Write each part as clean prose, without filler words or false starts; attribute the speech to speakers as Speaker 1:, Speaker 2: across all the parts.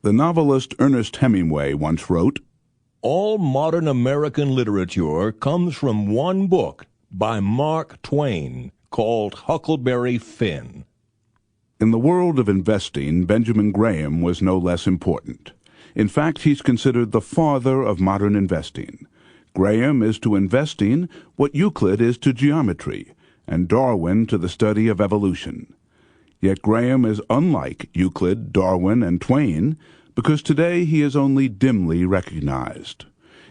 Speaker 1: The novelist Ernest Hemingway once wrote,
Speaker 2: "All modern American literature comes from one book by Mark Twain called Huckleberry Finn."
Speaker 1: In the world of investing, Benjamin Graham was no less important. In fact, he's considered the father of modern investing. Graham is to investing what Euclid is to geometry, and Darwin to the study of evolution. Yet Graham is unlike Euclid, Darwin, and Twain because today he is only dimly recognized.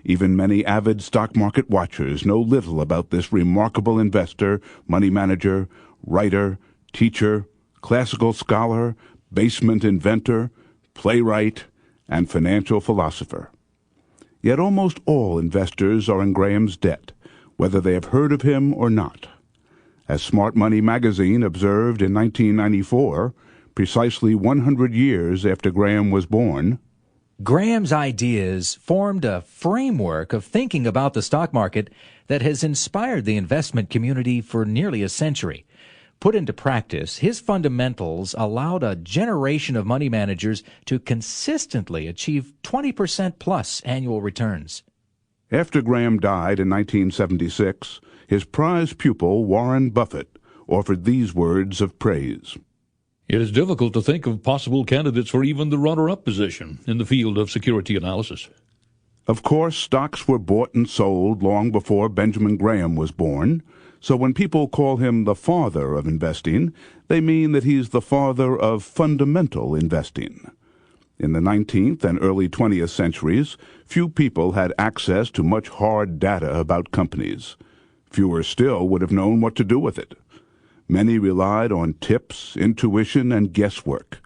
Speaker 1: Even many avid stock market watchers know little about this remarkable investor, money manager, writer, teacher, classical scholar, basement inventor, playwright, and financial philosopher. Yet almost all investors are in Graham's debt, whether they have heard of him or not. As Smart Money magazine observed in 1994, precisely 100 years after Graham was born,
Speaker 3: Graham's ideas formed a framework of thinking about the stock market that has inspired the investment community for nearly a century. Put into practice, his fundamentals allowed a generation of money managers to consistently achieve 20% plus annual returns.
Speaker 1: After Graham died in 1976, his prize pupil, Warren Buffett, offered these words of praise.
Speaker 4: "It is difficult to think of possible candidates for even the runner-up position in the field of security analysis."
Speaker 1: Of course, stocks were bought and sold long before Benjamin Graham was born, so when people call him the father of investing, they mean that he's the father of fundamental investing. In the 19th and early 20th centuries, few people had access to much hard data about companies. Fewer still would have known what to do with it. Many relied on tips, intuition, and guesswork.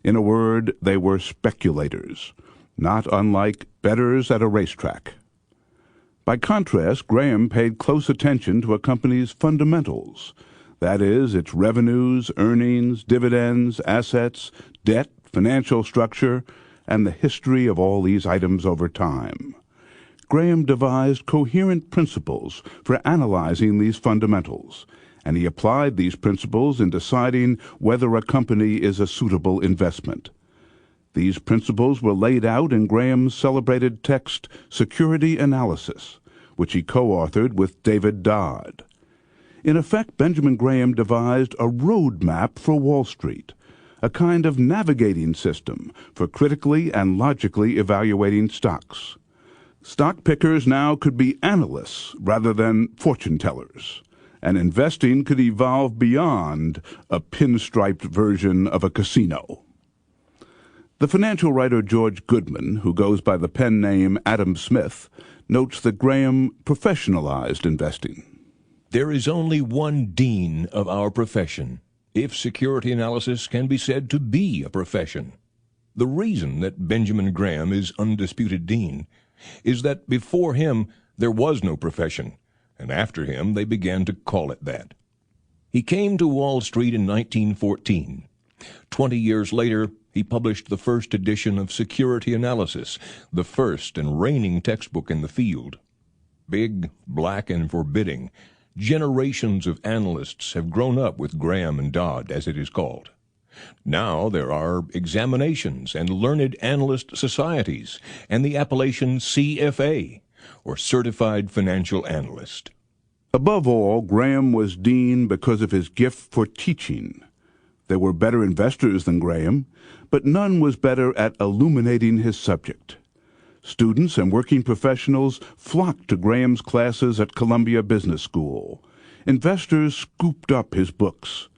Speaker 1: In a word, they were speculators, not unlike bettors at a racetrack. By contrast, Graham paid close attention to a company's fundamentals, that is, its revenues, earnings, dividends, assets, debt, financial structure, and the history of all these items over time. Graham devised coherent principles for analyzing these fundamentals, and he applied these principles in deciding whether a company is a suitable investment. These principles were laid out in Graham's celebrated text, Security Analysis, which he co-authored with David Dodd. In effect, Benjamin Graham devised a road map for Wall Street, a kind of navigating system for critically and logically evaluating stocks. Stock pickers now could be analysts rather than fortune tellers, and investing could evolve beyond a pinstriped version of a casino. The financial writer George Goodman, who goes by the pen name Adam Smith, notes that Graham professionalized investing.
Speaker 2: "There is only one dean of our profession, if security analysis can be said to be a profession. The reason that Benjamin Graham is undisputed dean is that before him there was no profession, and after him they began to call it that. He came to Wall Street in 1914. 20 years later, he published the first edition of Security Analysis, the first and reigning textbook in the field. Big, black, and forbidding, generations of analysts have grown up with Graham and Dodd, as it is called. Now there are examinations and learned analyst societies, and the appellation CFA, or Certified Financial Analyst.
Speaker 1: Above all, Graham was dean because of his gift for teaching. There were better investors than Graham, but none was better at illuminating his subject. Students and working professionals flocked to Graham's classes at Columbia Business School. Investors scooped up his books.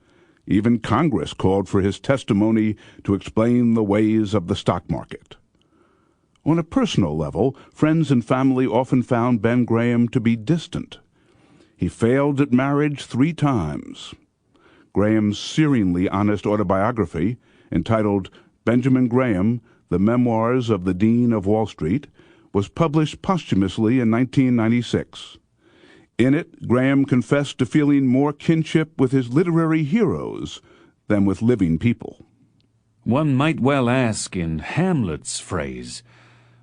Speaker 1: Even Congress called for his testimony to explain the ways of the stock market. On a personal level, friends and family often found Ben Graham to be distant. He failed at marriage 3 times. Graham's searingly honest autobiography, entitled Benjamin Graham, The Memoirs of the Dean of Wall Street, was published posthumously in 1996. In it, Graham confessed to feeling more kinship with his literary heroes than with living people.
Speaker 5: One might well ask in Hamlet's phrase,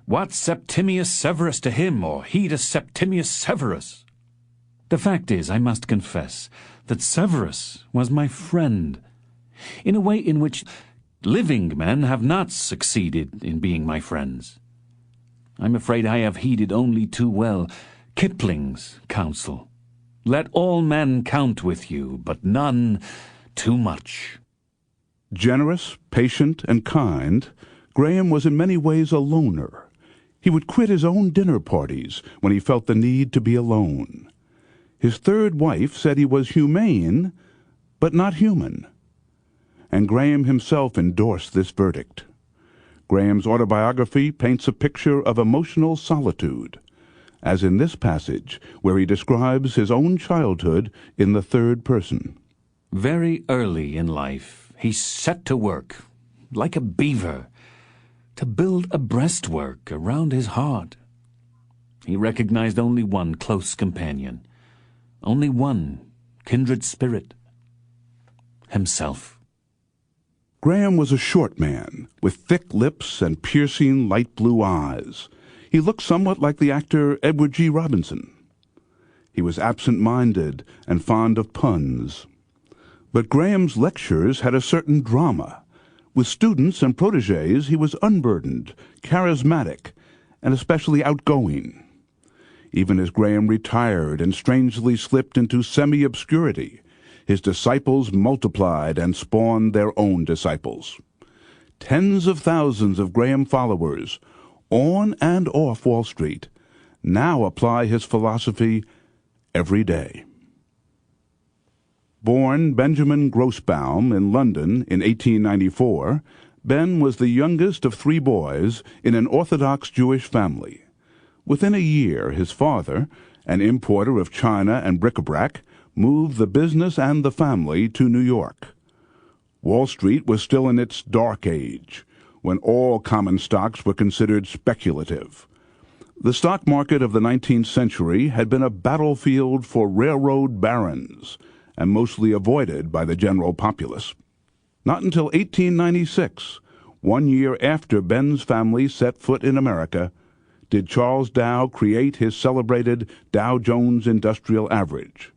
Speaker 5: "What's Septimius Severus to him, or he to Septimius Severus?" The fact is, I must confess, that Severus was my friend, in a way in which living men have not succeeded in being my friends. I'm afraid I have heeded only too well Kipling's counsel. Let all men count with you, but none too much.
Speaker 1: Generous, patient, and kind, Graham was in many ways a loner. He would quit his own dinner parties when he felt the need to be alone. His third wife said he was humane, but not human. And Graham himself endorsed this verdict. Graham's autobiography paints a picture of emotional solitude, as in this passage where he describes his own childhood in the third person.
Speaker 5: Very early in life, he set to work, like a beaver, to build a breastwork around his heart. He recognized only one close companion, only one kindred spirit, himself.
Speaker 1: Graham was a short man, with thick lips and piercing light blue eyes. He looked somewhat like the actor Edward G. Robinson. He was absent-minded and fond of puns. But Graham's lectures had a certain drama. With students and protégés, he was unburdened, charismatic, and especially outgoing. Even as Graham retired and strangely slipped into semi-obscurity, his disciples multiplied and spawned their own disciples. Tens of thousands of Graham followers, on and off Wall Street, now apply his philosophy every day. Born Benjamin Grossbaum in London in 1894, Ben was the youngest of three boys in an Orthodox Jewish family. Within a year, his father, an importer of china and bric-a-brac, moved the business and the family to New York. Wall Street was still in its dark age, when all common stocks were considered speculative. The stock market of the 19th century had been a battlefield for railroad barons, and mostly avoided by the general populace. Not until 1896, 1 year after Ben's family set foot in America, did Charles Dow create his celebrated Dow Jones Industrial Average.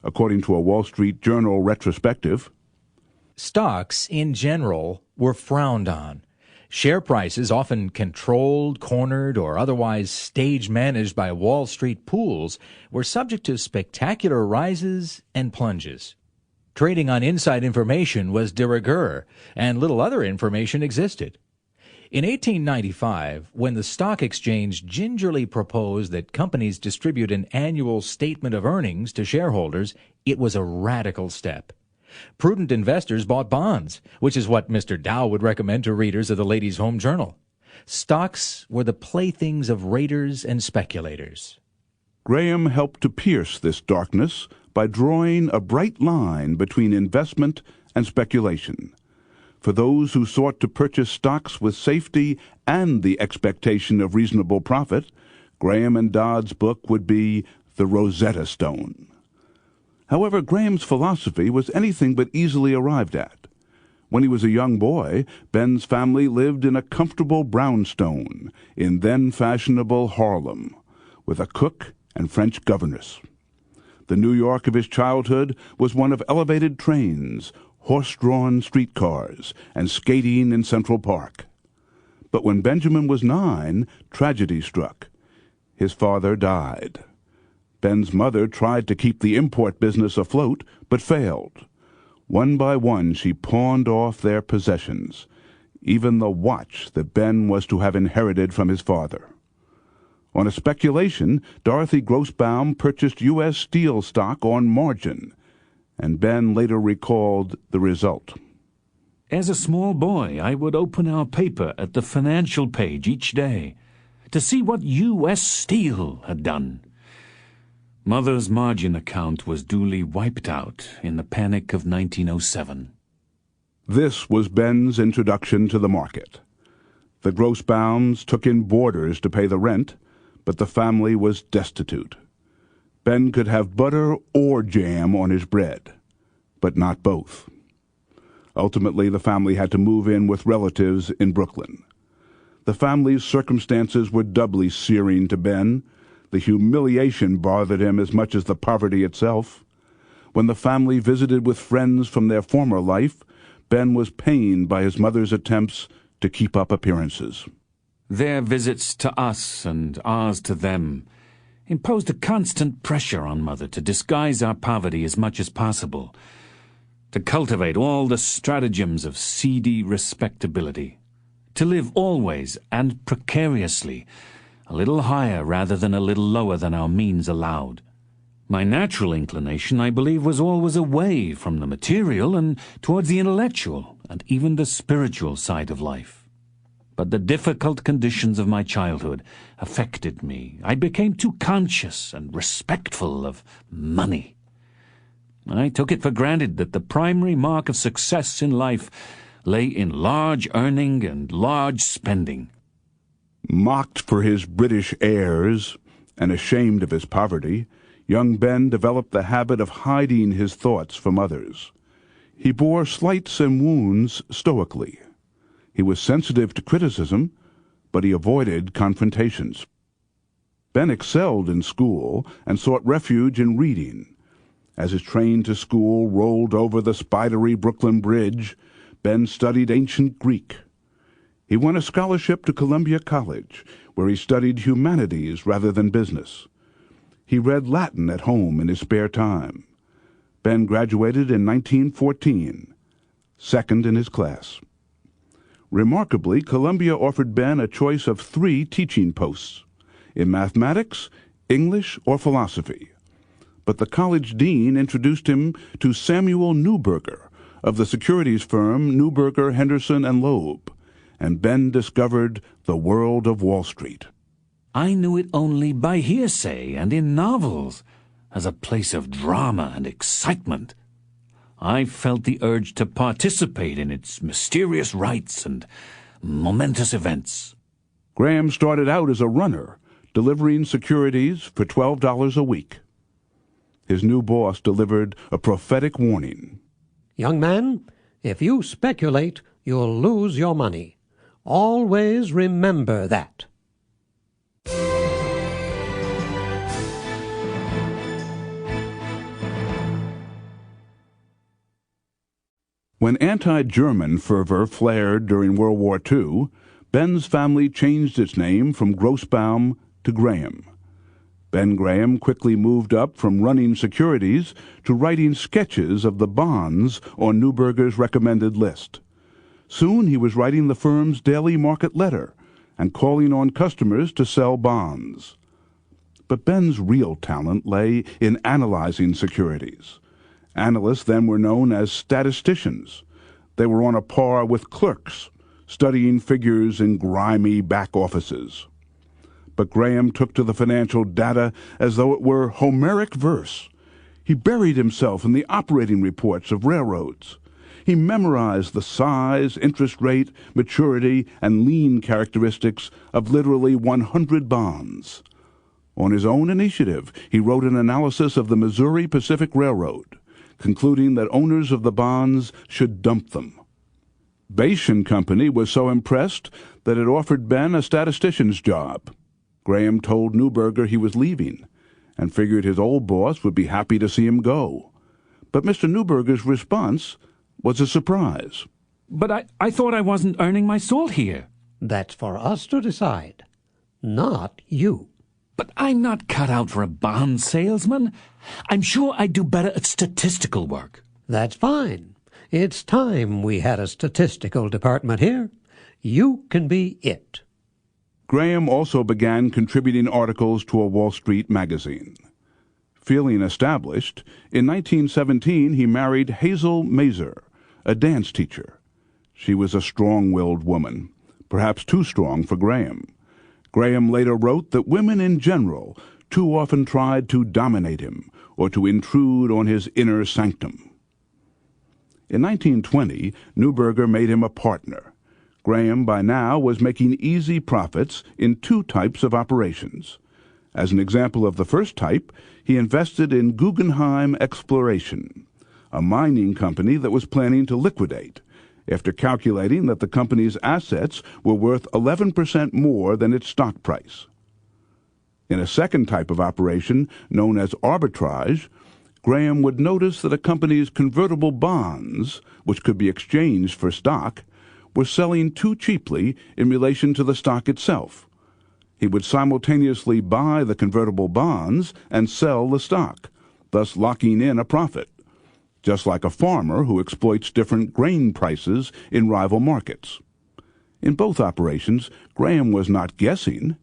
Speaker 1: According to a Wall Street Journal retrospective,
Speaker 3: stocks in general were frowned on. Share prices, often controlled, cornered, or otherwise stage-managed by Wall Street pools, were subject to spectacular rises and plunges. Trading on inside information was de rigueur, and little other information existed. In 1895, when the stock exchange gingerly proposed that companies distribute an annual statement of earnings to shareholders, it was a radical step. Prudent investors bought bonds, which is what Mr. Dow would recommend to readers of the Ladies' Home Journal. Stocks were the playthings of raiders and speculators.
Speaker 1: Graham helped to pierce this darkness by drawing a bright line between investment and speculation. For those who sought to purchase stocks with safety and the expectation of reasonable profit, Graham and Dodd's book would be The Rosetta Stone. However, Graham's philosophy was anything but easily arrived at. When he was a young boy, Ben's family lived in a comfortable brownstone in then-fashionable Harlem, with a cook and French governess. The New York of his childhood was one of elevated trains, horse-drawn streetcars, and skating in Central Park. But when Benjamin was 9, tragedy struck. His father died. Ben's mother tried to keep the import business afloat, but failed. One by one, she pawned off their possessions, even the watch that Ben was to have inherited from his father. On a speculation, Dorothy Grossbaum purchased U.S. Steel stock on margin, and Ben later recalled the result.
Speaker 5: As a small boy, I would open our paper at the financial page each day to see what U.S. Steel had done. Mother's margin account was duly wiped out in the panic of 1907.
Speaker 1: This was Ben's introduction to the market. The Grossbaums took in boarders to pay the rent, but the family was destitute. Ben could have butter or jam on his bread, but not both. Ultimately, the family had to move in with relatives in Brooklyn. The family's circumstances were doubly searing to Ben. The humiliation bothered him as much as the poverty itself. When the family visited with friends from their former life, Ben was pained by his mother's attempts to keep up appearances.
Speaker 5: Their visits to us and ours to them imposed a constant pressure on Mother to disguise our poverty as much as possible, to cultivate all the stratagems of seedy respectability, to live always and precariously, a little higher rather than a little lower than our means allowed. My natural inclination, I believe, was always away from the material and towards the intellectual and even the spiritual side of life. But the difficult conditions of my childhood affected me. I became too conscious and respectful of money. I took it for granted that the primary mark of success in life lay in large earning and large spending.
Speaker 1: Mocked for his British airs and ashamed of his poverty, young Ben developed the habit of hiding his thoughts from others. He bore slights and wounds stoically. He was sensitive to criticism, but he avoided confrontations. Ben excelled in school and sought refuge in reading. As his train to school rolled over the spidery Brooklyn Bridge, Ben studied ancient Greek. He won a scholarship to Columbia College, where he studied humanities rather than business. He read Latin at home in his spare time. Ben graduated in 1914, second in his class. Remarkably, Columbia offered Ben a choice of 3 teaching posts, in mathematics, English, or philosophy. But the college dean introduced him to Samuel Neuberger of the securities firm Neuberger, Henderson, and Loeb, and Ben discovered the world of Wall Street.
Speaker 5: I knew it only by hearsay and in novels, as a place of drama and excitement. I felt the urge to participate in its mysterious rites and momentous events.
Speaker 1: Graham started out as a runner, delivering securities for $12 a week. His new boss delivered a prophetic warning.
Speaker 6: Young man, if you speculate, you'll lose your money. Always remember that.
Speaker 1: When anti-German fervor flared during World War II, Ben's family changed its name from Grossbaum to Graham. Ben Graham quickly moved up from running securities to writing sketches of the bonds on Neuberger's recommended list. Soon he was writing the firm's daily market letter and calling on customers to sell bonds. But Ben's real talent lay in analyzing securities. Analysts then were known as statisticians. They were on a par with clerks, studying figures in grimy back offices. But Graham took to the financial data as though it were Homeric verse. He buried himself in the operating reports of railroads. He memorized the size, interest rate, maturity, and lien characteristics of literally 100 bonds. On his own initiative, he wrote an analysis of the Missouri Pacific Railroad, concluding that owners of the bonds should dump them. Bache & Company was so impressed that it offered Ben a statistician's job. Graham told Neuberger he was leaving and figured his old boss would be happy to see him go. But Mr. Neuberger's response was a surprise.
Speaker 5: But I thought I wasn't earning my salt here.
Speaker 6: That's for us to decide, not you.
Speaker 5: But I'm not cut out for a bond salesman. I'm sure I'd do better at statistical work.
Speaker 6: That's fine. It's time we had a statistical department here. You can be it.
Speaker 1: Graham also began contributing articles to a Wall Street magazine. Feeling established, in 1917 he married Hazel Mazer, a dance teacher. She was a strong-willed woman, perhaps too strong for Graham. Graham later wrote that women in general too often tried to dominate him or to intrude on his inner sanctum. In 1920, Neuberger made him a partner. Graham, by now, was making easy profits in 2 types of operations. As an example of the first type, he invested in Guggenheim Exploration, a mining company that was planning to liquidate, after calculating that the company's assets were worth 11% more than its stock price. In a second type of operation, known as arbitrage, Graham would notice that a company's convertible bonds, which could be exchanged for stock, were selling too cheaply in relation to the stock itself. He would simultaneously buy the convertible bonds and sell the stock, thus locking in a profit, just like a farmer who exploits different grain prices in rival markets. In both operations, Graham was not guessing,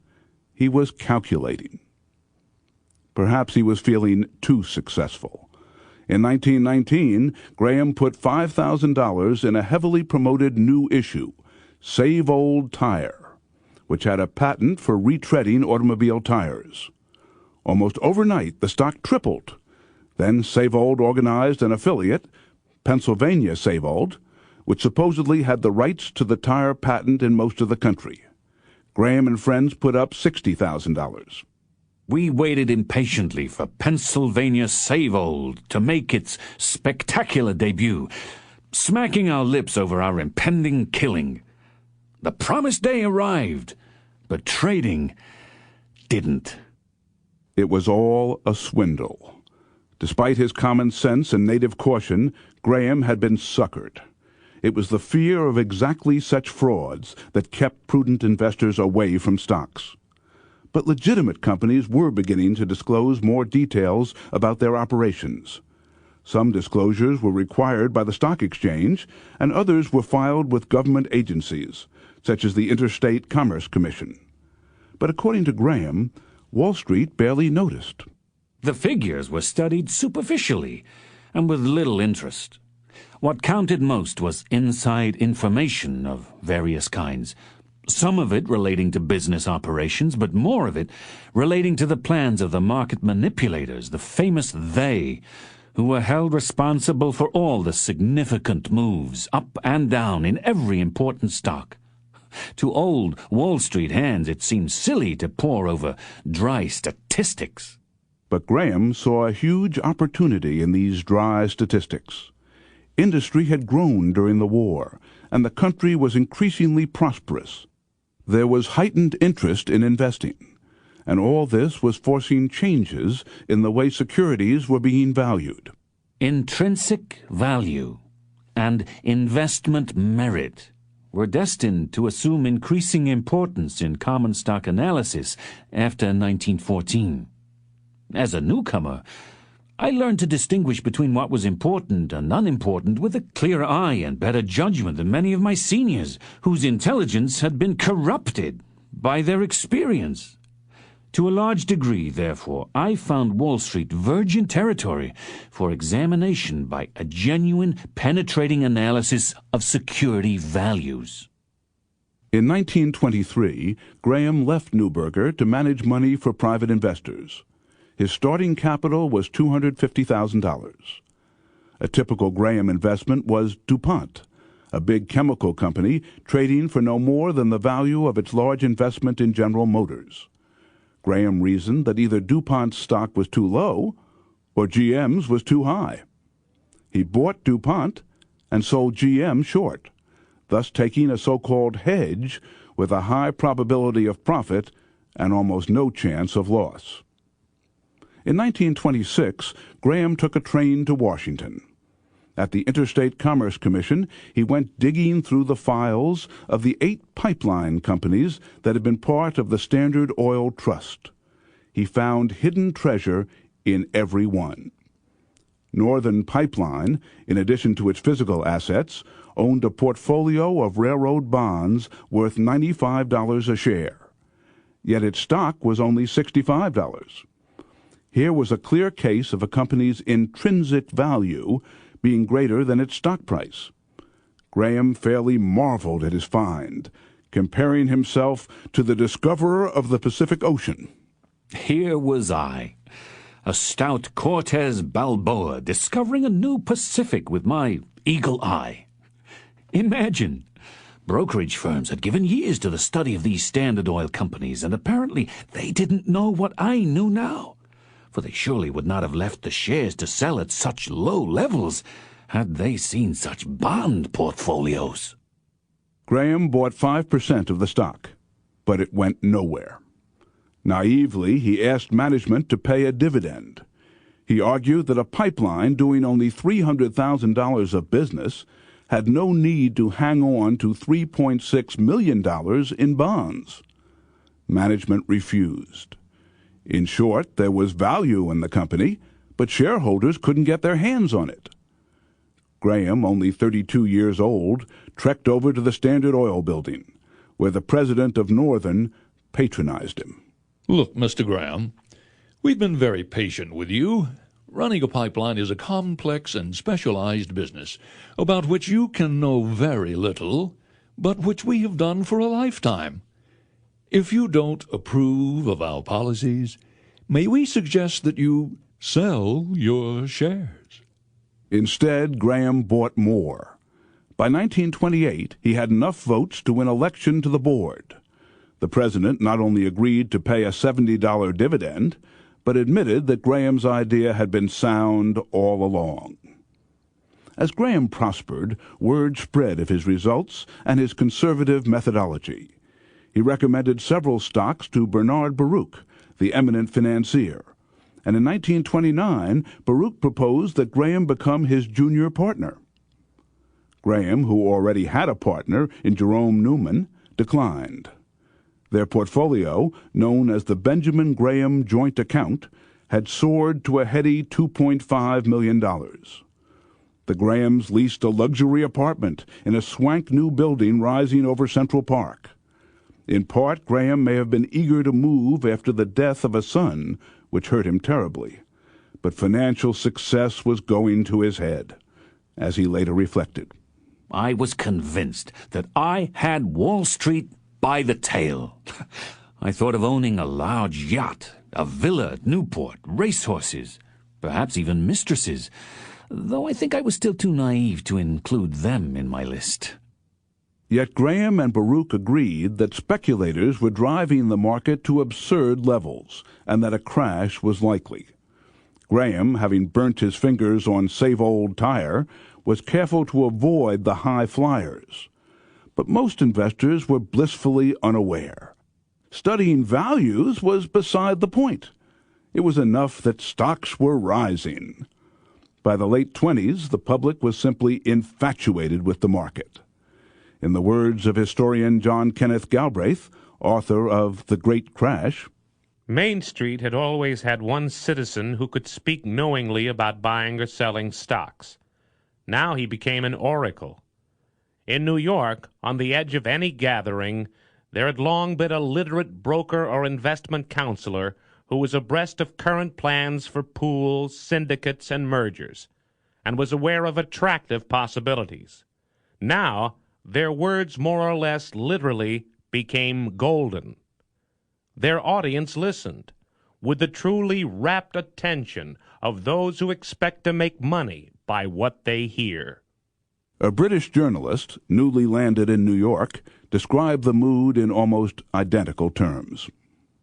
Speaker 1: he was calculating. Perhaps he was feeling too successful. In 1919, Graham put $5,000 in a heavily promoted new issue, Save Old Tire, which had a patent for retreading automobile tires. Almost overnight, the stock tripled. Then Savold organized an affiliate, Pennsylvania Savold, which supposedly had the rights to the tire patent in most of the country. Graham and friends put up $60,000.
Speaker 5: We waited impatiently for Pennsylvania Savold to make its spectacular debut, smacking our lips over our impending killing. The promised day arrived, but trading didn't.
Speaker 1: It was all a swindle. Despite his common sense and native caution, Graham had been suckered. It was the fear of exactly such frauds that kept prudent investors away from stocks. But legitimate companies were beginning to disclose more details about their operations. Some disclosures were required by the stock exchange, and others were filed with government agencies, such as the Interstate Commerce Commission. But according to Graham, Wall Street barely noticed.
Speaker 5: The figures were studied superficially and with little interest. What counted most was inside information of various kinds, some of it relating to business operations, but more of it relating to the plans of the market manipulators, the famous they, who were held responsible for all the significant moves up and down in every important stock. To old Wall Street hands, it seemed silly to pore over dry statistics.
Speaker 1: But Graham saw a huge opportunity in these dry statistics. Industry had grown during the war, and the country was increasingly prosperous. There was heightened interest in investing, and all this was forcing changes in the way securities were being valued.
Speaker 5: Intrinsic value and investment merit were destined to assume increasing importance in common stock analysis after 1914. As a newcomer, I learned to distinguish between what was important and unimportant with a clearer eye and better judgment than many of my seniors, whose intelligence had been corrupted by their experience. To a large degree, therefore, I found Wall Street virgin territory for examination by a genuine, penetrating analysis of security values.
Speaker 1: In 1923, Graham left Neuberger to manage money for private investors. His starting capital was $250,000. A typical Graham investment was DuPont, a big chemical company trading for no more than the value of its large investment in General Motors. Graham reasoned that either DuPont's stock was too low or GM's was too high. He bought DuPont and sold GM short, thus taking a so-called hedge with a high probability of profit and almost no chance of loss. In 1926, Graham took a train to Washington. At the Interstate Commerce Commission, he went digging through the files of the 8 pipeline companies that had been part of the Standard Oil Trust. He found hidden treasure in every one. Northern Pipeline, in addition to its physical assets, owned a portfolio of railroad bonds worth $95 a share. Yet its stock was only $65. Here was a clear case of a company's intrinsic value being greater than its stock price. Graham fairly marveled at his find, comparing himself to the discoverer of the Pacific Ocean.
Speaker 5: Here was I, a stout Cortez Balboa, discovering a new Pacific with my eagle eye. Imagine! Brokerage firms had given years to the study of these Standard Oil companies, and apparently they didn't know what I knew now. For they surely would not have left the shares to sell at such low levels had they seen such bond portfolios.
Speaker 1: Graham bought 5% of the stock, but it went nowhere. Naively, he asked management to pay a dividend. He argued that a pipeline doing only $300,000 of business had no need to hang on to $3.6 million in bonds. Management refused. In short, there was value in the company, but shareholders couldn't get their hands on it. Graham, only 32 years old, trekked over to the Standard Oil building, where the president of Northern patronized him.
Speaker 4: Look, Mr. Graham, we've been very patient with you. Running a pipeline is a complex and specialized business about which you can know very little, but which we have done for a lifetime. If you don't approve of our policies, may we suggest that you sell your shares?
Speaker 1: Instead, Graham bought more. By 1928, he had enough votes to win election to the board. The president not only agreed to pay a $70 dividend, but admitted that Graham's idea had been sound all along. As Graham prospered, word spread of his results and his conservative methodology. He recommended several stocks to Bernard Baruch, the eminent financier, and in 1929 Baruch proposed that Graham become his junior partner. Graham, who already had a partner in Jerome Newman, declined. Their portfolio, known as the Benjamin Graham Joint Account, had soared to a heady $2.5 million. The Grahams leased a luxury apartment in a swank new building rising over Central Park. In part, Graham may have been eager to move after the death of a son, which hurt him terribly. But financial success was going to his head, as he later reflected.
Speaker 5: I was convinced that I had Wall Street by the tail. I thought of owning a large yacht, a villa at Newport, racehorses, perhaps even mistresses, though I think I was still too naive to include them in my list.
Speaker 1: Yet Graham and Baruch agreed that speculators were driving the market to absurd levels and that a crash was likely. Graham, having burnt his fingers on Save-Old Tire, was careful to avoid the high flyers. But most investors were blissfully unaware. Studying values was beside the point. It was enough that stocks were rising. By the late 20s, the public was simply infatuated with the market. In the words of historian John Kenneth Galbraith, author of The Great Crash,
Speaker 7: Main Street had always had one citizen who could speak knowingly about buying or selling stocks. Now he became an oracle. In New York, on the edge of any gathering, there had long been a literate broker or investment counselor who was abreast of current plans for pools, syndicates, and mergers, and was aware of attractive possibilities. Now, their words more or less literally became golden. Their audience listened with the truly rapt attention of those who expect to make money by what they hear.
Speaker 1: A British journalist, newly landed in New York, described the mood in almost identical terms.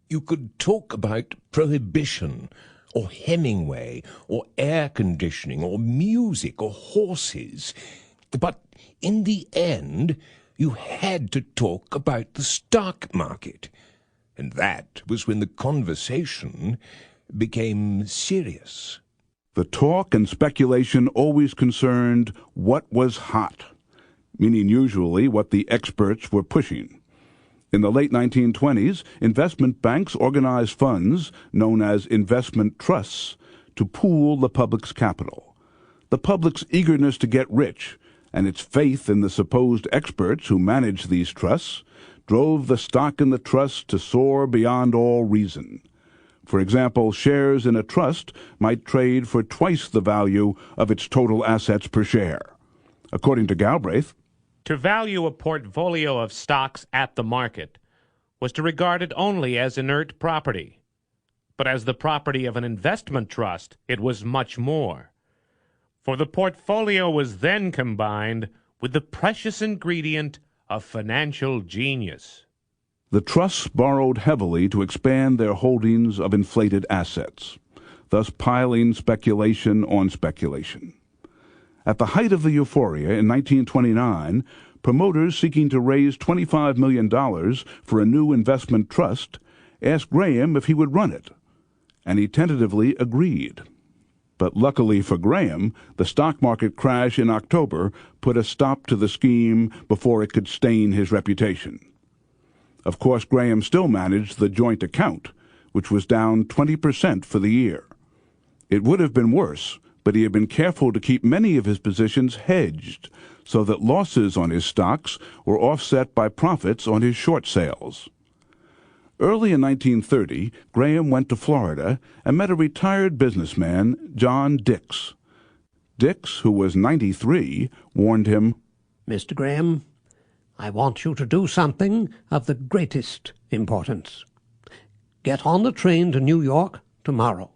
Speaker 2: You could talk about prohibition, or Hemingway, or air conditioning, or music, or horses, but in the end, you had to talk about the stock market. And that was when the conversation became serious.
Speaker 1: The talk and speculation always concerned what was hot, meaning usually what the experts were pushing. In the late 1920s, investment banks organized funds known as investment trusts to pool the public's capital. The public's eagerness to get rich and its faith in the supposed experts who managed these trusts drove the stock in the trust to soar beyond all reason. For example, shares in a trust might trade for twice the value of its total assets per share. According to Galbraith,
Speaker 7: to value a portfolio of stocks at the market was to regard it only as inert property. But as the property of an investment trust, it was much more. For the portfolio was then combined with the precious ingredient of financial genius.
Speaker 1: The trusts borrowed heavily to expand their holdings of inflated assets, thus piling speculation on speculation. At the height of the euphoria in 1929, promoters seeking to raise $25 million for a new investment trust asked Graham if he would run it, and he tentatively agreed. But luckily for Graham, the stock market crash in October put a stop to the scheme before it could stain his reputation. Of course, Graham still managed the joint account, which was down 20% for the year. It would have been worse, but he had been careful to keep many of his positions hedged, so that losses on his stocks were offset by profits on his short sales. Early in 1930, Graham went to Florida and met a retired businessman, John Dix. Dix, who was 93, warned him,
Speaker 6: "Mr. Graham, I want you to do something of the greatest importance. Get on the train to New York tomorrow.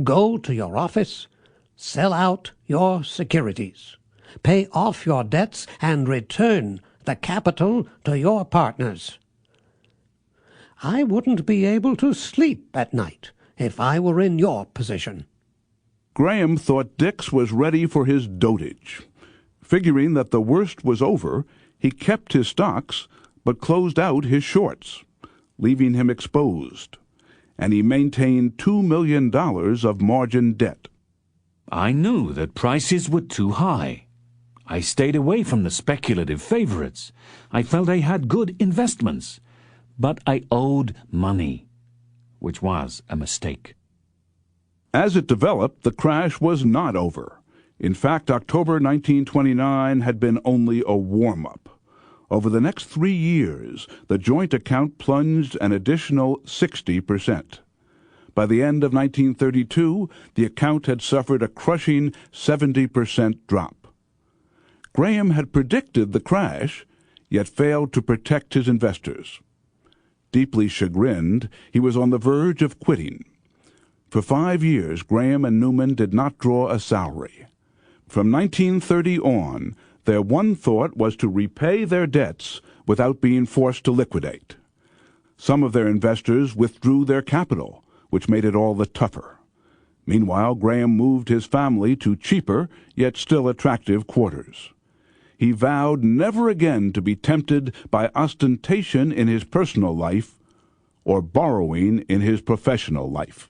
Speaker 6: Go to your office, sell out your securities, pay off your debts, and return the capital to your partners. I wouldn't be able to sleep at night if I were in your position."
Speaker 1: Graham thought Dix was ready for his dotage. Figuring that the worst was over, he kept his stocks but closed out his shorts, leaving him exposed, and he maintained $2 million of margin debt.
Speaker 5: I knew that prices were too high. I stayed away from the speculative favorites. I felt I had good investments, but I owed money, which was a mistake.
Speaker 1: As it developed, the crash was not over. In fact, October 1929 had been only a warm-up. Over the next 3 years, the joint account plunged an additional 60%. By the end of 1932, the account had suffered a crushing 70% drop. Graham had predicted the crash, yet failed to protect his investors. Deeply chagrined, he was on the verge of quitting. For 5 years, Graham and Newman did not draw a salary. From 1930 on, their one thought was to repay their debts without being forced to liquidate. Some of their investors withdrew their capital, which made it all the tougher. Meanwhile, Graham moved his family to cheaper, yet still attractive quarters. He vowed never again to be tempted by ostentation in his personal life or borrowing in his professional life.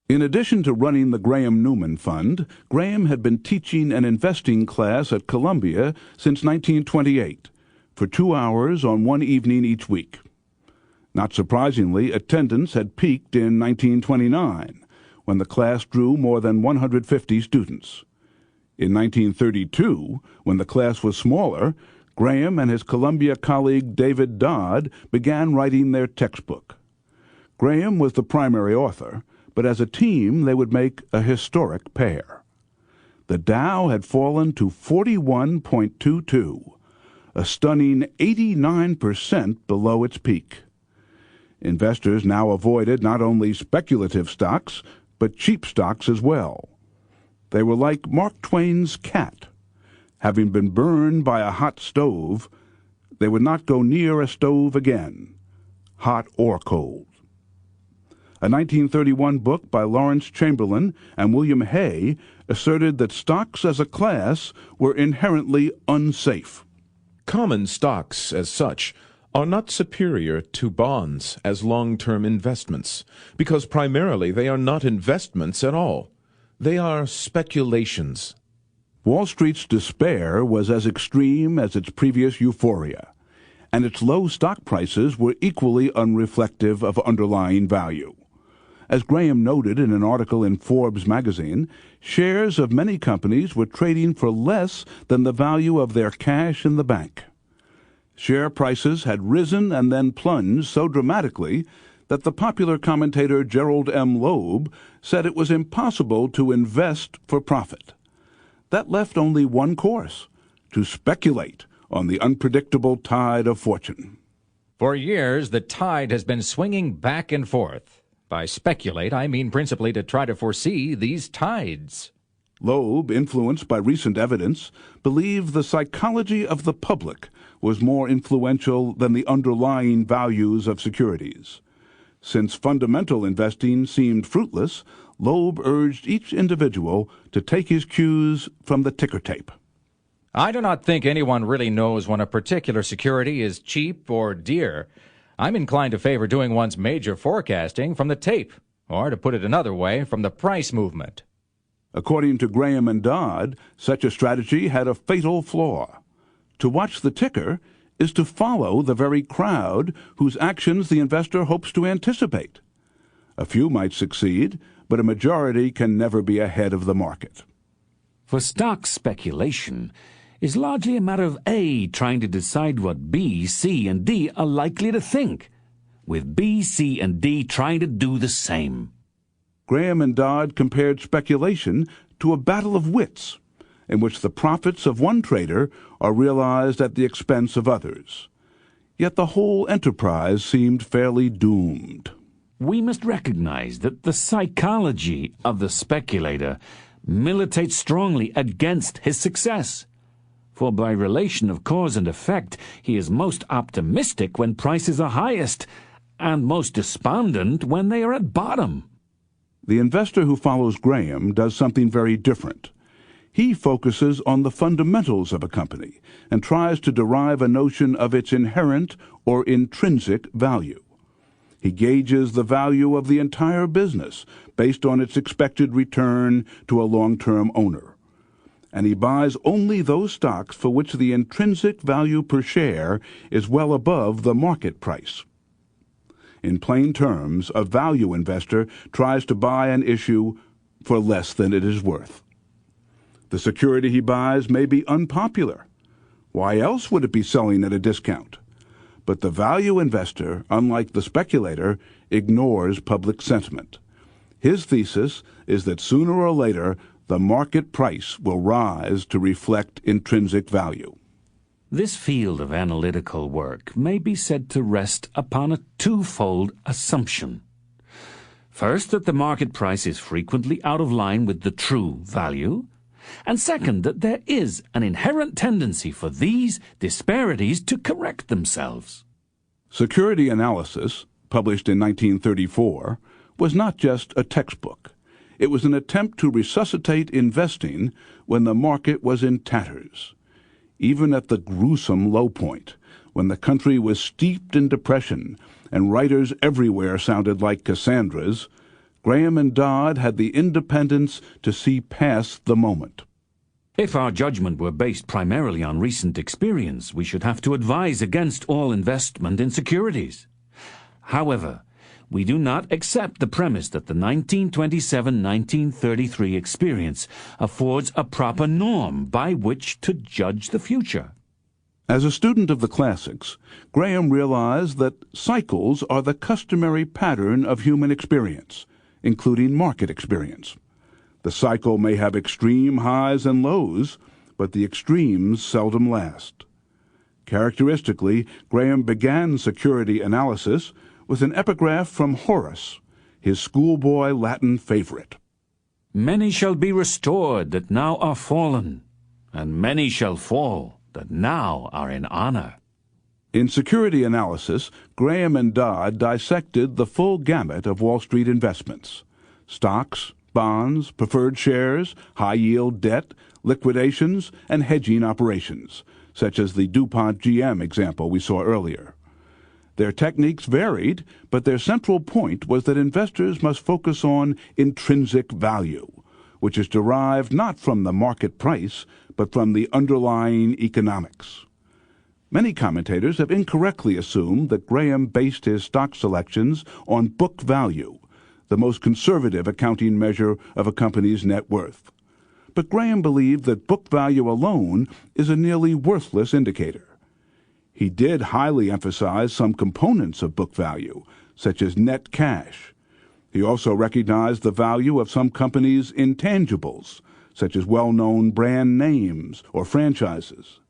Speaker 1: In addition to running the Graham-Newman Fund, Graham had been teaching an investing class at Columbia since 1928, for 2 hours on one evening each week. Not surprisingly, attendance had peaked in 1929, when the class drew more than 150 students. In 1932, when the class was smaller, Graham and his Columbia colleague David Dodd began writing their textbook. Graham was the primary author, but as a team they would make a historic pair. The Dow had fallen to 41.22, a stunning 89% below its peak. Investors now avoided not only speculative stocks, but cheap stocks as well. They were like Mark Twain's cat. Having been burned by a hot stove, they would not go near a stove again, hot or cold. A 1931 book by Lawrence Chamberlain and William Hay asserted that stocks as a class were inherently unsafe.
Speaker 8: Common stocks, as such, are not superior to bonds as long-term investments, because primarily they are not investments at all. They are speculations.
Speaker 1: Wall Street's despair was as extreme as its previous euphoria, and its low stock prices were equally unreflective of underlying value. As Graham noted in an article in Forbes magazine, shares of many companies were trading for less than the value of their cash in the bank. Share prices had risen and then plunged so dramatically that the popular commentator Gerald M. Loeb said it was impossible to invest for profit. That left only one course: to speculate on the unpredictable tide of fortune.
Speaker 3: For years, the tide has been swinging back and forth. By speculate, I mean principally to try to foresee these tides.
Speaker 1: Loeb, influenced by recent evidence, believed the psychology of the public was more influential than the underlying values of securities. Since fundamental investing seemed fruitless, Loeb urged each individual to take his cues from the ticker tape.
Speaker 3: I do not think anyone really knows when a particular security is cheap or dear. I'm inclined to favor doing one's major forecasting from the tape, or to put it another way, from the price movement.
Speaker 1: According to Graham and Dodd, such a strategy had a fatal flaw. To watch the ticker is to follow the very crowd whose actions the investor hopes to anticipate. A few might succeed, but a majority can never be ahead of the market.
Speaker 5: For stock speculation is largely a matter of A trying to decide what B, C, and D are likely to think, with B, C, and D trying to do the same.
Speaker 1: Graham and Dodd compared speculation to a battle of wits, in which the profits of one trader are realized at the expense of others. Yet the whole enterprise seemed fairly doomed.
Speaker 5: We must recognize that the psychology of the speculator militates strongly against his success. For by relation of cause and effect, he is most optimistic when prices are highest, and most despondent when they are at bottom.
Speaker 1: The investor who follows Graham does something very different. He focuses on the fundamentals of a company and tries to derive a notion of its inherent or intrinsic value. He gauges the value of the entire business based on its expected return to a long-term owner. And he buys only those stocks for which the intrinsic value per share is well above the market price. In plain terms, a value investor tries to buy an issue for less than it is worth. The security he buys may be unpopular. Why else would it be selling at a discount? But the value investor, unlike the speculator, ignores public sentiment. His thesis is that sooner or later the market price will rise to reflect intrinsic value.
Speaker 5: This field of analytical work may be said to rest upon a twofold assumption. First, that the market price is frequently out of line with the true value, and second, that there is an inherent tendency for these disparities to correct themselves.
Speaker 1: Security Analysis, published in 1934, was not just a textbook. It was an attempt to resuscitate investing when the market was in tatters. Even at the gruesome low point, when the country was steeped in depression and writers everywhere sounded like Cassandras, Graham and Dodd had the independence to see past the moment.
Speaker 5: If our judgment were based primarily on recent experience, we should have to advise against all investment in securities. However, we do not accept the premise that the 1927-1933 experience affords a proper norm by which to judge the future.
Speaker 1: As a student of the classics, Graham realized that cycles are the customary pattern of human experience, including market experience. The cycle may have extreme highs and lows, but the extremes seldom last. Characteristically, Graham began security analysis with an epigraph from Horace, his schoolboy Latin favorite.
Speaker 5: Many shall be restored that now are fallen, and many shall fall that now are in honor.
Speaker 1: In security analysis, Graham and Dodd dissected the full gamut of Wall Street investments: stocks, bonds, preferred shares, high-yield debt, liquidations, and hedging operations, such as the DuPont GM example we saw earlier. Their techniques varied, but their central point was that investors must focus on intrinsic value, which is derived not from the market price, but from the underlying economics. Many commentators have incorrectly assumed that Graham based his stock selections on book value, the most conservative accounting measure of a company's net worth. But Graham believed that book value alone is a nearly worthless indicator. He did highly emphasize some components of book value, such as net cash. He also recognized the value of some companies' intangibles, such as well-known brand names or franchises.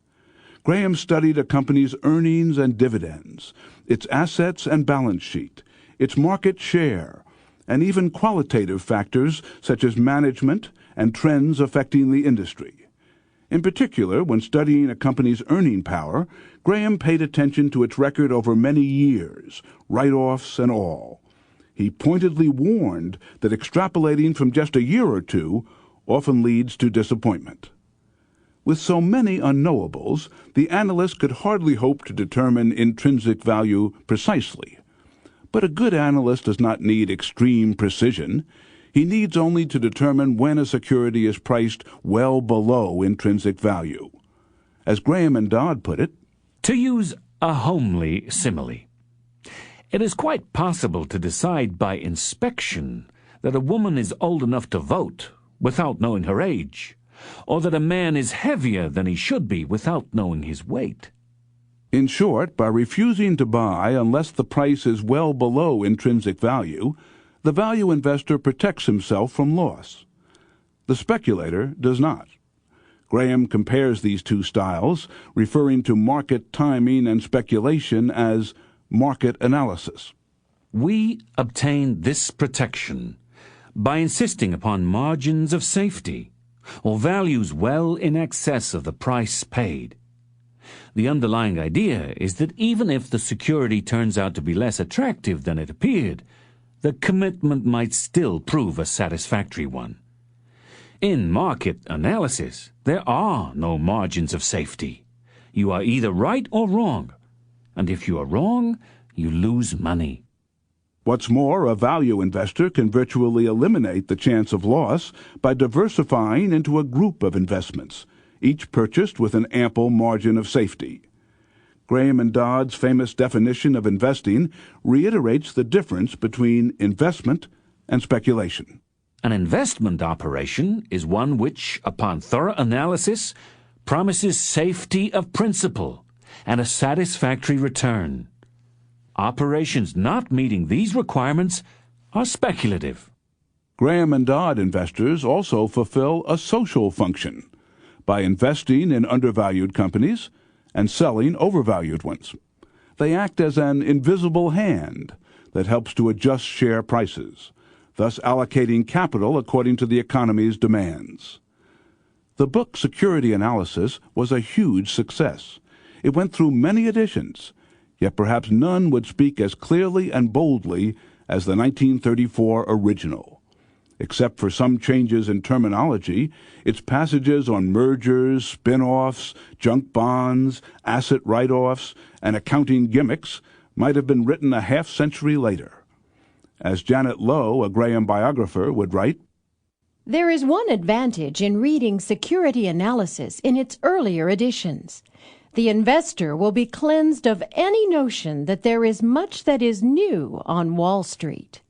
Speaker 1: Graham studied a company's earnings and dividends, its assets and balance sheet, its market share, and even qualitative factors such as management and trends affecting the industry. In particular, when studying a company's earning power, Graham paid attention to its record over many years, write-offs and all. He pointedly warned that extrapolating from just a year or two often leads to disappointment. With so many unknowables, the analyst could hardly hope to determine intrinsic value precisely. But a good analyst does not need extreme precision. He needs only to determine when a security is priced well below intrinsic value. As Graham and Dodd put it,
Speaker 5: to use a homely simile, it is quite possible to decide by inspection that a woman is old enough to vote without knowing her age, or that a man is heavier than he should be without knowing his weight.
Speaker 1: In short, by refusing to buy unless the price is well below intrinsic value, the value investor protects himself from loss. The speculator does not. Graham compares these two styles, referring to market timing and speculation as market analysis.
Speaker 5: We obtain this protection by insisting upon margins of safety, or values well in excess of the price paid. The underlying idea is that even if the security turns out to be less attractive than it appeared, the commitment might still prove a satisfactory one. In market analysis, there are no margins of safety. You are either right or wrong, and if you are wrong, you lose money.
Speaker 1: What's more, a value investor can virtually eliminate the chance of loss by diversifying into a group of investments, each purchased with an ample margin of safety. Graham and Dodd's famous definition of investing reiterates the difference between investment and speculation.
Speaker 5: An investment operation is one which, upon thorough analysis, promises safety of principal and a satisfactory return. Operations not meeting these requirements are speculative.
Speaker 1: Graham and Dodd investors also fulfill a social function by investing in undervalued companies and selling overvalued ones. They act as an invisible hand that helps to adjust share prices, thus allocating capital according to the economy's demands. The book Security Analysis was a huge success. It went through many editions, yet perhaps none would speak as clearly and boldly as the 1934 original. Except for some changes in terminology, its passages on mergers, spin-offs, junk bonds, asset write-offs, and accounting gimmicks might have been written a half-century later. As Janet Lowe, a Graham biographer, would write,
Speaker 9: "There is one advantage in reading Security Analysis in its earlier editions. The investor will be cleansed of any notion that there is much that is new on Wall Street."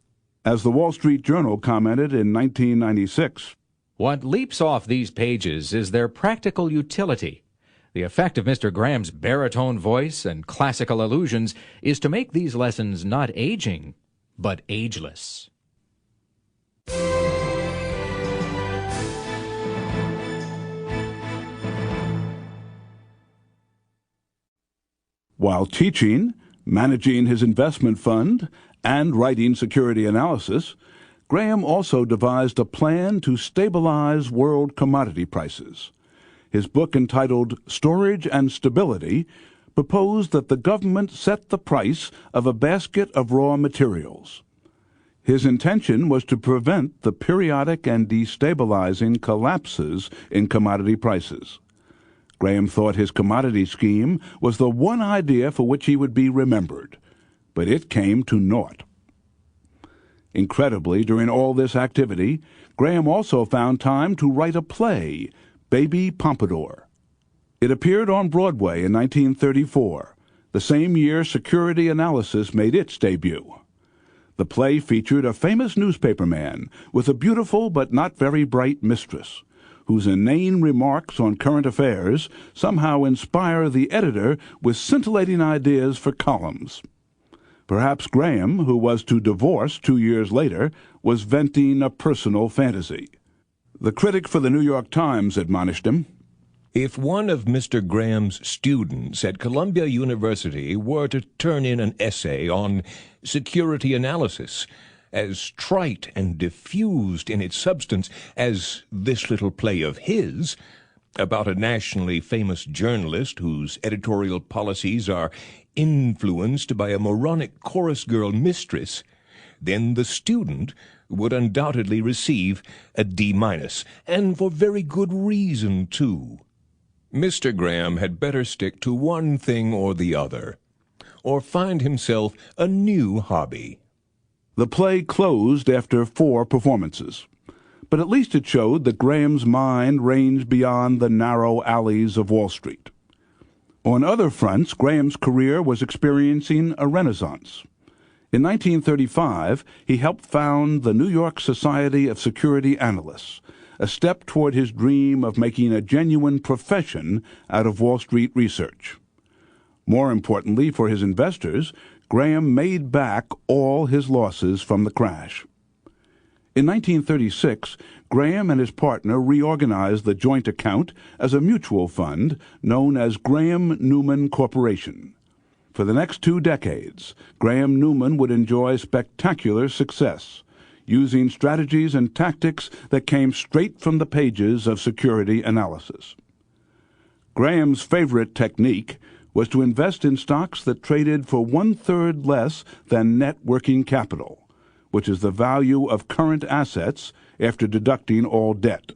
Speaker 1: As the Wall Street Journal commented in 1996,
Speaker 3: What leaps off these pages is their practical utility. The effect of Mr. Graham's baritone voice and classical allusions is to make these lessons not aging, but ageless.
Speaker 1: While teaching, managing his investment fund, and writing Security Analysis, Graham also devised a plan to stabilize world commodity prices. His book entitled Storage and Stability proposed that the government set the price of a basket of raw materials. His intention was to prevent the periodic and destabilizing collapses in commodity prices. Graham thought his commodity scheme was the one idea for which he would be remembered, but it came to naught. Incredibly, during all this activity, Graham also found time to write a play, Baby Pompadour. It appeared on Broadway in 1934, the same year Security Analysis made its debut. The play featured a famous newspaperman with a beautiful but not very bright mistress, whose inane remarks on current affairs somehow inspire the editor with scintillating ideas for columns. Perhaps Graham, who was to divorce 2 years later, was venting a personal fantasy. The critic for the New York Times admonished him,
Speaker 2: If one of Mr. Graham's students at Columbia University were to turn in an essay on security analysis, as trite and diffused in its substance as this little play of his, about a nationally famous journalist whose editorial policies are influenced by a moronic chorus girl mistress, then the student would undoubtedly receive a D-, and for very good reason, too. Mr. Graham had better stick to one thing or the other, or find himself a new hobby.
Speaker 1: The play closed after 4 performances, but at least it showed that Graham's mind ranged beyond the narrow alleys of Wall Street. On other fronts, Graham's career was experiencing a renaissance. In 1935, he helped found the New York Society of Security Analysts, a step toward his dream of making a genuine profession out of Wall Street research. More importantly for his investors, Graham made back all his losses from the crash. In 1936, Graham and his partner reorganized the joint account as a mutual fund known as Graham-Newman Corporation. For the next 2 decades, Graham-Newman would enjoy spectacular success, using strategies and tactics that came straight from the pages of security analysis. Graham's favorite technique was to invest in stocks that traded for 1/3 less than net working capital, which is the value of current assets after deducting all debt.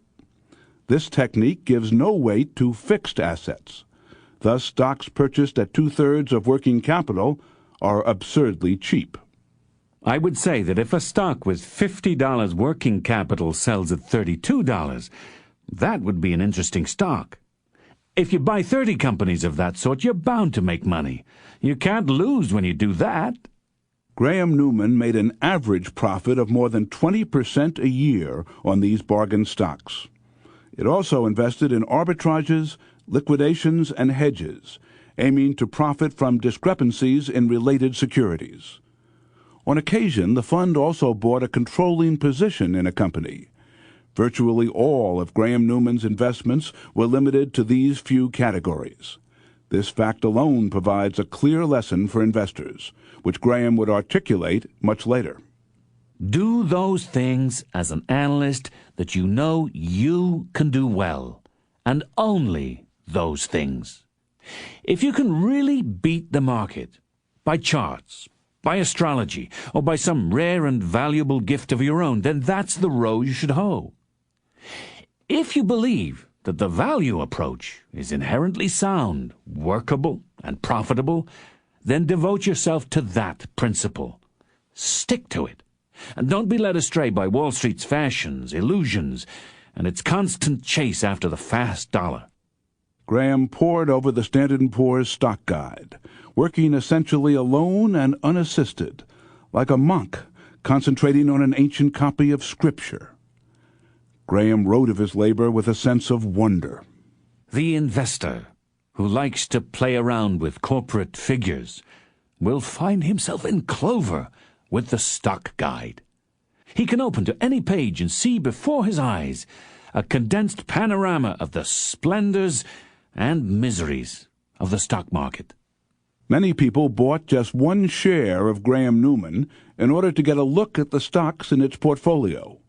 Speaker 1: This technique gives no weight to fixed assets. Thus, stocks purchased at 2/3 of working capital are absurdly cheap.
Speaker 5: I would say that if a stock with $50 working capital sells at $32, that would be an interesting stock. If you buy 30 companies of that sort, you're bound to make money. You can't lose when you do that.
Speaker 1: Graham-Newman made an average profit of more than 20% a year on these bargain stocks. It also invested in arbitrages, liquidations, and hedges, aiming to profit from discrepancies in related securities. On occasion, the fund also bought a controlling position in a company. Virtually all of Graham-Newman's investments were limited to these few categories. This fact alone provides a clear lesson for investors, which Graham would articulate much later.
Speaker 5: Do those things as an analyst that you know you can do well, and only those things. If you can really beat the market by charts, by astrology, or by some rare and valuable gift of your own, then that's the row you should hoe. If you believe that the value approach is inherently sound, workable, and profitable, then devote yourself to that principle. Stick to it, and don't be led astray by Wall Street's fashions, illusions, and its constant chase after the fast dollar.
Speaker 1: Graham pored over the Standard & Poor's stock guide, working essentially alone and unassisted, like a monk concentrating on an ancient copy of Scripture. Graham wrote of his labor with a sense of wonder.
Speaker 5: The investor who likes to play around with corporate figures will find himself in clover with the stock guide. He can open to any page and see before his eyes a condensed panorama of the splendors and miseries of the stock market.
Speaker 1: Many people bought just 1 share of Graham-Newman in order to get a look at the stocks in its portfolio.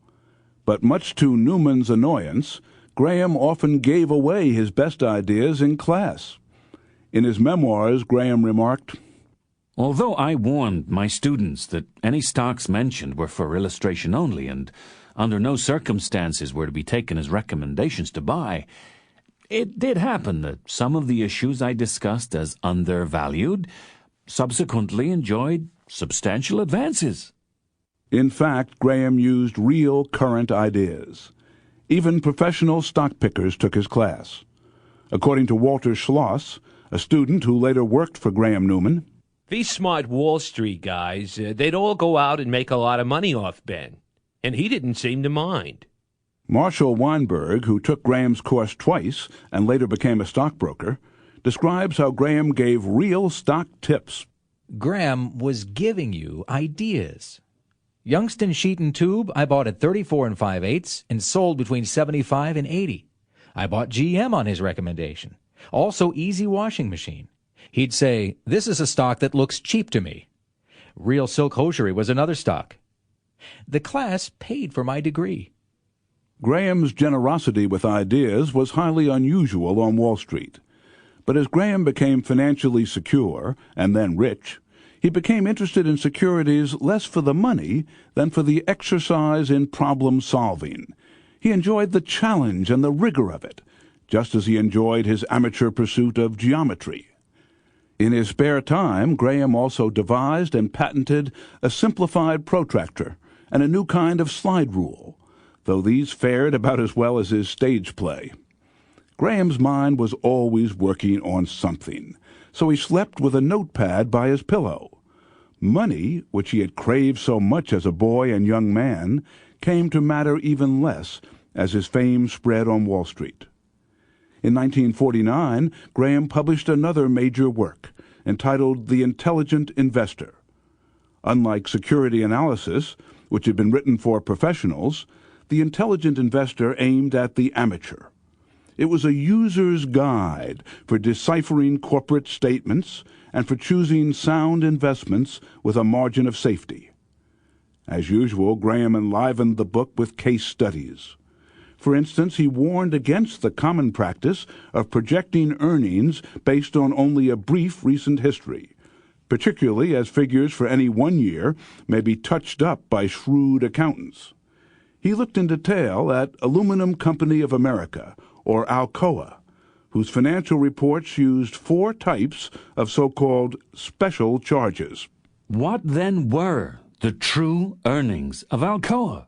Speaker 1: But much to Newman's annoyance, Graham often gave away his best ideas in class. In his memoirs, Graham remarked,
Speaker 5: "Although I warned my students that any stocks mentioned were for illustration only and under no circumstances were to be taken as recommendations to buy, it did happen that some of the issues I discussed as undervalued subsequently enjoyed substantial advances."
Speaker 1: In fact, Graham used real current ideas. Even professional stock pickers took his class. According to Walter Schloss, a student who later worked for Graham-Newman,
Speaker 10: "These smart Wall Street guys, they'd all go out and make a lot of money off Ben, and he didn't seem to mind."
Speaker 1: Marshall Weinberg, who took Graham's course twice and later became a stockbroker, describes how Graham gave real stock tips.
Speaker 3: Graham was giving you ideas. Youngstown Sheet and Tube I bought at 34 5/8 and sold between 75 and 80. I bought GM on his recommendation. Also Easy Washing Machine. He'd say, "This is a stock that looks cheap to me." Real Silk Hosiery was another stock. The class paid for my degree.
Speaker 1: Graham's generosity with ideas was highly unusual on Wall Street. But as Graham became financially secure and then rich, he became interested in securities less for the money than for the exercise in problem-solving. He enjoyed the challenge and the rigor of it, just as he enjoyed his amateur pursuit of geometry. In his spare time, Graham also devised and patented a simplified protractor and a new kind of slide rule, though these fared about as well as his stage play. Graham's mind was always working on something, so he slept with a notepad by his pillow. Money, which he had craved so much as a boy and young man, came to matter even less as his fame spread on Wall Street. In 1949, Graham published another major work, entitled The Intelligent Investor. Unlike Security Analysis, which had been written for professionals, The Intelligent Investor aimed at the amateur. It was a user's guide for deciphering corporate statements and for choosing sound investments with a margin of safety. As usual, Graham enlivened the book with case studies. For instance, he warned against the common practice of projecting earnings based on only a brief recent history, particularly as figures for any one year may be touched up by shrewd accountants. He looked in detail at Aluminum Company of America, or Alcoa, whose financial reports used 4 types of so-called special charges.
Speaker 5: What then were the true earnings of Alcoa?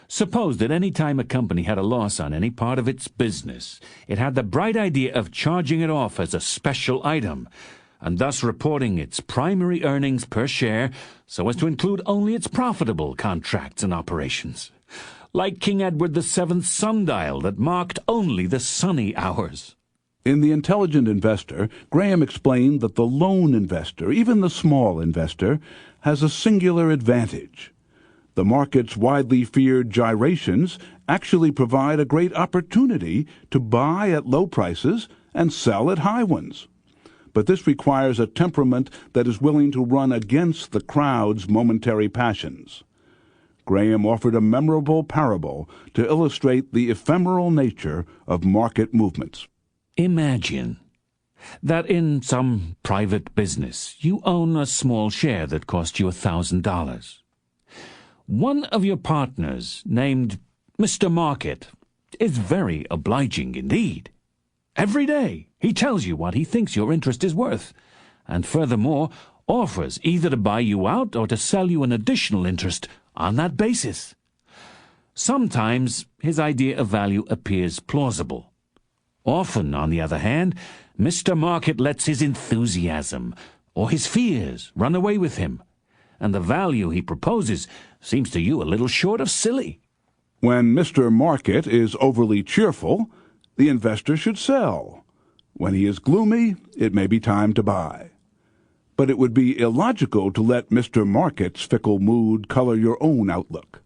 Speaker 5: Suppose that any time a company had a loss on any part of its business, it had the bright idea of charging it off as a special item, and thus reporting its primary earnings per share so as to include only its profitable contracts and operations. Like King Edward VII's sundial that marked only the sunny hours.
Speaker 1: In The Intelligent Investor, Graham explained that the lone investor, even the small investor, has a singular advantage. The market's widely feared gyrations actually provide a great opportunity to buy at low prices and sell at high ones. But this requires a temperament that is willing to run against the crowd's momentary passions. Graham offered a memorable parable to illustrate the ephemeral nature of market movements.
Speaker 5: Imagine that in some private business you own a small share that cost you $1,000. One of your partners, named Mr. Market, is very obliging indeed. Every day he tells you what he thinks your interest is worth, and furthermore offers either to buy you out or to sell you an additional interest on that basis. Sometimes his idea of value appears plausible. Often, on the other hand, Mr. Market lets his enthusiasm or his fears run away with him, and the value he proposes seems to you a little short of silly.
Speaker 1: When Mr. Market is overly cheerful, the investor should sell. When he is gloomy, it may be time to buy. But it would be illogical to let Mr. Market's fickle mood color your own outlook.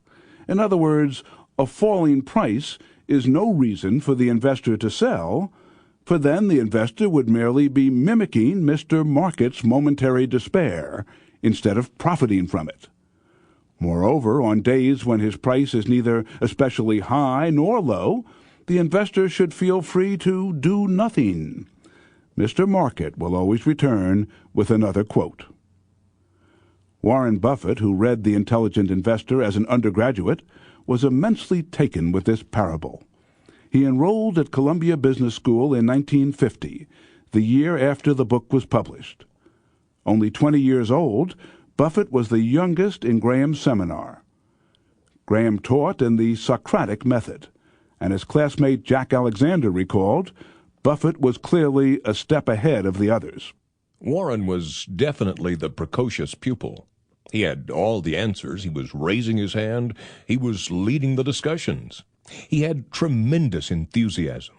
Speaker 1: In other words, a falling price is no reason for the investor to sell, for then the investor would merely be mimicking Mr. Market's momentary despair instead of profiting from it. Moreover, on days when his price is neither especially high nor low, the investor should feel free to do nothing. Mr. Market will always return with another quote. Warren Buffett, who read The Intelligent Investor as an undergraduate, was immensely taken with this parable. He enrolled at Columbia Business School in 1950, the year after the book was published. Only 20 years old, Buffett was the youngest in Graham's seminar. Graham taught in the Socratic method, and as classmate Jack Alexander recalled, Buffett was clearly a step ahead of the others.
Speaker 2: Warren was definitely the precocious pupil. He had all the answers. He was raising his hand. He was leading the discussions. He had tremendous enthusiasm.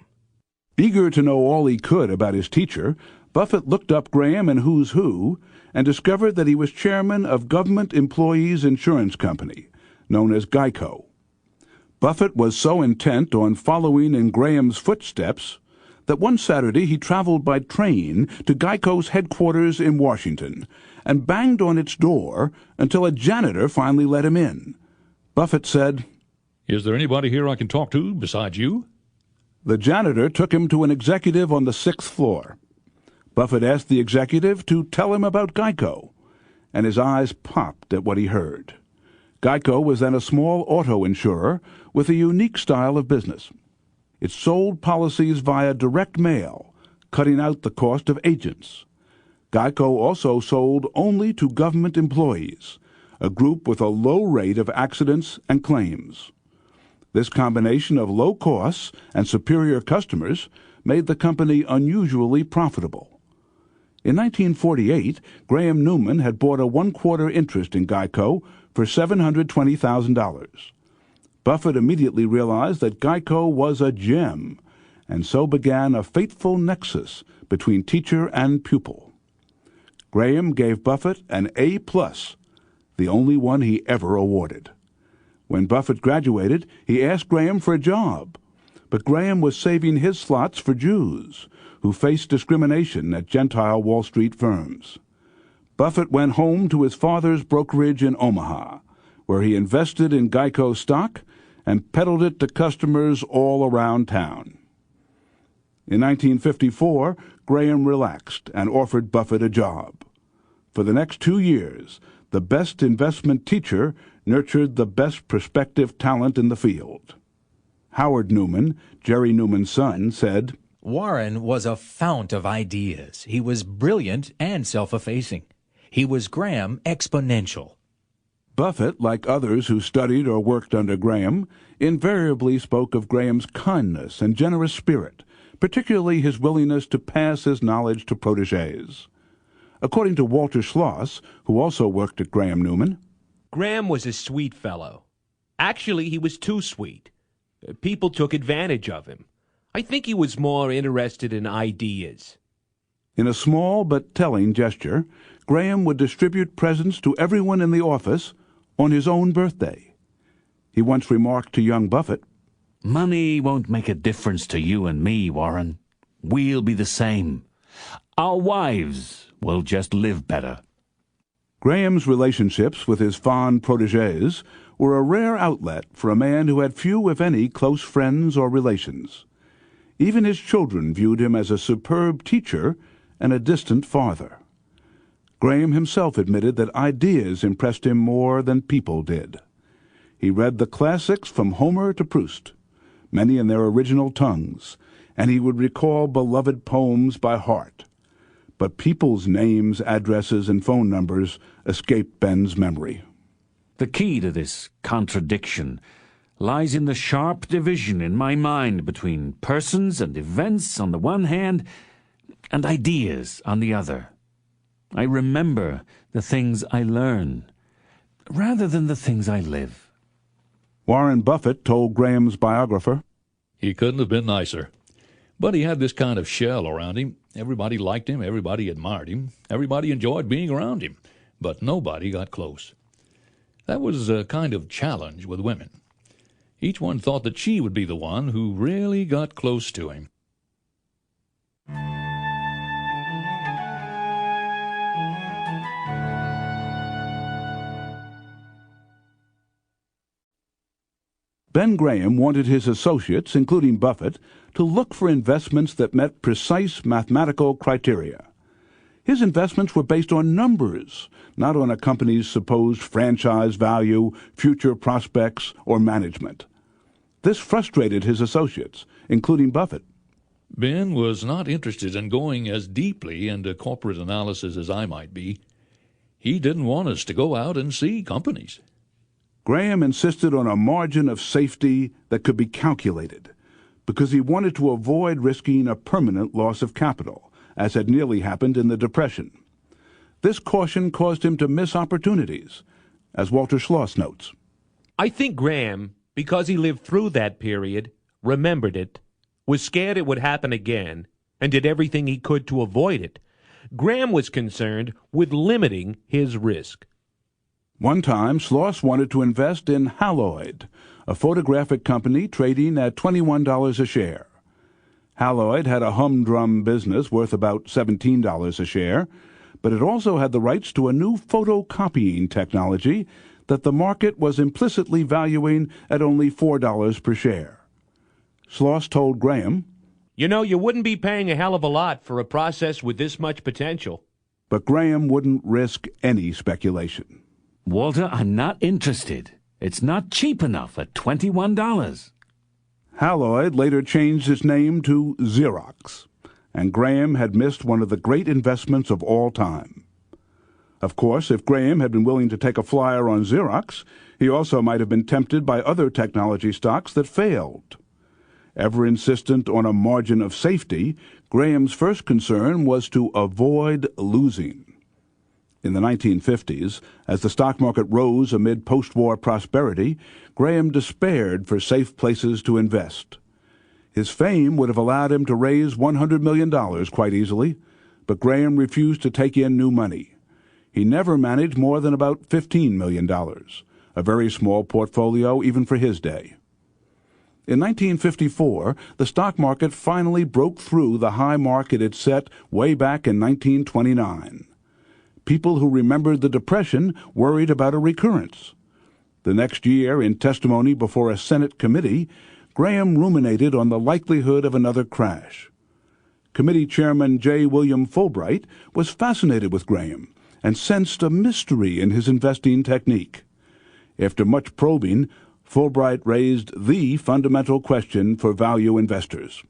Speaker 1: Eager to know all he could about his teacher, Buffett looked up Graham in Who's Who and discovered that he was chairman of Government Employees Insurance Company, known as GEICO. Buffett was so intent on following in Graham's footsteps that one Saturday he traveled by train to GEICO's headquarters in Washington and banged on its door until a janitor finally let him in. Buffett said,
Speaker 4: "Is there anybody here I can talk to besides you?"
Speaker 1: The janitor took him to an executive on the 6th floor. Buffett asked the executive to tell him about GEICO, and his eyes popped at what he heard. GEICO was then a small auto insurer with a unique style of business. It sold policies via direct mail, cutting out the cost of agents. GEICO also sold only to government employees, a group with a low rate of accidents and claims. This combination of low costs and superior customers made the company unusually profitable. In 1948, Graham Newman had bought a 1/4 interest in GEICO for $720,000. Buffett immediately realized that GEICO was a gem, and so began a fateful nexus between teacher and pupil. Graham gave Buffett an A+, the only one he ever awarded. When Buffett graduated, he asked Graham for a job, but Graham was saving his slots for Jews, who faced discrimination at Gentile Wall Street firms. Buffett went home to his father's brokerage in Omaha, where he invested in GEICO stock and peddled it to customers all around town. In 1954, Graham relaxed and offered Buffett a job. For the next 2 years, the best investment teacher nurtured the best prospective talent in the field. Howard Newman, Jerry Newman's son, said,
Speaker 3: Warren was a fount of ideas. He was brilliant and self-effacing. He was Graham exponential.
Speaker 1: Buffett, like others who studied or worked under Graham, invariably spoke of Graham's kindness and generous spirit, particularly his willingness to pass his knowledge to protégés. According to Walter Schloss, who also worked at Graham Newman,
Speaker 10: Graham was a sweet fellow. Actually, he was too sweet. People took advantage of him. I think he was more interested in ideas.
Speaker 1: In a small but telling gesture, Graham would distribute presents to everyone in the office on his own birthday. He once remarked to young Buffett,
Speaker 5: Money won't make a difference to you and me, Warren. We'll be the same. Our wives will just live better.
Speaker 1: Graham's relationships with his fond protégés were a rare outlet for a man who had few, if any, close friends or relations. Even his children viewed him as a superb teacher and a distant father. Graham himself admitted that ideas impressed him more than people did. He read the classics from Homer to Proust, many in their original tongues, and he would recall beloved poems by heart. But people's names, addresses, and phone numbers escaped Ben's memory.
Speaker 5: The key to this contradiction lies in the sharp division in my mind between persons and events on the one hand and ideas on the other. I remember the things I learn rather than the things I live.
Speaker 1: Warren Buffett told Graham's biographer,
Speaker 4: He couldn't have been nicer. But he had this kind of shell around him. Everybody liked him, everybody admired him, everybody enjoyed being around him, but nobody got close. That was a kind of challenge with women. Each one thought that she would be the one who really got close to him.
Speaker 1: Ben Graham wanted his associates, including Buffett, to look for investments that met precise mathematical criteria. His investments were based on numbers, not on a company's supposed franchise value, future prospects, or management. This frustrated his associates, including Buffett.
Speaker 4: Ben was not interested in going as deeply into corporate analysis as I might be. He didn't want us to go out and see companies.
Speaker 1: Graham insisted on a margin of safety that could be calculated, because he wanted to avoid risking a permanent loss of capital, as had nearly happened in the Depression. This caution caused him to miss opportunities, as Walter Schloss notes.
Speaker 10: I think Graham, because he lived through that period, remembered it, was scared it would happen again, and did everything he could to avoid it. Graham was concerned with limiting his risk.
Speaker 1: One time, Schloss wanted to invest in Haloid, a photographic company trading at $21 a share. Haloid had a humdrum business worth about $17 a share, but it also had the rights to a new photocopying technology that the market was implicitly valuing at only $4 per share. Schloss told Graham,
Speaker 10: You know, you wouldn't be paying a hell of a lot for a process with this much potential.
Speaker 1: But Graham wouldn't risk any speculation.
Speaker 5: Walter, I'm not interested. It's not cheap enough at $21.
Speaker 1: Haloid later changed its name to Xerox, and Graham had missed one of the great investments of all time. Of course, if Graham had been willing to take a flyer on Xerox, he also might have been tempted by other technology stocks that failed. Ever insistent on a margin of safety, Graham's first concern was to avoid losing. In the 1950s, as the stock market rose amid post-war prosperity, Graham despaired for safe places to invest. His fame would have allowed him to raise $100 million quite easily, but Graham refused to take in new money. He never managed more than about $15 million, a very small portfolio even for his day. In 1954, the stock market finally broke through the high mark it had set way back in 1929. People who remembered the Depression worried about a recurrence. The next year, in testimony before a Senate committee, Graham ruminated on the likelihood of another crash. Committee Chairman J. William Fulbright was fascinated with Graham and sensed a mystery in his investing technique. After much probing, Fulbright raised the fundamental question for value investors.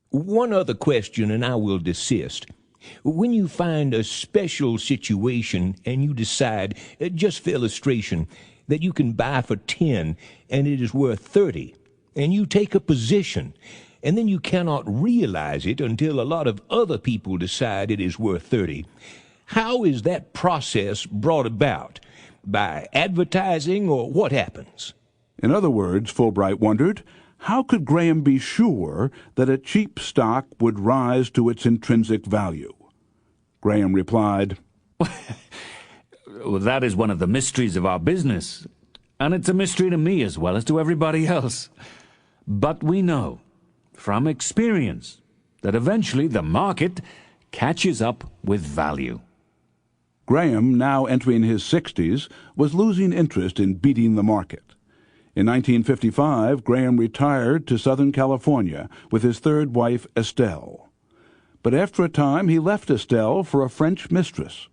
Speaker 2: One other question, and I will desist. When you find a special situation and you decide, just for illustration, that you can buy for 10 and it is worth 30, and you take a position, and then you cannot realize it until a lot of other people decide it is worth 30, how is that process brought about? By advertising, or what happens?
Speaker 1: In other words, Fulbright wondered, how could Graham be sure that a cheap stock would rise to its intrinsic value? Graham replied,
Speaker 5: Well, that is one of the mysteries of our business, and it's a mystery to me as well as to everybody else. But we know, from experience, that eventually the market catches up with value.
Speaker 1: Graham, now entering his 60s, was losing interest in beating the market. In 1955, Graham retired to Southern California with his third wife, Estelle. But after a time, he left Estelle for a French mistress,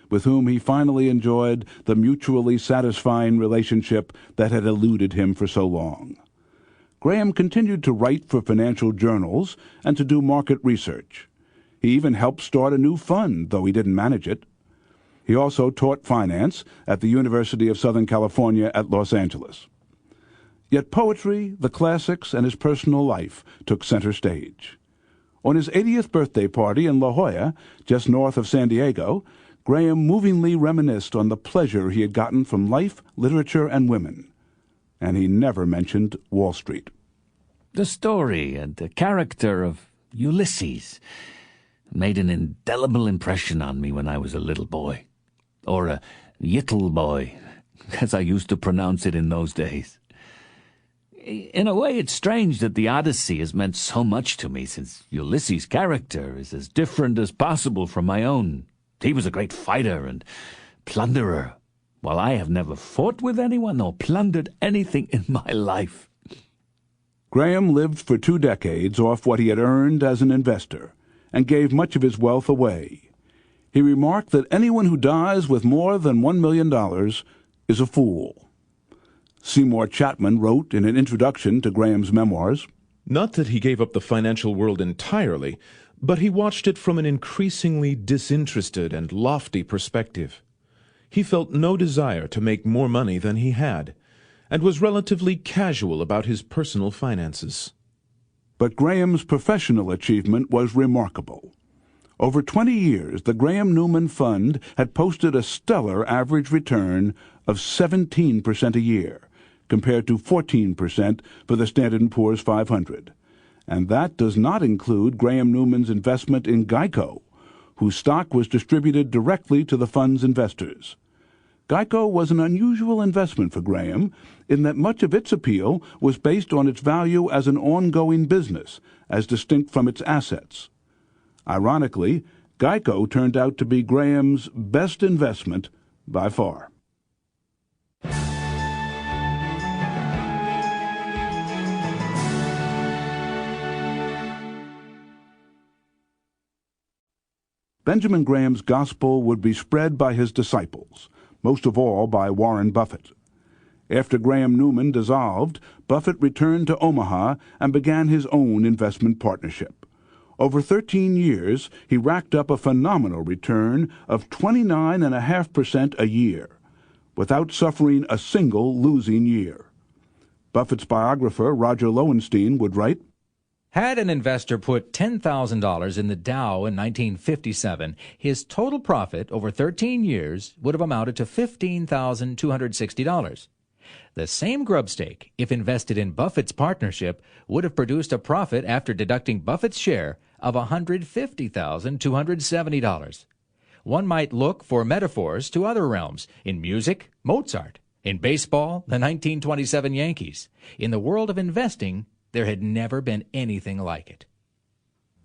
Speaker 1: with whom he finally enjoyed the mutually satisfying relationship that had eluded him for so long. Graham continued to write for financial journals and to do market research. He even helped start a new fund, though he didn't manage it. He also taught finance at the University of Southern California at Los Angeles. Yet poetry, the classics, and his personal life took center stage. On his 80th birthday party in La Jolla, just north of San Diego, Graham movingly reminisced on the pleasure he had gotten from life, literature, and women. And he never mentioned Wall Street.
Speaker 5: The story and the character of Ulysses made an indelible impression on me when I was a little boy. Or a yittle boy, as I used to pronounce it in those days. In a way, it's strange that the Odyssey has meant so much to me, since Ulysses' character is as different as possible from my own. He was a great fighter and plunderer, while I have never fought with anyone or plundered anything in my life.
Speaker 1: Graham lived for 2 decades off what he had earned as an investor, and gave much of his wealth away. He remarked that anyone who dies with more than $1 million is a fool. Seymour Chapman wrote in an introduction to Graham's memoirs,
Speaker 8: Not that he gave up the financial world entirely, but he watched it from an increasingly disinterested and lofty perspective. He felt no desire to make more money than he had, and was relatively casual about his personal finances.
Speaker 1: But Graham's professional achievement was remarkable. Over 20 years, the Graham Newman Fund had posted a stellar average return of 17% a year, compared to 14% for the Standard & Poor's 500. And that does not include Graham Newman's investment in Geico, whose stock was distributed directly to the fund's investors. Geico was an unusual investment for Graham in that much of its appeal was based on its value as an ongoing business, as distinct from its assets. Ironically, Geico turned out to be Graham's best investment by far. Benjamin Graham's gospel would be spread by his disciples, most of all by Warren Buffett. After Graham Newman dissolved, Buffett returned to Omaha and began his own investment partnership. Over 13 years, he racked up a phenomenal return of 29.5% a year, without suffering a single losing year. Buffett's biographer, Roger Lowenstein, would write,
Speaker 3: Had an investor put $10,000 in the Dow in 1957, his total profit over 13 years would have amounted to $15,260. The same grubstake, if invested in Buffett's partnership, would have produced a profit after deducting Buffett's share of $150,270. One might look for metaphors to other realms. In music, Mozart. In baseball, the 1927 Yankees. In the world of investing, there had never been anything like it.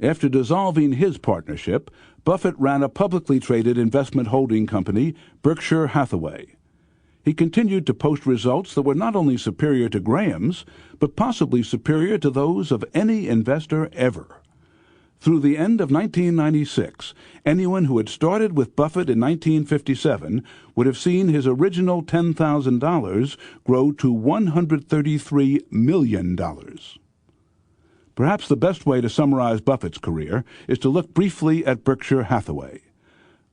Speaker 1: After dissolving his partnership, Buffett ran a publicly traded investment holding company, Berkshire Hathaway. He continued to post results that were not only superior to Graham's, but possibly superior to those of any investor ever. Through the end of 1996, anyone who had started with Buffett in 1957 would have seen his original $10,000 grow to $133 million. Perhaps the best way to summarize Buffett's career is to look briefly at Berkshire Hathaway.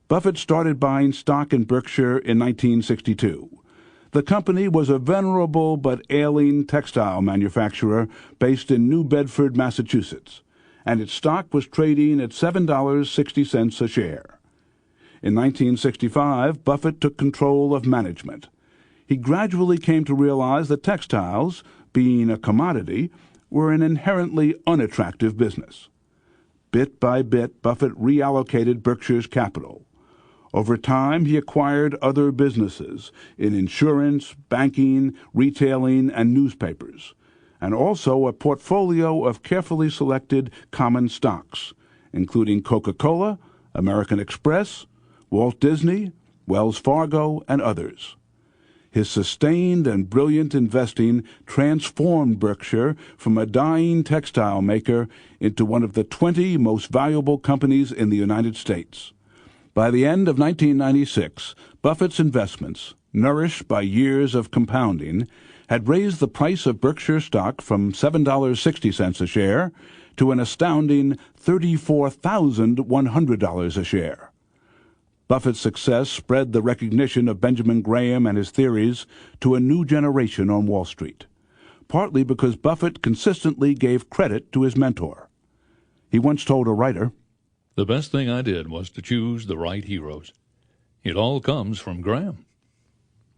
Speaker 1: Buffett started buying stock in Berkshire in 1962. The company was a venerable but ailing textile manufacturer based in New Bedford, Massachusetts, and its stock was trading at $7.60 a share. In 1965, Buffett took control of management. He gradually came to realize that textiles, being a commodity, were an inherently unattractive business. Bit by bit, Buffett reallocated Berkshire's capital. Over time, he acquired other businesses in insurance, banking, retailing, and newspapers, and also a portfolio of carefully selected common stocks, including Coca-Cola, American Express, Walt Disney, Wells Fargo, and others. His sustained and brilliant investing transformed Berkshire from a dying textile maker into one of the 20 most valuable companies in the United States. By the end of 1996, Buffett's investments, nourished by years of compounding, had raised the price of Berkshire stock from $7.60 a share to an astounding $34,100 a share. Buffett's success spread the recognition of Benjamin Graham and his theories to a new generation on Wall Street, partly because Buffett consistently gave credit to his mentor. He once told a writer,
Speaker 4: "The best thing I did was to choose the right heroes. It all comes from Graham."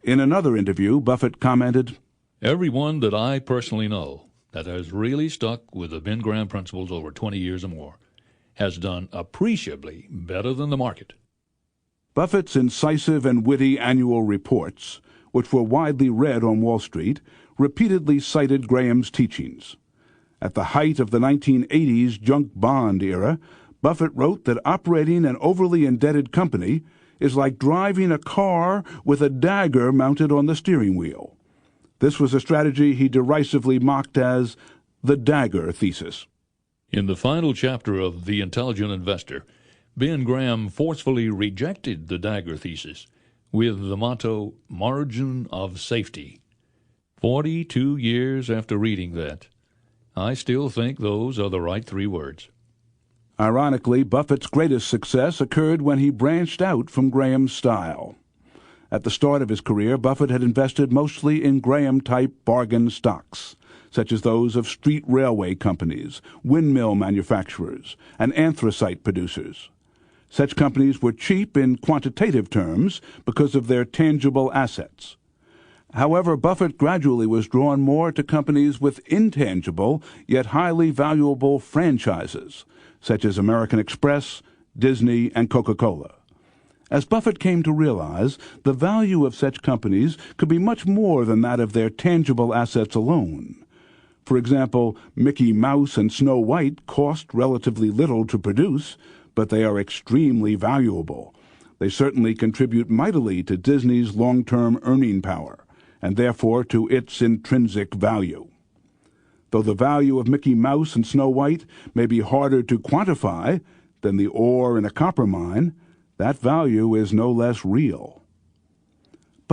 Speaker 1: In another interview, Buffett commented,
Speaker 4: "Everyone that I personally know that has really stuck with the Ben Graham principles over 20 years or more has done appreciably better than the market."
Speaker 1: Buffett's incisive and witty annual reports, which were widely read on Wall Street, repeatedly cited Graham's teachings. At the height of the 1980s junk bond era, Buffett wrote that operating an overly indebted company is like driving a car with a dagger mounted on the steering wheel. This was a strategy he derisively mocked as the dagger thesis.
Speaker 4: In the final chapter of The Intelligent Investor, Ben Graham forcefully rejected the dagger thesis with the motto, "Margin of Safety." 42 years after reading that, I still think those are the right 3 words.
Speaker 1: Ironically, Buffett's greatest success occurred when he branched out from Graham's style. At the start of his career, Buffett had invested mostly in Graham-type bargain stocks, such as those of street railway companies, windmill manufacturers, and anthracite producers. Such companies were cheap in quantitative terms because of their tangible assets. However, Buffett gradually was drawn more to companies with intangible yet highly valuable franchises, such as American Express, Disney, and Coca-Cola. As Buffett came to realize, the value of such companies could be much more than that of their tangible assets alone. For example, Mickey Mouse and Snow White cost relatively little to produce, but they are extremely valuable. They certainly contribute mightily to Disney's long-term earning power, and therefore to its intrinsic value. Though the value of Mickey Mouse and Snow White may be harder to quantify than the ore in a copper mine, that value is no less real.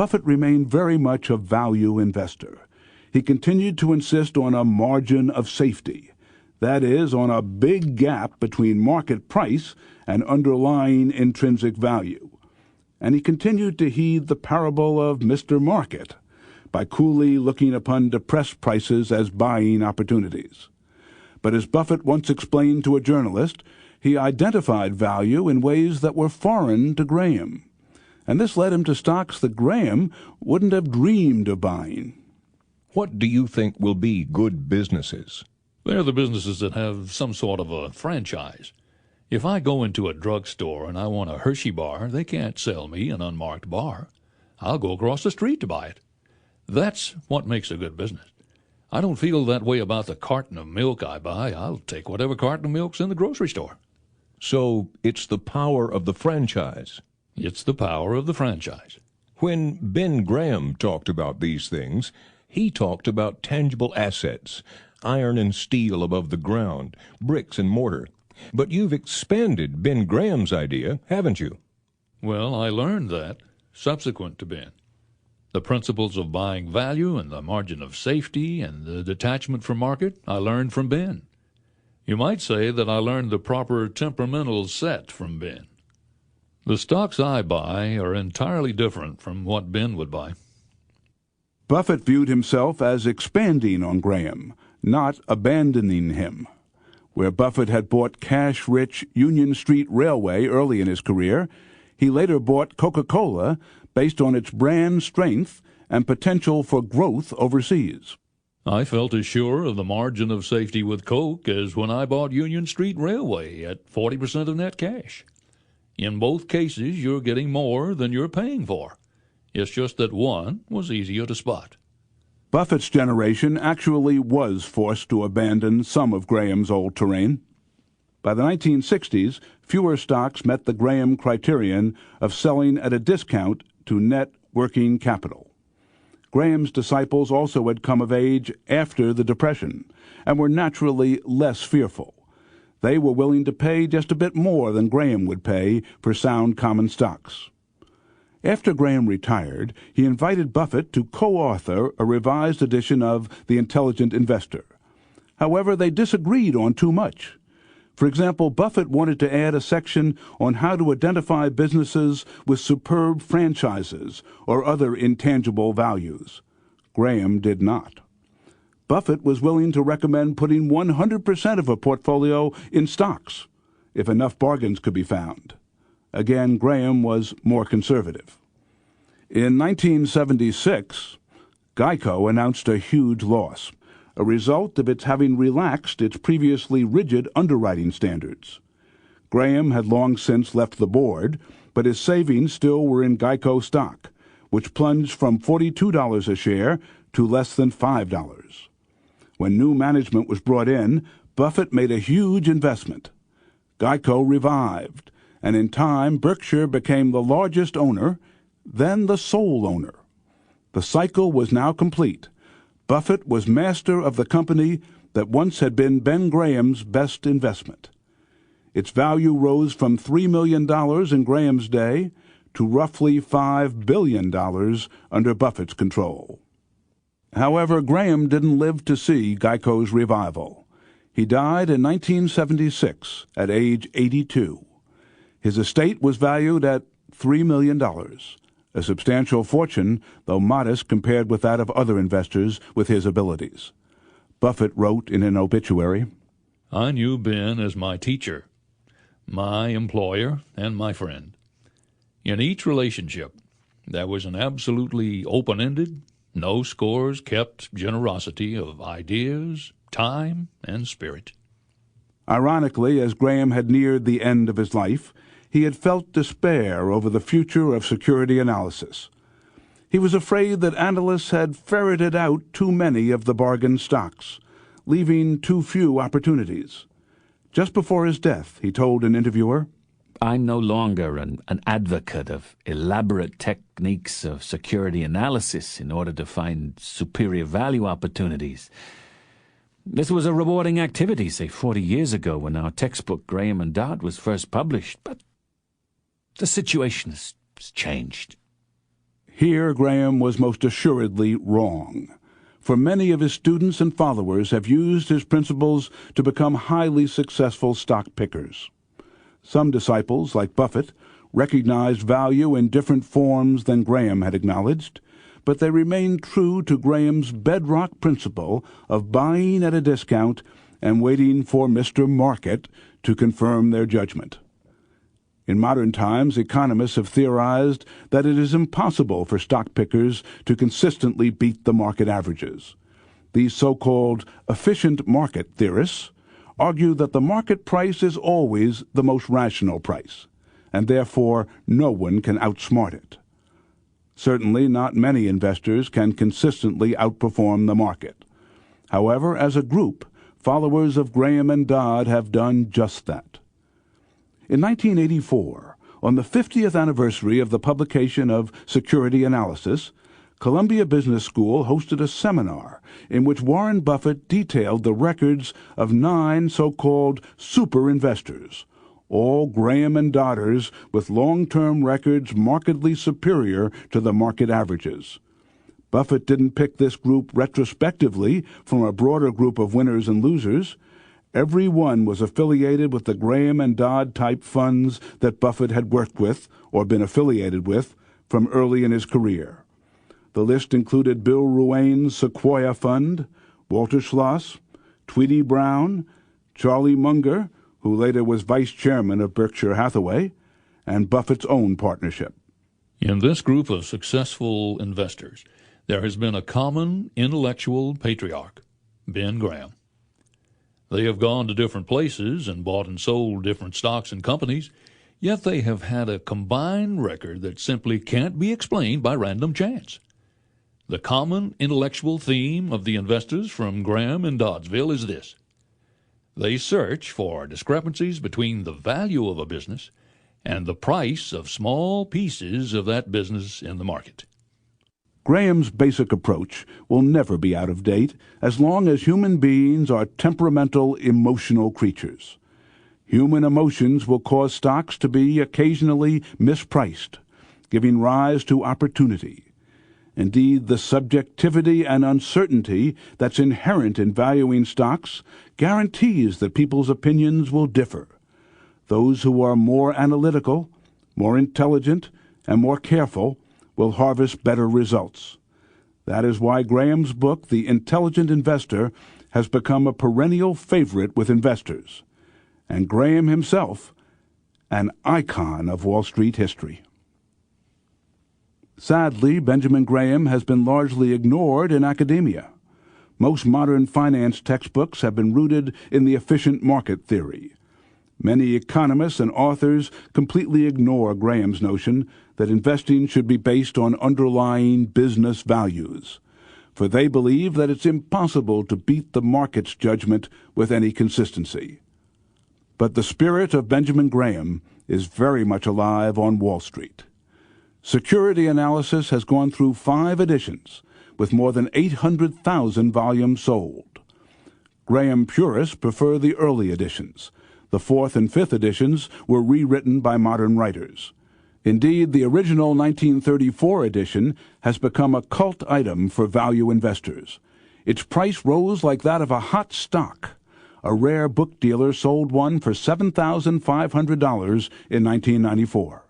Speaker 1: Buffett remained very much a value investor. He continued to insist on a margin of safety, that is, on a big gap between market price and underlying intrinsic value. And he continued to heed the parable of Mr. Market by coolly looking upon depressed prices as buying opportunities. But as Buffett once explained to a journalist, he identified value in ways that were foreign to Graham, and this led him to stocks that Graham wouldn't have dreamed of buying.
Speaker 2: What do you think will be good businesses?
Speaker 4: They're the businesses that have some sort of a franchise. If I go into a drugstore and I want a Hershey bar, they can't sell me an unmarked bar. I'll go across the street to buy it. That's what makes a good business. I don't feel that way about the carton of milk I buy. I'll take whatever carton of milk's in the grocery store.
Speaker 2: So it's the power of the franchise.
Speaker 4: It's the power of the franchise.
Speaker 2: When Ben Graham talked about these things, he talked about tangible assets, iron and steel above the ground, bricks and mortar. But you've expanded Ben Graham's idea, haven't you?
Speaker 4: Well, I learned that subsequent to Ben. The principles of buying value and the margin of safety and the detachment from market I learned from Ben. You might say that I learned the proper temperamental set from Ben. The stocks I buy are entirely different from what Ben would buy.
Speaker 1: Buffett viewed himself as expanding on Graham, not abandoning him. Where Buffett had bought cash-rich Union Street Railway early in his career, he later bought Coca-Cola based on its brand strength and potential for growth overseas.
Speaker 4: I felt as sure of the margin of safety with Coke as when I bought Union Street Railway at 40% of net cash. In both cases, you're getting more than you're paying for. It's just that one was easier to spot.
Speaker 1: Buffett's generation actually was forced to abandon some of Graham's old terrain. By the 1960s, fewer stocks met the Graham criterion of selling at a discount to net working capital. Graham's disciples also had come of age after the Depression and were naturally less fearful. They were willing to pay just a bit more than Graham would pay for sound common stocks. After Graham retired, he invited Buffett to co-author a revised edition of The Intelligent Investor. However, they disagreed on too much. For example, Buffett wanted to add a section on how to identify businesses with superb franchises or other intangible values. Graham did not. Buffett was willing to recommend putting 100% of a portfolio in stocks, if enough bargains could be found. Again, Graham was more conservative. In 1976, Geico announced a huge loss, a result of its having relaxed its previously rigid underwriting standards. Graham had long since left the board, but his savings still were in Geico stock, which plunged from $42 a share to less than $5. When new management was brought in, Buffett made a huge investment. Geico revived, and in time Berkshire became the largest owner, then the sole owner. The cycle was now complete. Buffett was master of the company that once had been Ben Graham's best investment. Its value rose from $3 million in Graham's day to roughly $5 billion under Buffett's control. However, Graham didn't live to see Geico's revival. He died in 1976 at age 82. His estate was valued at $3 million, a substantial fortune, though modest compared with that of other investors with his abilities. Buffett wrote in an obituary,
Speaker 4: I knew Ben as my teacher, my employer, and my friend. In each relationship, there was an absolutely open-ended, no scores kept generosity of ideas, time, and spirit.
Speaker 1: Ironically, as Graham had neared the end of his life, he had felt despair over the future of security analysis. He was afraid that analysts had ferreted out too many of the bargain stocks, leaving too few opportunities. Just before his death, he told an interviewer,
Speaker 5: I'm no longer an advocate of elaborate techniques of security analysis in order to find superior value opportunities. This was a rewarding activity, say 40 years ago when our textbook Graham and Dodd was first published, but the situation has changed.
Speaker 1: Here Graham was most assuredly wrong, for many of his students and followers have used his principles to become highly successful stock pickers. Some disciples, like Buffett, recognized value in different forms than Graham had acknowledged, but they remained true to Graham's bedrock principle of buying at a discount and waiting for Mr. Market to confirm their judgment. In modern times, economists have theorized that it is impossible for stock pickers to consistently beat the market averages. These so-called efficient market theorists argue that the market price is always the most rational price, and therefore no one can outsmart it. Certainly not many investors can consistently outperform the market. However, as a group, followers of Graham and Dodd have done just that. In 1984, on the 50th anniversary of the publication of Security Analysis, Columbia Business School hosted a seminar in which Warren Buffett detailed the records of 9 so-called super investors, all Graham and Dodders with long-term records markedly superior to the market averages. Buffett didn't pick this group retrospectively from a broader group of winners and losers. Every one was affiliated with the Graham and Dodd-type funds that Buffett had worked with or been affiliated with from early in his career. The list included Bill Ruane's Sequoia Fund, Walter Schloss, Tweedy Brown, Charlie Munger, who later was vice chairman of Berkshire Hathaway, and Buffett's own partnership.
Speaker 4: In this group of successful investors, there has been a common intellectual patriarch, Ben Graham. They have gone to different places and bought and sold different stocks and companies, yet they have had a combined record that simply can't be explained by random chance. The common intellectual theme of the investors from Graham and Doddsville is this: they search for discrepancies between the value of a business and the price of small pieces of that business in the market.
Speaker 1: Graham's basic approach will never be out of date as long as human beings are temperamental, emotional creatures. Human emotions will cause stocks to be occasionally mispriced, giving rise to opportunity. Indeed, the subjectivity and uncertainty that's inherent in valuing stocks guarantees that people's opinions will differ. Those who are more analytical, more intelligent, and more careful will harvest better results. That is why Graham's book, The Intelligent Investor, has become a perennial favorite with investors, and Graham himself, an icon of Wall Street history. Sadly, Benjamin Graham has been largely ignored in academia. Most modern finance textbooks have been rooted in the efficient market theory. Many economists and authors completely ignore Graham's notion that investing should be based on underlying business values, for they believe that it's impossible to beat the market's judgment with any consistency. But the spirit of Benjamin Graham is very much alive on Wall Street. Security Analysis has gone through 5 editions, with more than 800,000 volumes sold. Graham purists prefer the early editions. The 4th and 5th editions were rewritten by modern writers. Indeed, the original 1934 edition has become a cult item for value investors. Its price rose like that of a hot stock. A rare book dealer sold one for $7,500 in 1994.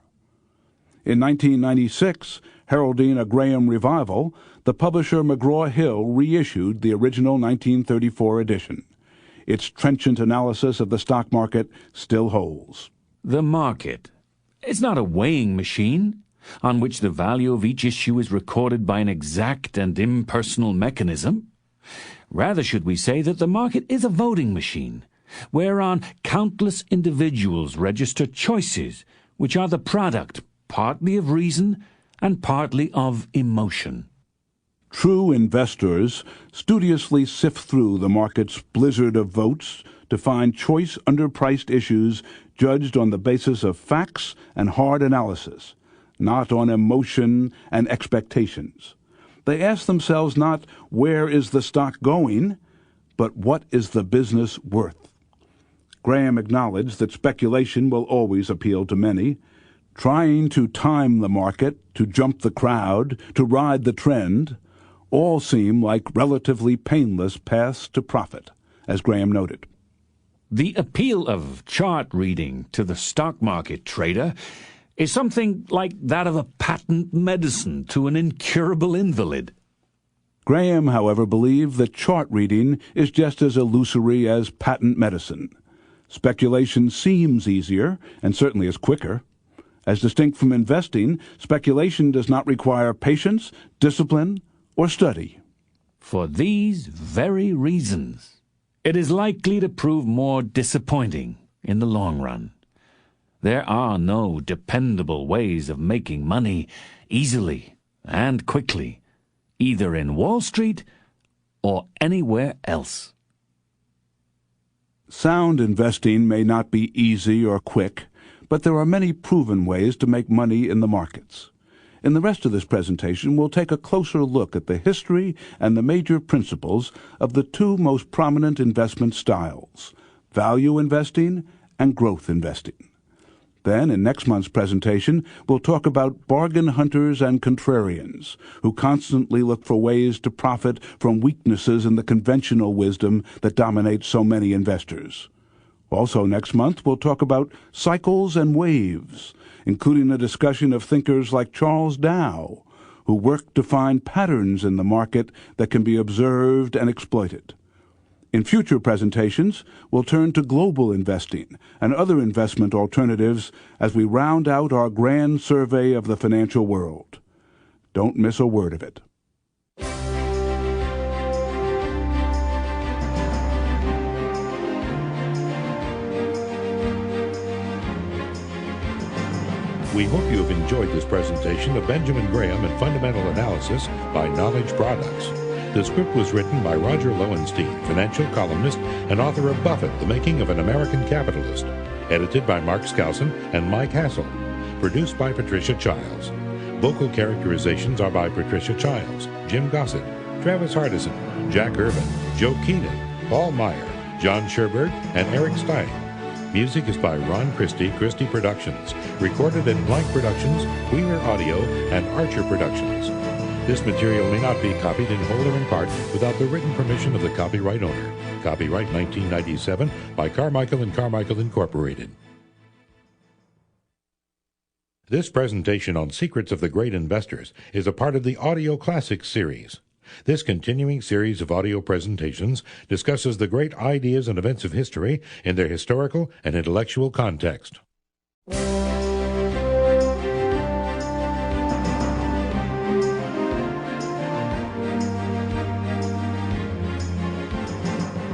Speaker 1: In 1996, heralding a Graham revival, the publisher McGraw-Hill reissued the original 1934 edition. Its trenchant analysis of the stock market still holds.
Speaker 5: The market. It's not a weighing machine on which the value of each issue is recorded by an exact and impersonal mechanism. Rather should we say that the market is a voting machine, whereon countless individuals register choices which are the product partly of reason and partly of emotion.
Speaker 1: True investors studiously sift through the market's blizzard of votes to find choice underpriced issues judged on the basis of facts and hard analysis, not on emotion and expectations. They ask themselves not where is the stock going, but what is the business worth. Graham acknowledged that speculation will always appeal to many. Trying to time the market, to jump the crowd, to ride the trend, all seem like relatively painless paths to profit, as Graham noted.
Speaker 5: The appeal of chart reading to the stock market trader is something like that of a patent medicine to an incurable invalid.
Speaker 1: Graham, however, believed that chart reading is just as illusory as patent medicine. Speculation seems easier, and certainly is quicker. As distinct from investing, speculation does not require patience, discipline, or study.
Speaker 5: For these very reasons, it is likely to prove more disappointing in the long run. There are no dependable ways of making money easily and quickly, either in Wall Street or anywhere else.
Speaker 1: Sound investing may not be easy or quick, but there are many proven ways to make money in the markets. In the rest of this presentation, we'll take a closer look at the history and the major principles of the two most prominent investment styles, value investing and growth investing. Then, in next month's presentation, we'll talk about bargain hunters and contrarians, who constantly look for ways to profit from weaknesses in the conventional wisdom that dominates so many investors. Also next month, we'll talk about cycles and waves, including a discussion of thinkers like Charles Dow, who work to find patterns in the market that can be observed and exploited. In future presentations, we'll turn to global investing and other investment alternatives as we round out our grand survey of the financial world. Don't miss a word of it.
Speaker 11: We hope you have enjoyed this presentation of Benjamin Graham and Fundamental Analysis by Knowledge Products. The script was written by Roger Lowenstein, financial columnist and author of Buffett, The Making of an American Capitalist. Edited by Mark Skousen and Mike Hassel. Produced by Patricia Childs. Vocal characterizations are by Patricia Childs, Jim Gossett, Travis Hardison, Jack Irvin, Joe Keenan, Paul Meyer, John Sherberg, and Eric Stein. Music is by Ron Christie, Christie Productions. Recorded at Blank Productions, Wheeler Audio, and Archer Productions. This material may not be copied in whole or in part without the written permission of the copyright owner. Copyright 1997 by Carmichael & Carmichael Incorporated. This presentation on Secrets of the Great Investors is a part of the Audio Classics series. This continuing series of audio presentations discusses the great ideas and events of history in their historical and intellectual context.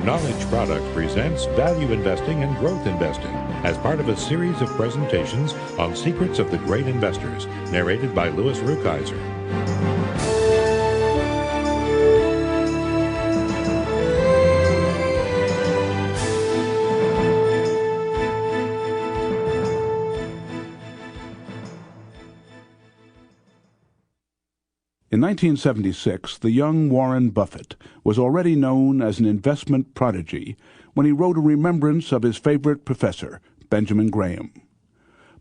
Speaker 11: Knowledge Product presents Value Investing and Growth Investing as part of a series of presentations on Secrets of the Great Investors, narrated by Louis Rukeyser.
Speaker 1: In 1976, the young Warren Buffett was already known as an investment prodigy when he wrote a remembrance of his favorite professor, Benjamin Graham.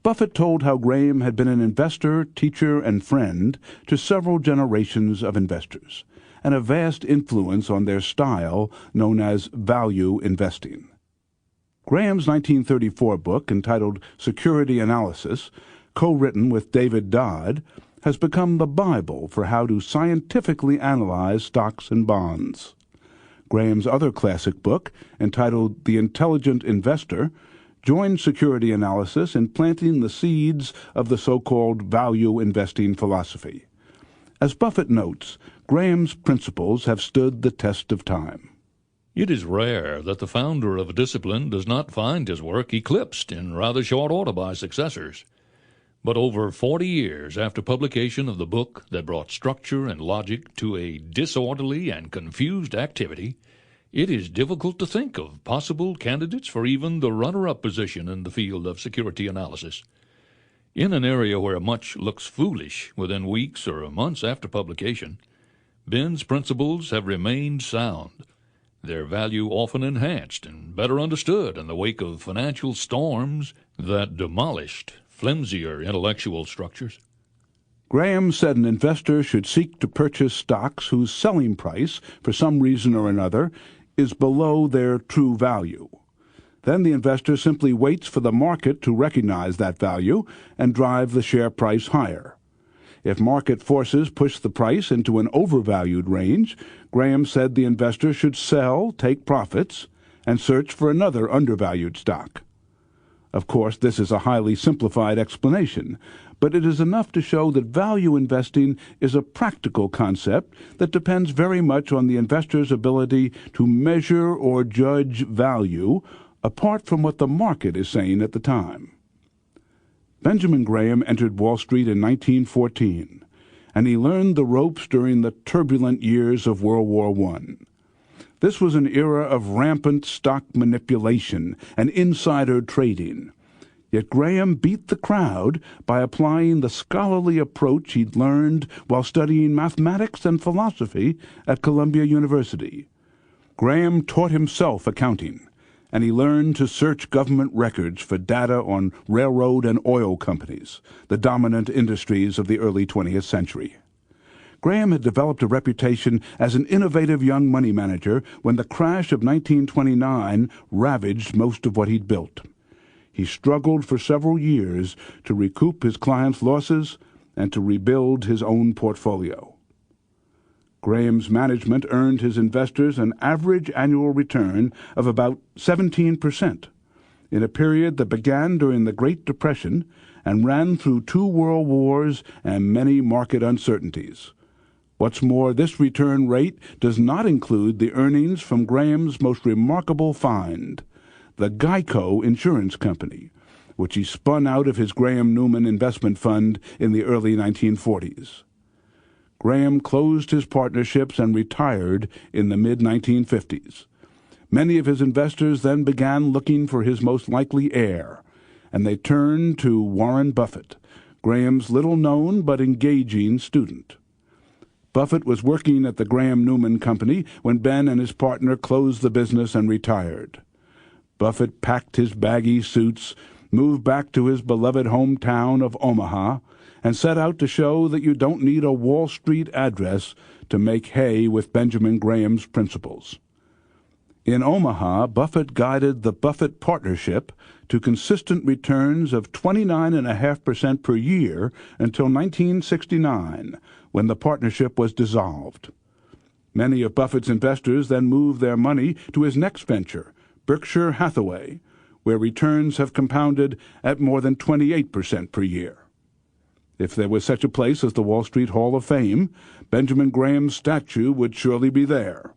Speaker 1: Buffett told how Graham had been an investor, teacher, and friend to several generations of investors, and a vast influence on their style known as value investing. Graham's 1934 book, entitled Security Analysis, co-written with David Dodd, has become the Bible for how to scientifically analyze stocks and bonds. Graham's other classic book, entitled The Intelligent Investor, joined security analysis in planting the seeds of the so-called value investing philosophy. As Buffett notes, Graham's principles have stood the test of time.
Speaker 4: It is rare that the founder of a discipline does not find his work eclipsed in rather short order by successors. But over 40 years after publication of the book that brought structure and logic to a disorderly and confused activity, it is difficult to think of possible candidates for even the runner-up position in the field of security analysis. In an area where much looks foolish within weeks or months after publication, Ben's principles have remained sound, their value often enhanced and better understood in the wake of financial storms that demolished flimsier intellectual structures.
Speaker 1: Graham said an investor should seek to purchase stocks whose selling price, for some reason or another, is below their true value. Then the investor simply waits for the market to recognize that value and drive the share price higher. If market forces push the price into an overvalued range, Graham said the investor should sell, take profits, and search for another undervalued stock. Of course, this is a highly simplified explanation, but it is enough to show that value investing is a practical concept that depends very much on the investor's ability to measure or judge value apart from what the market is saying at the time. Benjamin Graham entered Wall Street in 1914, and he learned the ropes during the turbulent years of World War I. This was an era of rampant stock manipulation and insider trading. Yet Graham beat the crowd by applying the scholarly approach he'd learned while studying mathematics and philosophy at Columbia University. Graham taught himself accounting, and he learned to search government records for data on railroad and oil companies, the dominant industries of the early 20th century. Graham had developed a reputation as an innovative young money manager when the crash of 1929 ravaged most of what he'd built. He struggled for several years to recoup his clients' losses and to rebuild his own portfolio. Graham's management earned his investors an average annual return of about 17% in a period that began during the Great Depression and ran through 2 world wars and many market uncertainties. What's more, this return rate does not include the earnings from Graham's most remarkable find, the Geico Insurance Company, which he spun out of his Graham-Newman investment fund in the early 1940s. Graham closed his partnerships and retired in the mid-1950s. Many of his investors then began looking for his most likely heir, and they turned to Warren Buffett, Graham's little-known but engaging student. Buffett was working at the Graham-Newman Company when Ben and his partner closed the business and retired. Buffett packed his baggy suits, moved back to his beloved hometown of Omaha, and set out to show that you don't need a Wall Street address to make hay with Benjamin Graham's principles. In Omaha, Buffett guided the Buffett Partnership to consistent returns of 29.5% per year until 1969, when the partnership was dissolved. Many of Buffett's investors then moved their money to his next venture, Berkshire Hathaway, where returns have compounded at more than 28% per year. If there was such a place as the Wall Street Hall of Fame, Benjamin Graham's statue would surely be there.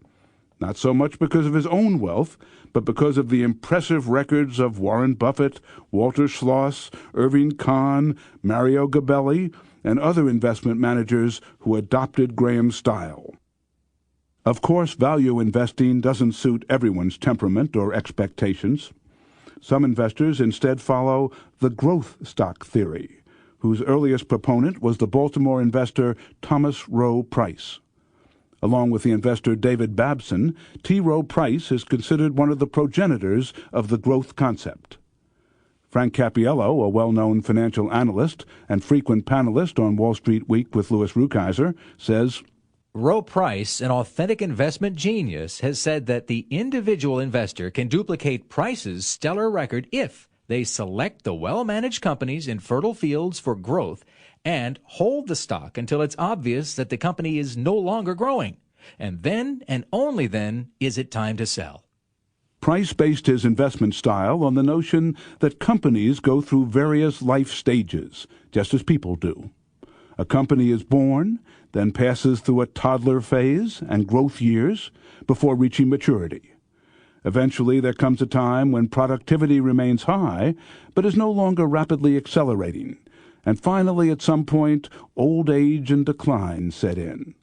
Speaker 1: Not so much because of his own wealth, but because of the impressive records of Warren Buffett, Walter Schloss, Irving Kahn, Mario Gabelli, and other investment managers who adopted Graham's style. Of course, value investing doesn't suit everyone's temperament or expectations. Some investors instead follow the growth stock theory, whose earliest proponent was the Baltimore investor Thomas Rowe Price. Along with the investor David Babson, T. Rowe Price is considered one of the progenitors of the growth concept. Frank Cappiello, a well-known financial analyst and frequent panelist on Wall Street Week with Louis Rukeyser, says,
Speaker 3: Rowe Price, an authentic investment genius, has said that the individual investor can duplicate Price's stellar record if they select the well-managed companies in fertile fields for growth and hold the stock until it's obvious that the company is no longer growing. And then, and only then, is it time to sell.
Speaker 1: Price based his investment style on the notion that companies go through various life stages, just as people do. A company is born, then passes through a toddler phase and growth years before reaching maturity. Eventually, there comes a time when productivity remains high, but is no longer rapidly accelerating. And finally, at some point, old age and decline set in.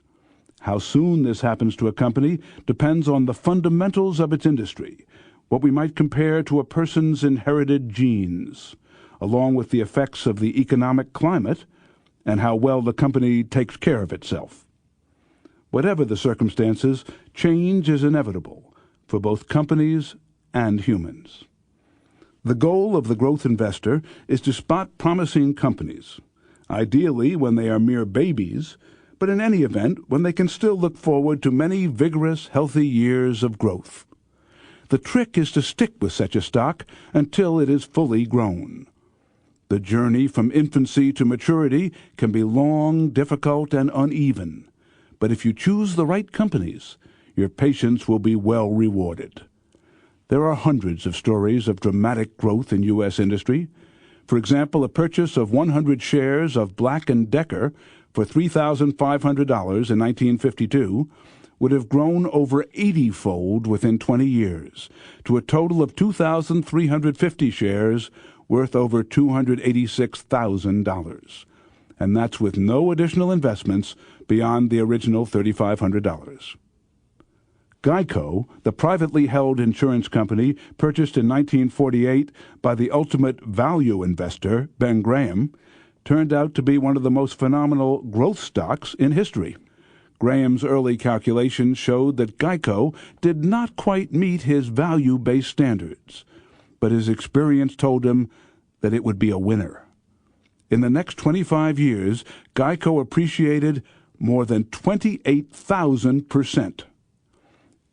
Speaker 1: How soon this happens to a company depends on the fundamentals of its industry, what we might compare to a person's inherited genes, along with the effects of the economic climate and how well the company takes care of itself. Whatever the circumstances, change is inevitable for both companies and humans. The goal of the growth investor is to spot promising companies, ideally when they are mere babies, but in any event when they can still look forward to many vigorous, healthy years of growth. The trick is to stick with such a stock until it is fully grown. The journey from infancy to maturity can be long, difficult, and uneven, but if you choose the right companies, your patience will be well rewarded. There are hundreds of stories of dramatic growth in U.S. industry. For example, a purchase of 100 shares of Black & Decker for $3,500 in 1952 would have grown over 80-fold within 20 years, to a total of 2,350 shares worth over $286,000. And that's with no additional investments beyond the original $3,500. Geico, the privately held insurance company purchased in 1948 by the ultimate value investor, Ben Graham, turned out to be one of the most phenomenal growth stocks in history. Graham's early calculations showed that Geico did not quite meet his value-based standards, but his experience told him that it would be a winner. In the next 25 years, Geico appreciated more than 28,000%.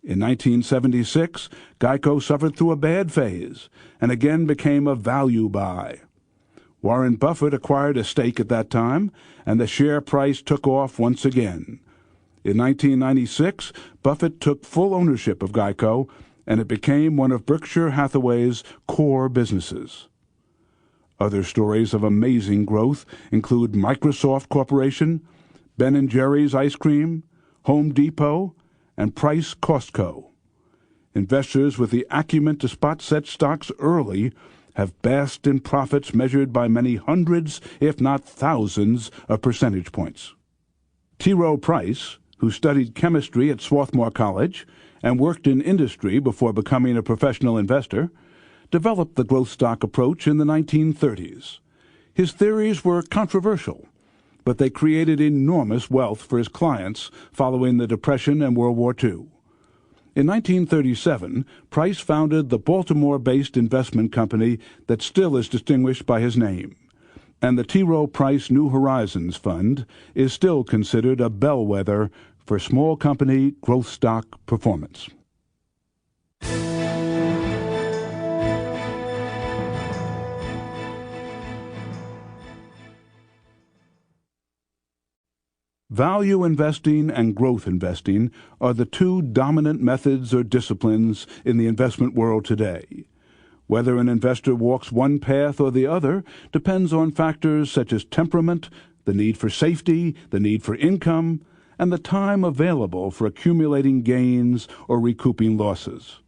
Speaker 1: In 1976, Geico suffered through a bad phase and again became a value buy. Warren Buffett acquired a stake at that time, and the share price took off once again. In 1996, Buffett took full ownership of Geico, and it became one of Berkshire Hathaway's core businesses. Other stories of amazing growth include Microsoft Corporation, Ben & Jerry's Ice Cream, Home Depot, and Price Costco. Investors with the acumen to spot such stocks early have basked in profits measured by many hundreds, if not thousands, of percentage points. T. Rowe Price, who studied chemistry at Swarthmore College and worked in industry before becoming a professional investor, developed the growth stock approach in the 1930s. His theories were controversial, but they created enormous wealth for his clients following the Depression and World War II. In 1937, Price founded the Baltimore-based investment company that still is distinguished by his name, and the T. Rowe Price New Horizons Fund is still considered a bellwether for small company growth stock performance. Value investing and growth investing are the two dominant methods or disciplines in the investment world today. Whether an investor walks one path or the other depends on factors such as temperament, the need for safety, the need for income, and the time available for accumulating gains or recouping losses.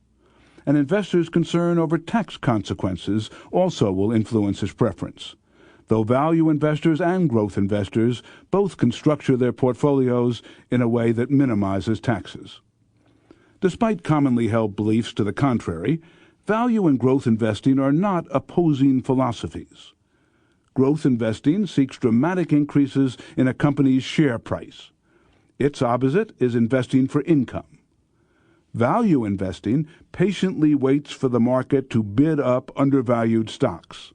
Speaker 1: An investor's concern over tax consequences also will influence his preference, though value investors and growth investors both can structure their portfolios in a way that minimizes taxes. Despite commonly held beliefs to the contrary, value and growth investing are not opposing philosophies. Growth investing seeks dramatic increases in a company's share price. Its opposite is investing for income. Value investing patiently waits for the market to bid up undervalued stocks.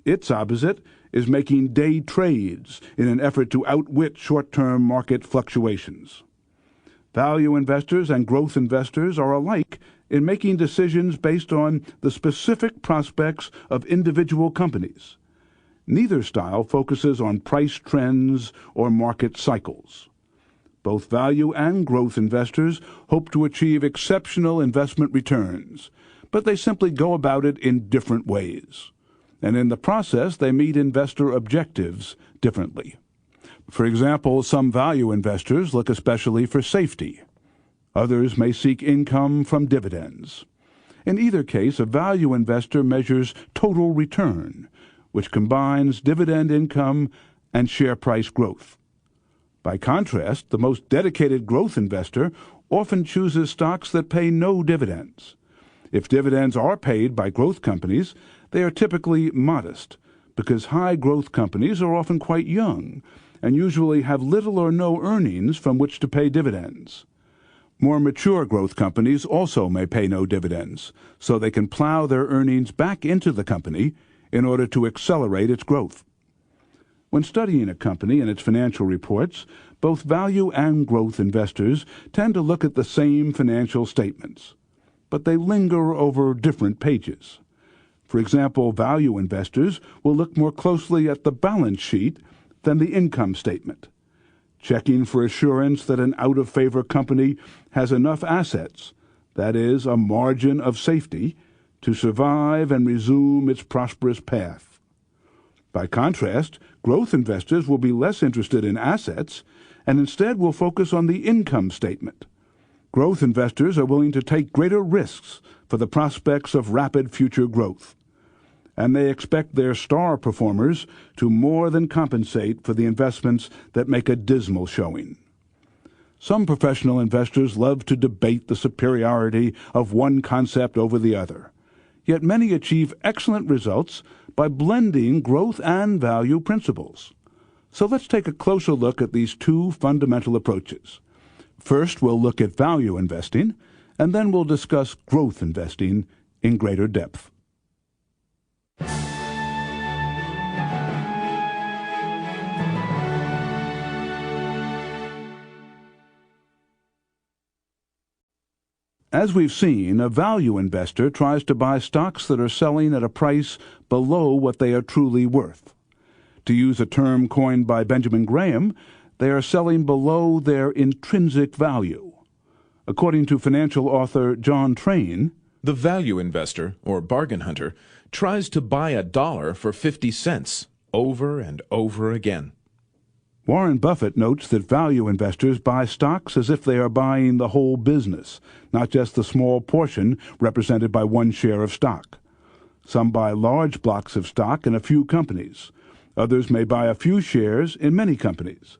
Speaker 1: Its opposite is making day trades in an effort to outwit short-term market fluctuations. Value investors and growth investors are alike in making decisions based on the specific prospects of individual companies. Neither style focuses on price trends or market cycles. Both value and growth investors hope to achieve exceptional investment returns, but they simply go about it in different ways. And in the process, they meet investor objectives differently. For example, some value investors look especially for safety. Others may seek income from dividends. In either case, a value investor measures total return, which combines dividend income and share price growth. By contrast, the most dedicated growth investor often chooses stocks that pay no dividends. If dividends are paid by growth companies, they are typically modest, because high-growth companies are often quite young and usually have little or no earnings from which to pay dividends. More mature growth companies also may pay no dividends, so they can plow their earnings back into the company in order to accelerate its growth. When studying a company and its financial reports, both value and growth investors tend to look at the same financial statements, but they linger over different pages. For example, value investors will look more closely at the balance sheet than the income statement, checking for assurance that an out-of-favor company has enough assets, that is, a margin of safety, to survive and resume its prosperous path. By contrast, growth investors will be less interested in assets and instead will focus on the income statement. Growth investors are willing to take greater risks for the prospects of rapid future growth, and they expect their star performers to more than compensate for the investments that make a dismal showing. Some professional investors love to debate the superiority of one concept over the other, yet many achieve excellent results by blending growth and value principles. So let's take a closer look at these two fundamental approaches. First, we'll look at value investing, and then we'll discuss growth investing in greater depth. As we've seen, a value investor tries to buy stocks that are selling at a price below what they are truly worth. To use a term coined by Benjamin Graham, they are selling below their intrinsic value. According to financial author John Train,
Speaker 8: the value investor, or bargain hunter, tries to buy a dollar for 50 cents over and over again.
Speaker 1: Warren Buffett notes that value investors buy stocks as if they are buying the whole business, not just the small portion represented by one share of stock. Some buy large blocks of stock in a few companies. Others may buy a few shares in many companies.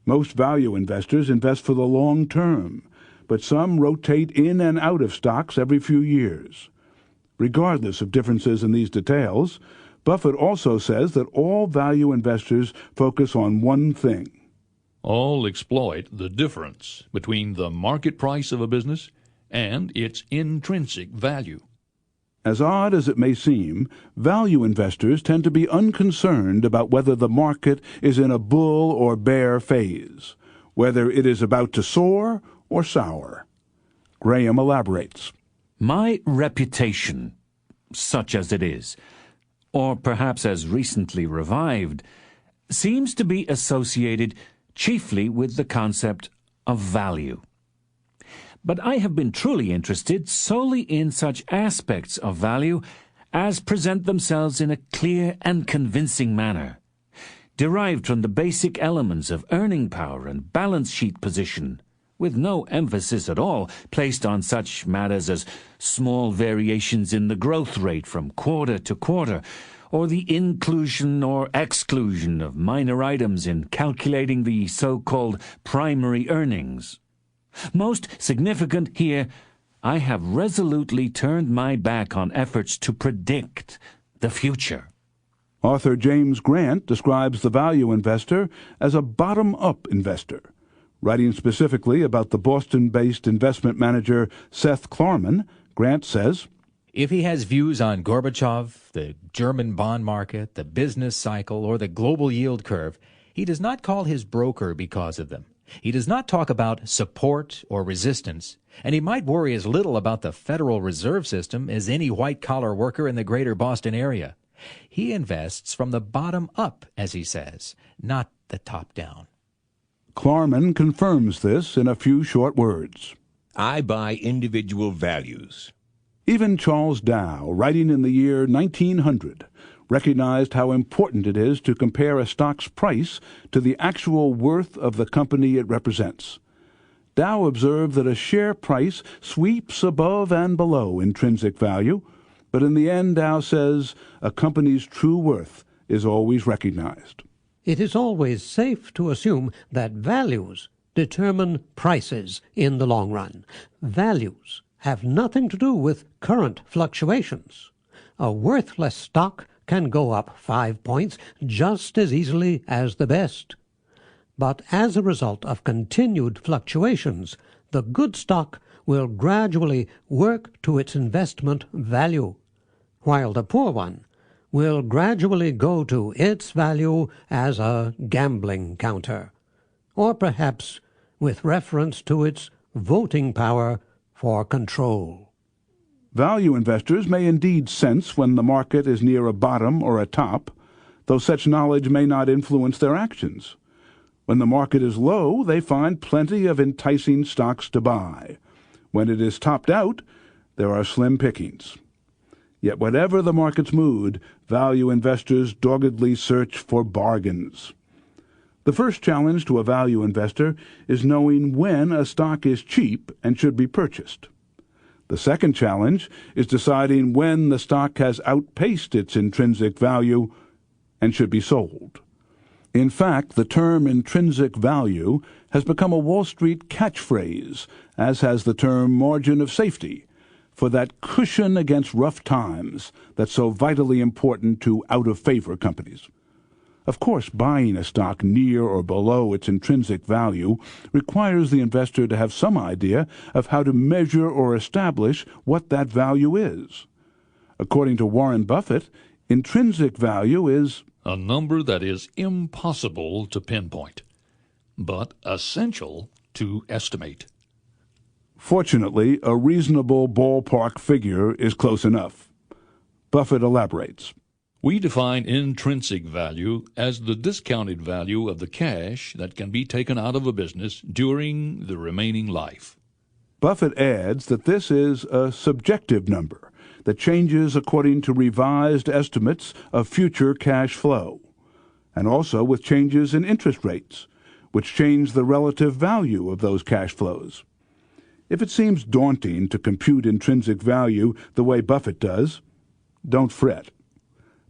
Speaker 1: Most value investors invest for the long term, but some rotate in and out of stocks every few years. Regardless of differences in these details, Buffett also says that all value investors focus on one thing.
Speaker 4: All exploit the difference between the market price of a business and its intrinsic value.
Speaker 1: As odd as it may seem, value investors tend to be unconcerned about whether the market is in a bull or bear phase, whether it is about to soar or sour. Graham elaborates.
Speaker 5: My reputation, such as it is, or perhaps as recently revived, seems to be associated chiefly with the concept of value. But I have been truly interested solely in such aspects of value as present themselves in a clear and convincing manner, derived from the basic elements of earning power and balance sheet position, with no emphasis at all placed on such matters as small variations in the growth rate from quarter to quarter, or the inclusion or exclusion of minor items in calculating the so-called primary earnings. Most significant here, I have resolutely turned my back on efforts to predict the future.
Speaker 1: Author James Grant describes the value investor as a bottom-up investor. Writing specifically about the Boston-based investment manager Seth Klarman, Grant says,
Speaker 3: If he has views on Gorbachev, the German bond market, the business cycle, or the global yield curve, he does not call his broker because of them. He does not talk about support or resistance, and he might worry as little about the Federal Reserve System as any white-collar worker in the greater Boston area. He invests from the bottom up, as he says, not the top down.
Speaker 1: Klarman confirms this in a few short words.
Speaker 2: I buy individual values.
Speaker 1: Even Charles Dow, writing in the year 1900, recognized how important it is to compare a stock's price to the actual worth of the company it represents. Dow observed that a share price sweeps above and below intrinsic value, but in the end, Dow says, a company's true worth is always recognized.
Speaker 6: It is always safe to assume that values determine prices in the long run. Values have nothing to do with current fluctuations. A worthless stock can go up 5 points just as easily as the best. But as a result of continued fluctuations, the good stock will gradually work to its investment value, while the poor one will gradually go to its value as a gambling counter, or perhaps with reference to its voting power for control.
Speaker 1: Value investors may indeed sense when the market is near a bottom or a top, though such knowledge may not influence their actions. When the market is low, they find plenty of enticing stocks to buy. When it is topped out, there are slim pickings. Yet whatever the market's mood, value investors doggedly search for bargains. The first challenge to a value investor is knowing when a stock is cheap and should be purchased. The second challenge is deciding when the stock has outpaced its intrinsic value and should be sold. In fact, the term intrinsic value has become a Wall Street catchphrase, as has the term margin of safety, for that cushion against rough times that's so vitally important to out-of-favor companies. Of course, buying a stock near or below its intrinsic value requires the investor to have some idea of how to measure or establish what that value is. According to Warren Buffett, intrinsic value is
Speaker 4: a number that is impossible to pinpoint, but essential to estimate.
Speaker 1: Fortunately, a reasonable ballpark figure is close enough. Buffett elaborates.
Speaker 4: We define intrinsic value as the discounted value of the cash that can be taken out of a business during the remaining life.
Speaker 1: Buffett adds that this is a subjective number that changes according to revised estimates of future cash flow, and also with changes in interest rates, which change the relative value of those cash flows. If it seems daunting to compute intrinsic value the way Buffett does, don't fret.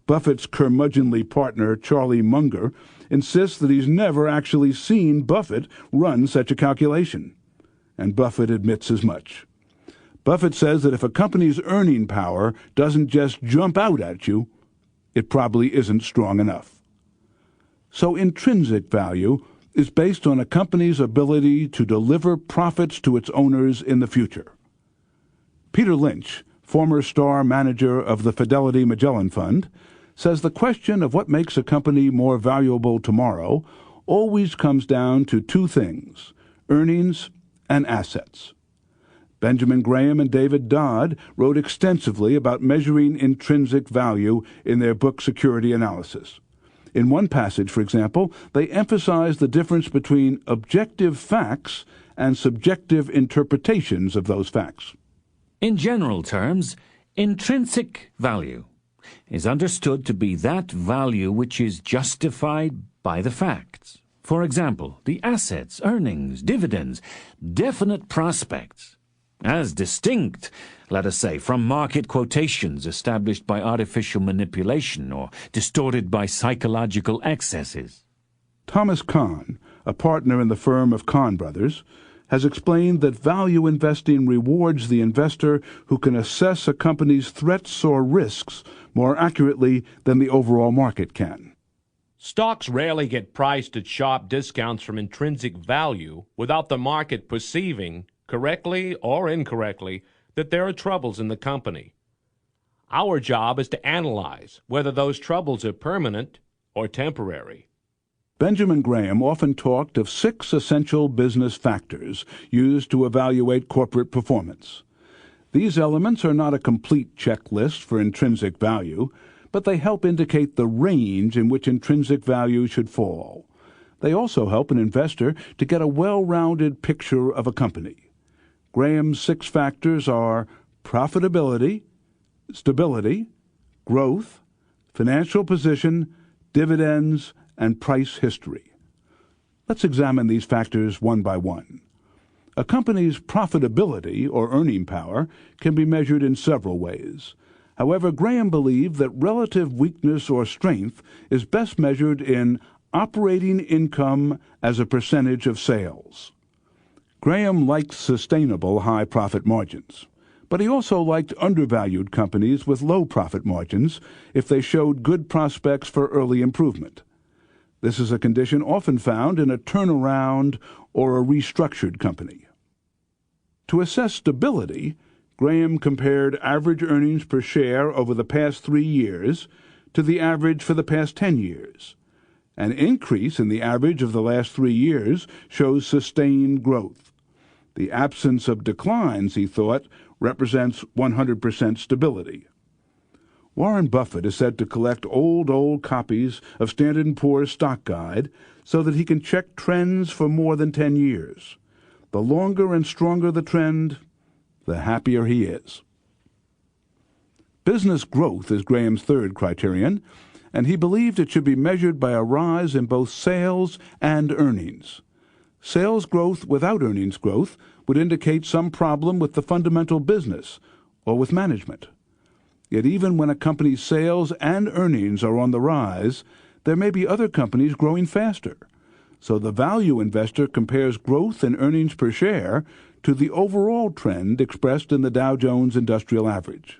Speaker 1: Buffett's curmudgeonly partner, Charlie Munger, insists that he's never actually seen Buffett run such a calculation, and Buffett admits as much. Buffett says that if a company's earning power doesn't just jump out at you, it probably isn't strong enough. So intrinsic value is based on a company's ability to deliver profits to its owners in the future. Peter Lynch, former star manager of the Fidelity Magellan Fund, says the question of what makes a company more valuable tomorrow always comes down to two things: earnings and assets. Benjamin Graham and David Dodd wrote extensively about measuring intrinsic value in their book Security Analysis. In one passage, for example, they emphasize the difference between objective facts and subjective interpretations of those facts.
Speaker 5: In general terms, intrinsic value is understood to be that value which is justified by the facts. For example, the assets, earnings, dividends, definite prospects, as distinct, let us say, from market quotations established by artificial manipulation or distorted by psychological excesses.
Speaker 1: Thomas Kahn, a partner in the firm of Kahn Brothers, has explained that value investing rewards the investor who can assess a company's threats or risks more accurately than the overall market can.
Speaker 10: Stocks rarely get priced at sharp discounts from intrinsic value without the market perceiving, correctly or incorrectly, that there are troubles in the company. Our job is to analyze whether those troubles are permanent or temporary.
Speaker 1: Benjamin Graham often talked of 6 essential business factors used to evaluate corporate performance. These elements are not a complete checklist for intrinsic value, but they help indicate the range in which intrinsic value should fall. They also help an investor to get a well-rounded picture of a company. Graham's 6 factors are profitability, stability, growth, financial position, dividends, and price history. Let's examine these factors one by one. A company's profitability or earning power can be measured in several ways. However, Graham believed that relative weakness or strength is best measured in operating income as a percentage of sales. Graham liked sustainable high profit margins, but he also liked undervalued companies with low profit margins if they showed good prospects for early improvement. This is a condition often found in a turnaround or a restructured company. To assess stability, Graham compared average earnings per share over the past 3 years to the average for the past 10 years. An increase in the average of the last 3 years shows sustained growth. The absence of declines, he thought, represents 100% stability. Warren Buffett is said to collect old copies of Standard & Poor's Stock Guide so that he can check trends for more than 10 years. The longer and stronger the trend, the happier he is. Business growth is Graham's third criterion, and he believed it should be measured by a rise in both sales and earnings. Sales growth without earnings growth would indicate some problem with the fundamental business or with management. Yet even when a company's sales and earnings are on the rise, there may be other companies growing faster. So the value investor compares growth in earnings per share to the overall trend expressed in the Dow Jones Industrial Average.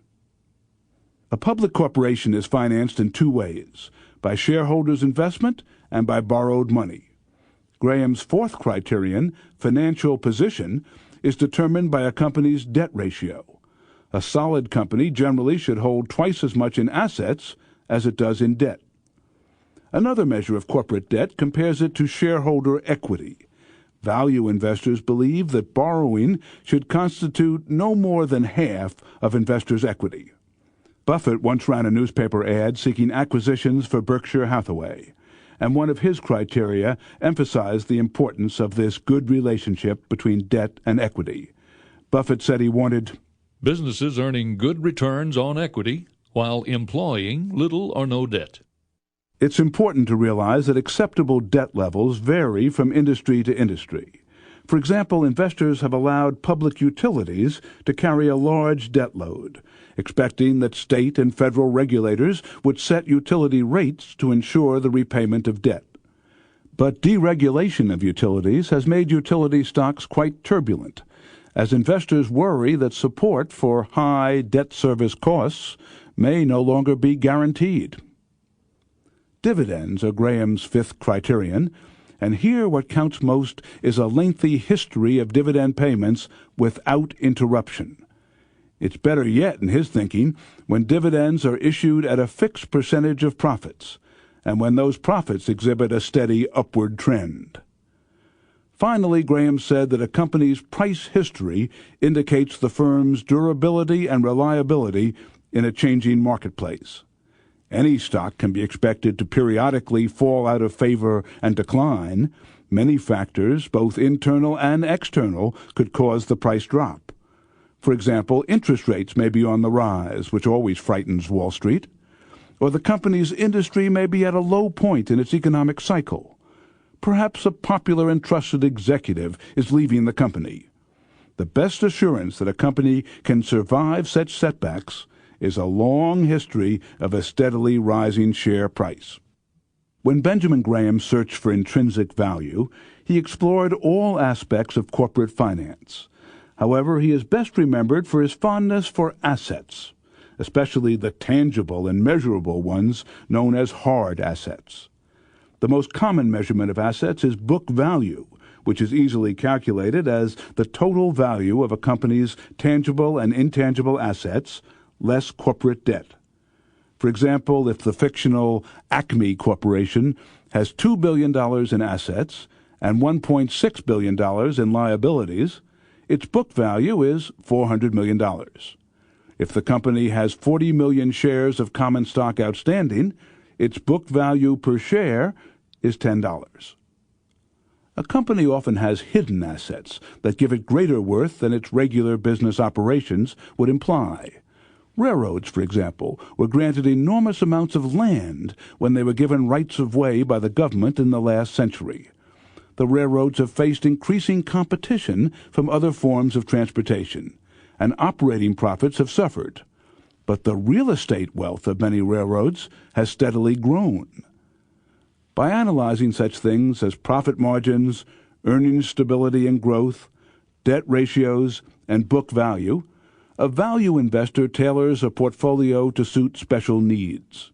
Speaker 1: A public corporation is financed in 2 ways, by shareholders' investment and by borrowed money. Graham's fourth criterion, financial position, is determined by a company's debt ratio. A solid company generally should hold twice as much in assets as it does in debt. Another measure of corporate debt compares it to shareholder equity. Value investors believe that borrowing should constitute no more than half of investors' equity. Buffett once ran a newspaper ad seeking acquisitions for Berkshire Hathaway, and one of his criteria emphasized the importance of this good relationship between debt and equity. Buffett said he wanted
Speaker 4: businesses earning good returns on equity while employing little or no debt.
Speaker 1: It's important to realize that acceptable debt levels vary from industry to industry. For example, investors have allowed public utilities to carry a large debt load, expecting that state and federal regulators would set utility rates to ensure the repayment of debt. But deregulation of utilities has made utility stocks quite turbulent, as investors worry that support for high debt service costs may no longer be guaranteed. Dividends are Graham's fifth criterion, and here what counts most is a lengthy history of dividend payments without interruption. It's better yet, in his thinking, when dividends are issued at a fixed percentage of profits, and when those profits exhibit a steady upward trend. Finally, Graham said that a company's price history indicates the firm's durability and reliability in a changing marketplace. Any stock can be expected to periodically fall out of favor and decline. Many factors, both internal and external, could cause the price drop. For example, interest rates may be on the rise, which always frightens Wall Street. Or the company's industry may be at a low point in its economic cycle. Perhaps a popular and trusted executive is leaving the company. The best assurance that a company can survive such setbacks is a long history of a steadily rising share price. When Benjamin Graham searched for intrinsic value, he explored all aspects of corporate finance. However, he is best remembered for his fondness for assets, especially the tangible and measurable ones known as hard assets. The most common measurement of assets is book value, which is easily calculated as the total value of a company's tangible and intangible assets less corporate debt. For example, if the fictional Acme Corporation has $2 billion in assets and $1.6 billion in liabilities, its book value is $400 million. If the company has 40 million shares of common stock outstanding, its book value per share is $10. A company often has hidden assets that give it greater worth than its regular business operations would imply. Railroads, for example, were granted enormous amounts of land when they were given rights of way by the government in the last century. The railroads have faced increasing competition from other forms of transportation, and operating profits have suffered. But the real estate wealth of many railroads has steadily grown. By analyzing such things as profit margins, earnings stability and growth, debt ratios, and book value, a value investor tailors a portfolio to suit special needs.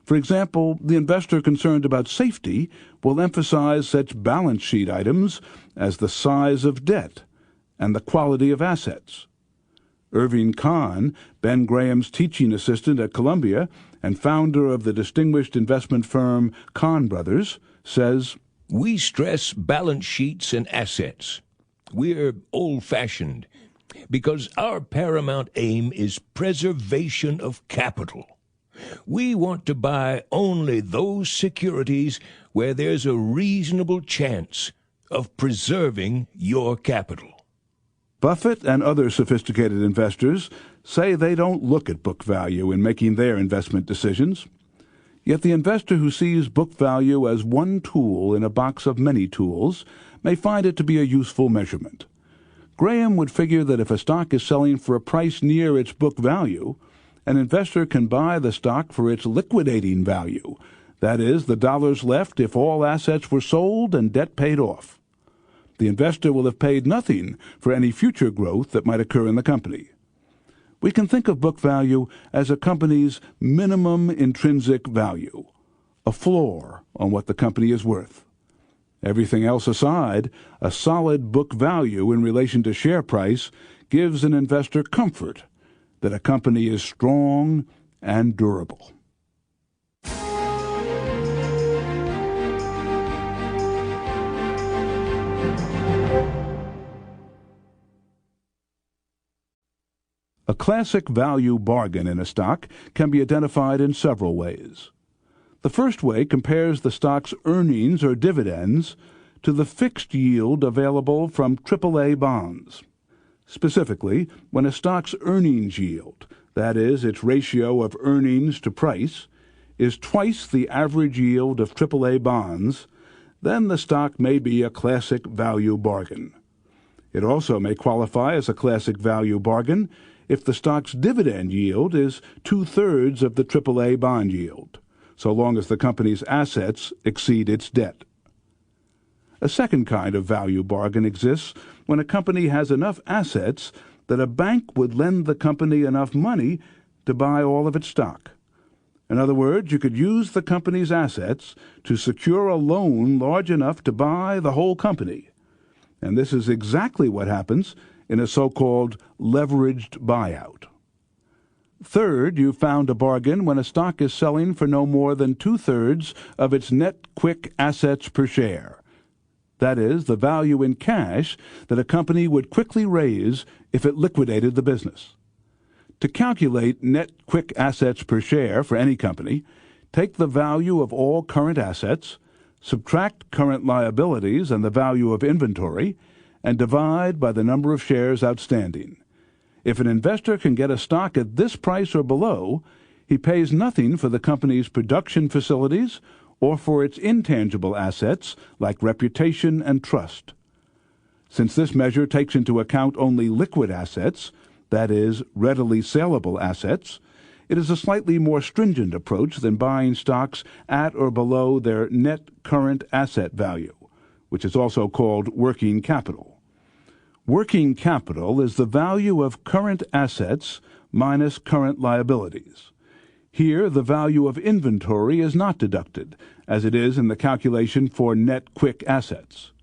Speaker 1: For example, the investor concerned about safety will emphasize such balance sheet items as the size of debt and the quality of assets. Irving Kahn, Ben Graham's teaching assistant at Columbia and founder of the distinguished investment firm Kahn Brothers, says,
Speaker 2: "We stress balance sheets and assets. We're old-fashioned because our paramount aim is preservation of capital. We want to buy only those securities where there's a reasonable chance of preserving your capital."
Speaker 1: Buffett and other sophisticated investors say they don't look at book value in making their investment decisions. Yet the investor who sees book value as one tool in a box of many tools may find it to be a useful measurement. Graham would figure that if a stock is selling for a price near its book value, an investor can buy the stock for its liquidating value, that is, the dollars left if all assets were sold and debt paid off. The investor will have paid nothing for any future growth that might occur in the company. We can think of book value as a company's minimum intrinsic value, a floor on what the company is worth. Everything else aside, a solid book value in relation to share price gives an investor comfort that a company is strong and durable. A classic value bargain in a stock can be identified in several ways. The first way compares the stock's earnings or dividends to the fixed yield available from AAA bonds. Specifically, when a stock's earnings yield, that is, its ratio of earnings to price, is twice the average yield of AAA bonds, then the stock may be a classic value bargain. It also may qualify as a classic value bargain if the stock's dividend yield is 2/3 of the AAA bond yield, so long as the company's assets exceed its debt. A second kind of value bargain exists when a company has enough assets that a bank would lend the company enough money to buy all of its stock. In other words, you could use the company's assets to secure a loan large enough to buy the whole company. And this is exactly what happens in a so-called leveraged buyout. Third, you found a bargain when a stock is selling for no more than 2/3 of its net quick assets per share. That is, the value in cash that a company would quickly raise if it liquidated the business. To calculate net quick assets per share for any company, take the value of all current assets, subtract current liabilities and the value of inventory, and divide by the number of shares outstanding. If an investor can get a stock at this price or below, he pays nothing for the company's production facilities or for its intangible assets like reputation and trust. Since this measure takes into account only liquid assets, that is, readily saleable assets, it is a slightly more stringent approach than buying stocks at or below their net current asset value, which is also called working capital. Working capital is the value of current assets minus current liabilities. Here, the value of inventory is not deducted, as it is in the calculation for net quick assets.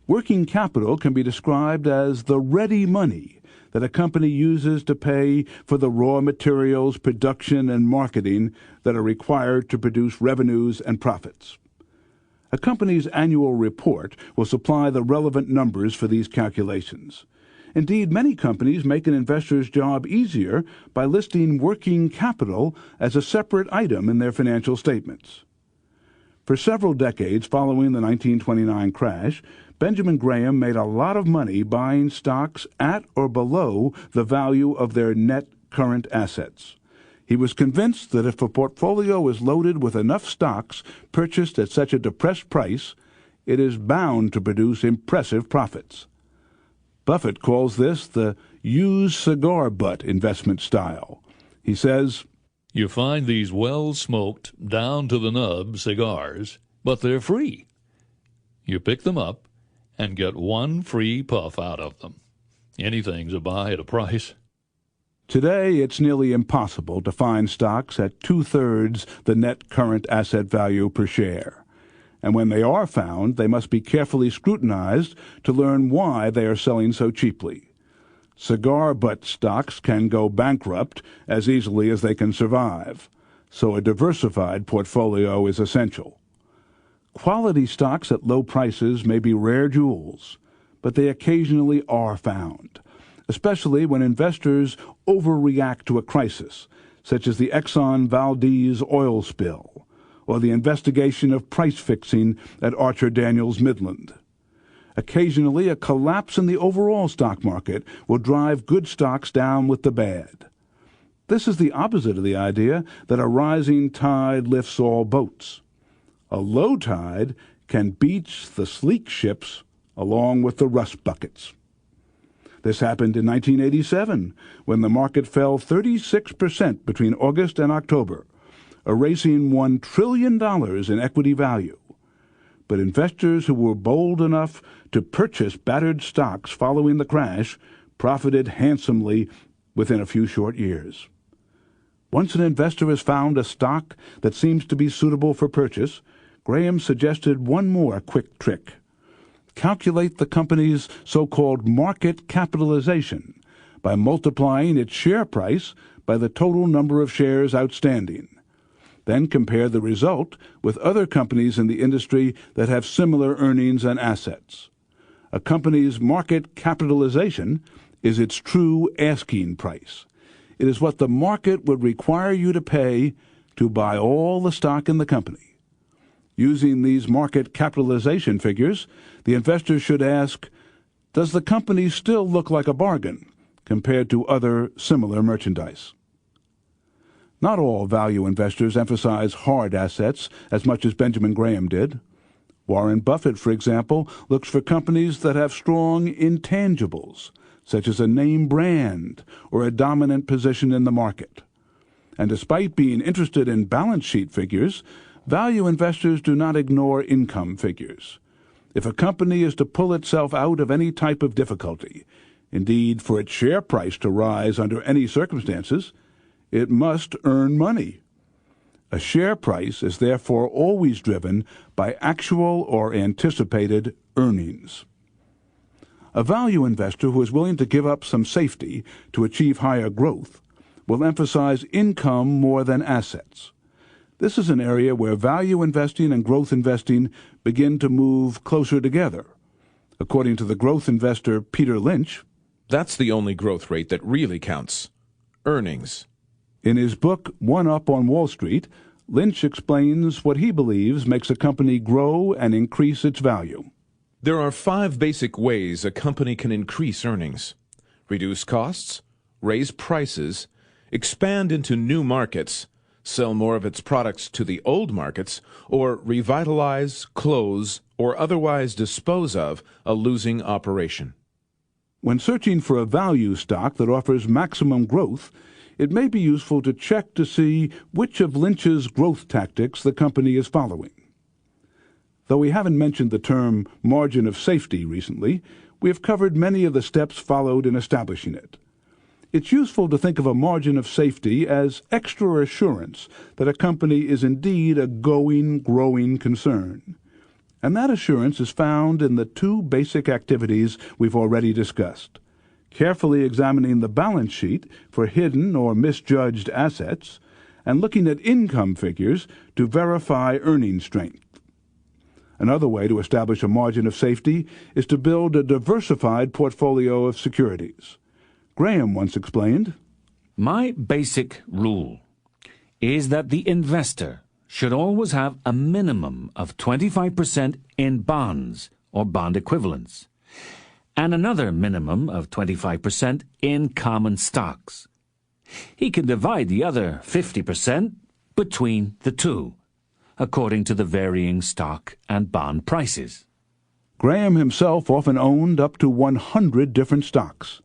Speaker 1: Working capital can be described as the ready money that a company uses to pay for the raw materials, production, and marketing that are required to produce revenues and profits. A company's annual report will supply the relevant numbers for these calculations. Indeed, many companies make an investor's job easier by listing working capital as a separate item in their financial statements. For several decades following the 1929 crash, Benjamin Graham made a lot of money buying stocks at or below the value of their net current assets. He was convinced that if a portfolio is loaded with enough stocks purchased at such a depressed price, it is bound to produce impressive profits. Buffett calls this the use cigar butt investment style. He says,
Speaker 4: "You find these well-smoked, down-to-the-nub cigars, but they're free. You pick them up and get one free puff out of them. Anything's a buy at a price."
Speaker 1: Today, it's nearly impossible to find stocks at 2/3 the net current asset value per share. and when they are found, they must be carefully scrutinized to learn why they are selling so cheaply. Cigar butt stocks can go bankrupt as easily as they can survive, so a diversified portfolio is essential. Quality stocks at low prices may be rare jewels, but they occasionally are found, especially when investors overreact to a crisis, such as the Exxon Valdez oil spill, or the investigation of price fixing at Archer Daniels Midland. Occasionally, a collapse in the overall stock market will drive good stocks down with the bad. This is the opposite of the idea that a rising tide lifts all boats. A low tide can beach the sleek ships along with the rust buckets. This happened in 1987, when the market fell 36% between August and October, erasing $1 trillion in equity value. But investors who were bold enough to purchase battered stocks following the crash profited handsomely within a few short years. Once an investor has found a stock that seems to be suitable for purchase, Graham suggested one more quick trick. Calculate the company's so-called market capitalization by multiplying its share price by the total number of shares outstanding. Then compare the result with other companies in the industry that have similar earnings and assets. A company's market capitalization is its true asking price. It is what the market would require you to pay to buy all the stock in the company. Using these market capitalization figures, the investor should ask, does the company still look like a bargain compared to other similar merchandise? Not all value investors emphasize hard assets as much as Benjamin Graham did. Warren Buffett, for example, looks for companies that have strong intangibles, such as a name brand or a dominant position in the market. And despite being interested in balance sheet figures, value investors do not ignore income figures. If a company is to pull itself out of any type of difficulty, indeed for its share price to rise under any circumstances, it must earn money. A share price is therefore always driven by actual or anticipated earnings. A value investor who is willing to give up some safety to achieve higher growth will emphasize income more than assets. This is an area where value investing and growth investing begin to move closer together. According to the growth investor Peter Lynch,
Speaker 8: that's the only growth rate that really counts: earnings.
Speaker 1: In his book, One Up on Wall Street, Lynch explains what he believes makes a company grow and increase its value.
Speaker 8: There are 5 basic ways a company can increase earnings: reduce costs, raise prices, expand into new markets, sell more of its products to the old markets, or revitalize, close, or otherwise dispose of a losing operation.
Speaker 1: When searching for a value stock that offers maximum growth, it may be useful to check to see which of Lynch's growth tactics the company is following. Though we haven't mentioned the term margin of safety recently, we have covered many of the steps followed in establishing it. It's useful to think of a margin of safety as extra assurance that a company is indeed a growing concern. And that assurance is found in the 2 basic activities we've already discussed: carefully examining the balance sheet for hidden or misjudged assets, and looking at income figures to verify earning strength. Another way to establish a margin of safety is to build a diversified portfolio of securities. Graham once explained,
Speaker 5: "My basic rule is that the investor should always have a minimum of 25% in bonds or bond equivalents, and another minimum of 25% in common stocks. He can divide the other 50% between the two, according to the varying stock and bond prices."
Speaker 1: Graham himself often owned up to 100 different stocks,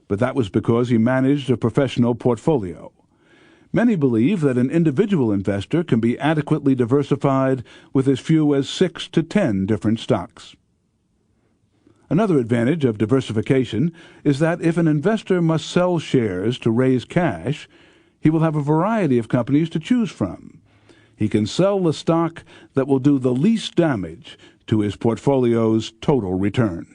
Speaker 1: but that was because he managed a professional portfolio. Many believe that an individual investor can be adequately diversified with as few as 6 to 10 different stocks. Another advantage of diversification is that if an investor must sell shares to raise cash, he will have a variety of companies to choose from. he can sell the stock that will do the least damage to his portfolio's total return.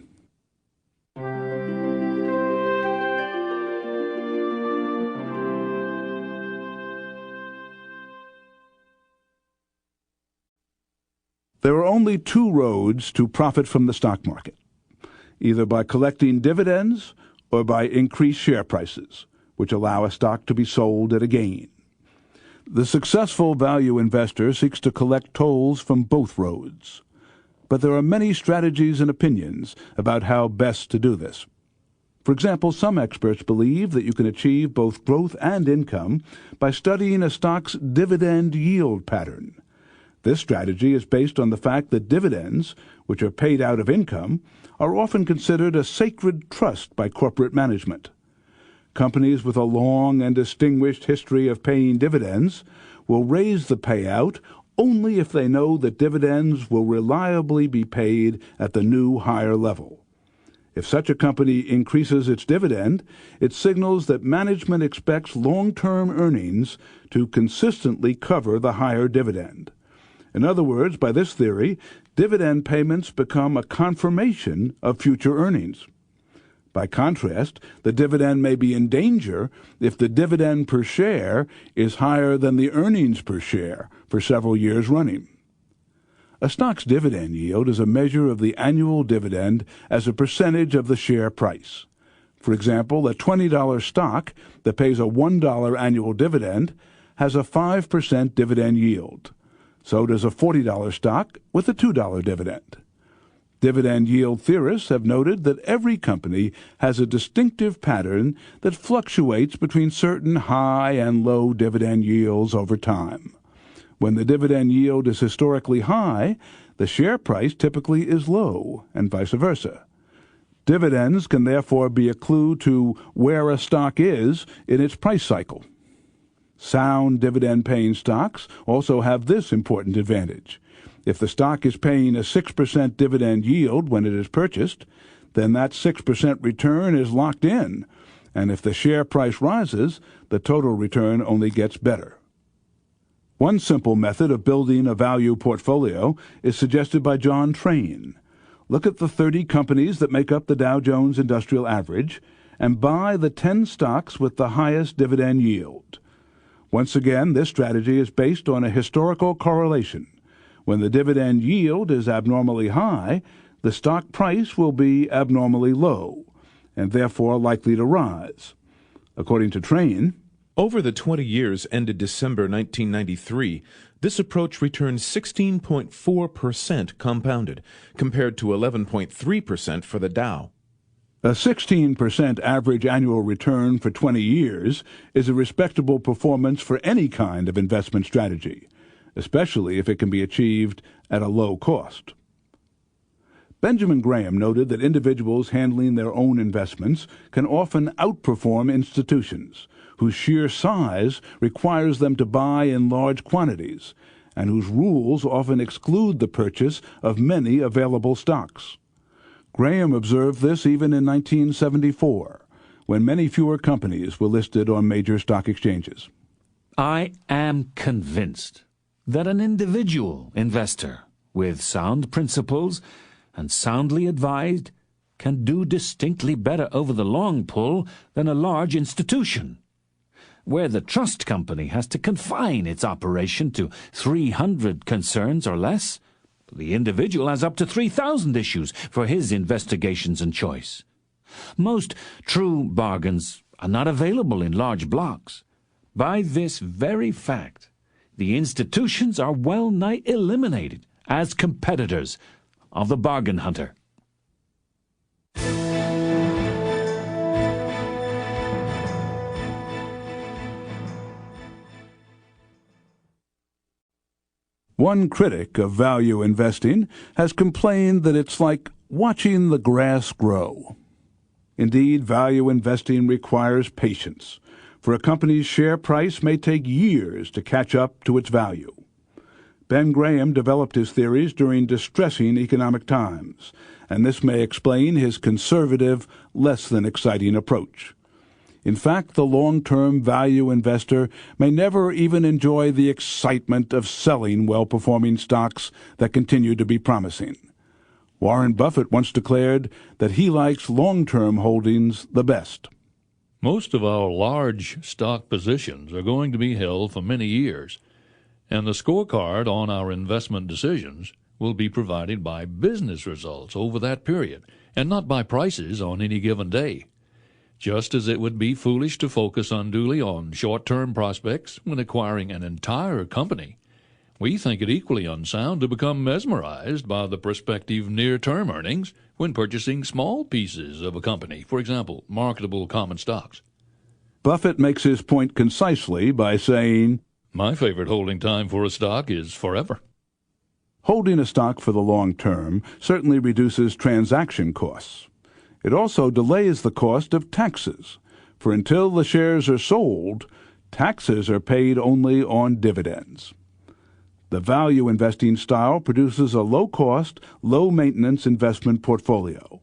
Speaker 1: There are only two roads to profit from the stock market, either by collecting dividends or by increased share prices, which allow a stock to be sold at a gain. The successful value investor seeks to collect tolls from both roads. But there are many strategies and opinions about how best to do this. For example, some experts believe that you can achieve both growth and income by studying a stock's dividend yield pattern. This strategy is based on the fact that dividends, which are paid out of income, are often considered a sacred trust by corporate management. Companies with a long and distinguished history of paying dividends will raise the payout only if they know that dividends will reliably be paid at the new higher level. If such a company increases its dividend, it signals that management expects long-term earnings to consistently cover the higher dividend. In other words, by this theory, dividend payments become a confirmation of future earnings. By contrast, the dividend may be in danger if the dividend per share is higher than the earnings per share for several years running. A stock's dividend yield is a measure of the annual dividend as a percentage of the share price. For example, a $20 stock that pays a $1 annual dividend has a 5% dividend yield. So does a $40 stock with a $2 dividend. Dividend yield theorists have noted that every company has a distinctive pattern that fluctuates between certain high and low dividend yields over time. When the dividend yield is historically high, the share price typically is low, and vice versa. Dividends can therefore be a clue to where a stock is in its price cycle. Sound dividend-paying stocks also have this important advantage. If the stock is paying a 6% dividend yield when it is purchased, then that 6% return is locked in, and if the share price rises, the total return only gets better. One simple method of building a value portfolio is suggested by John Train. Look at the 30 companies that make up the Dow Jones Industrial Average and buy the 10 stocks with the highest dividend yield. Once again, this strategy is based on a historical correlation. When the dividend yield is abnormally high, the stock price will be abnormally low, and therefore likely to rise. According to Train,
Speaker 8: over the 20 years ended December 1993, this approach returned 16.4% compounded, compared to 11.3% for the Dow.
Speaker 1: A 16% average annual return for 20 years is a respectable performance for any kind of investment strategy, especially if it can be achieved at a low cost. Benjamin Graham noted that individuals handling their own investments can often outperform institutions, whose sheer size requires them to buy in large quantities, and whose rules often exclude the purchase of many available stocks. Graham observed this even in 1974, when many fewer companies were listed on major stock exchanges.
Speaker 5: I am convinced that an individual investor with sound principles and soundly advised can do distinctly better over the long pull than a large institution, where the trust company has to confine its operation to 300 concerns or less. The individual has up to 3,000 issues for his investigations and choice. Most true bargains are not available in large blocks. By this very fact, the institutions are well nigh eliminated as competitors of the bargain hunter.
Speaker 1: One critic of value investing has complained that it's like watching the grass grow. Indeed, value investing requires patience, for a company's share price may take years to catch up to its value. Ben Graham developed his theories during distressing economic times, and this may explain his conservative, less than exciting approach. In fact, the long-term value investor may never even enjoy the excitement of selling well-performing stocks that continue to be promising. Warren Buffett once declared that he likes long-term holdings the best.
Speaker 4: Most of our large stock positions are going to be held for many years, and the scorecard on our investment decisions will be provided by business results over that period, and not by prices on any given day. Just as it would be foolish to focus unduly on short-term prospects when acquiring an entire company, we think it equally unsound to become mesmerized by the prospective near-term earnings when purchasing small pieces of a company, for example, marketable common stocks.
Speaker 1: Buffett makes his point concisely by saying,
Speaker 4: "My favorite holding time for a stock is forever."
Speaker 1: Holding a stock for the long term certainly reduces transaction costs. It also delays the cost of taxes, for until the shares are sold, taxes are paid only on dividends. The value investing style produces a low-cost, low-maintenance investment portfolio.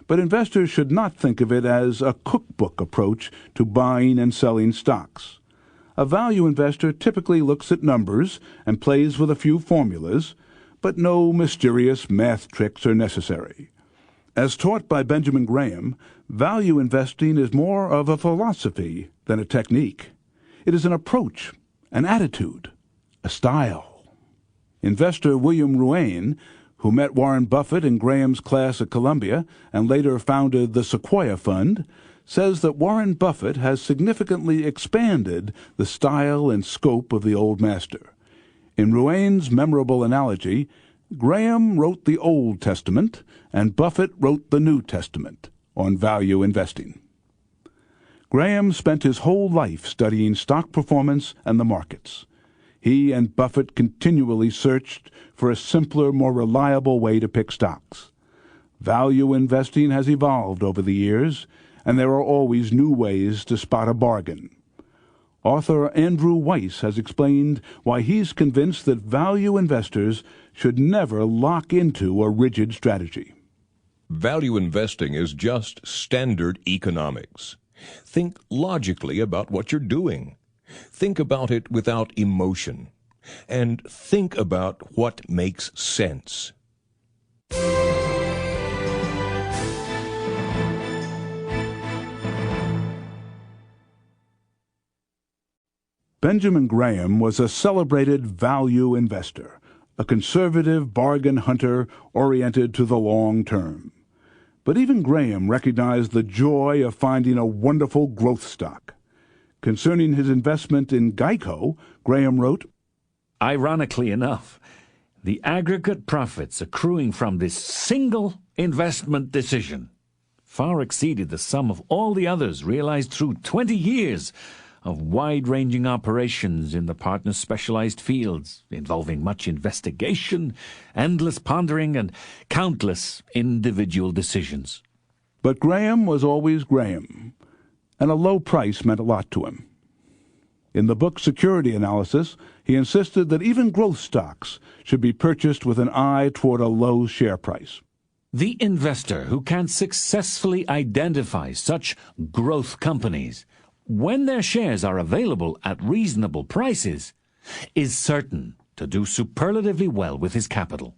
Speaker 1: But investors should not think of it as a cookbook approach to buying and selling stocks. A value investor typically looks at numbers and plays with a few formulas, but no mysterious math tricks are necessary. As taught by Benjamin Graham, value investing is more of a philosophy than a technique. It is an approach, an attitude, a style. Investor William Ruane, who met Warren Buffett in Graham's class at Columbia and later founded the Sequoia Fund, says that Warren Buffett has significantly expanded the style and scope of the old master. In Ruane's memorable analogy, Graham wrote the Old Testament and Buffett wrote the New Testament on value investing. Graham spent his whole life studying stock performance and the markets. He and Buffett continually searched for a simpler, more reliable way to pick stocks. Value investing has evolved over the years, and there are always new ways to spot a bargain. Author Andrew Weiss has explained why he's convinced that value investors should never lock into a rigid strategy.
Speaker 2: Value investing is just standard economics. Think logically about what you're doing. Think about it without emotion. And think about what makes sense.
Speaker 1: Benjamin Graham was a celebrated value investor, a conservative bargain hunter oriented to the long term. But even Graham recognized the joy of finding a wonderful growth stock. Concerning his investment in Geico, Graham wrote,
Speaker 5: "Ironically enough, the aggregate profits accruing from this single investment decision far exceeded the sum of all the others realized through 20 years of wide-ranging operations in the partner's specialized fields, involving much investigation, endless pondering, and countless individual decisions."
Speaker 1: But Graham was always Graham, and a low price meant a lot to him. In the book Security Analysis, he insisted that even growth stocks should be purchased with an eye toward a low share price.
Speaker 5: The investor who can successfully identify such growth companies when their shares are available at reasonable prices is certain to do superlatively well with his capital.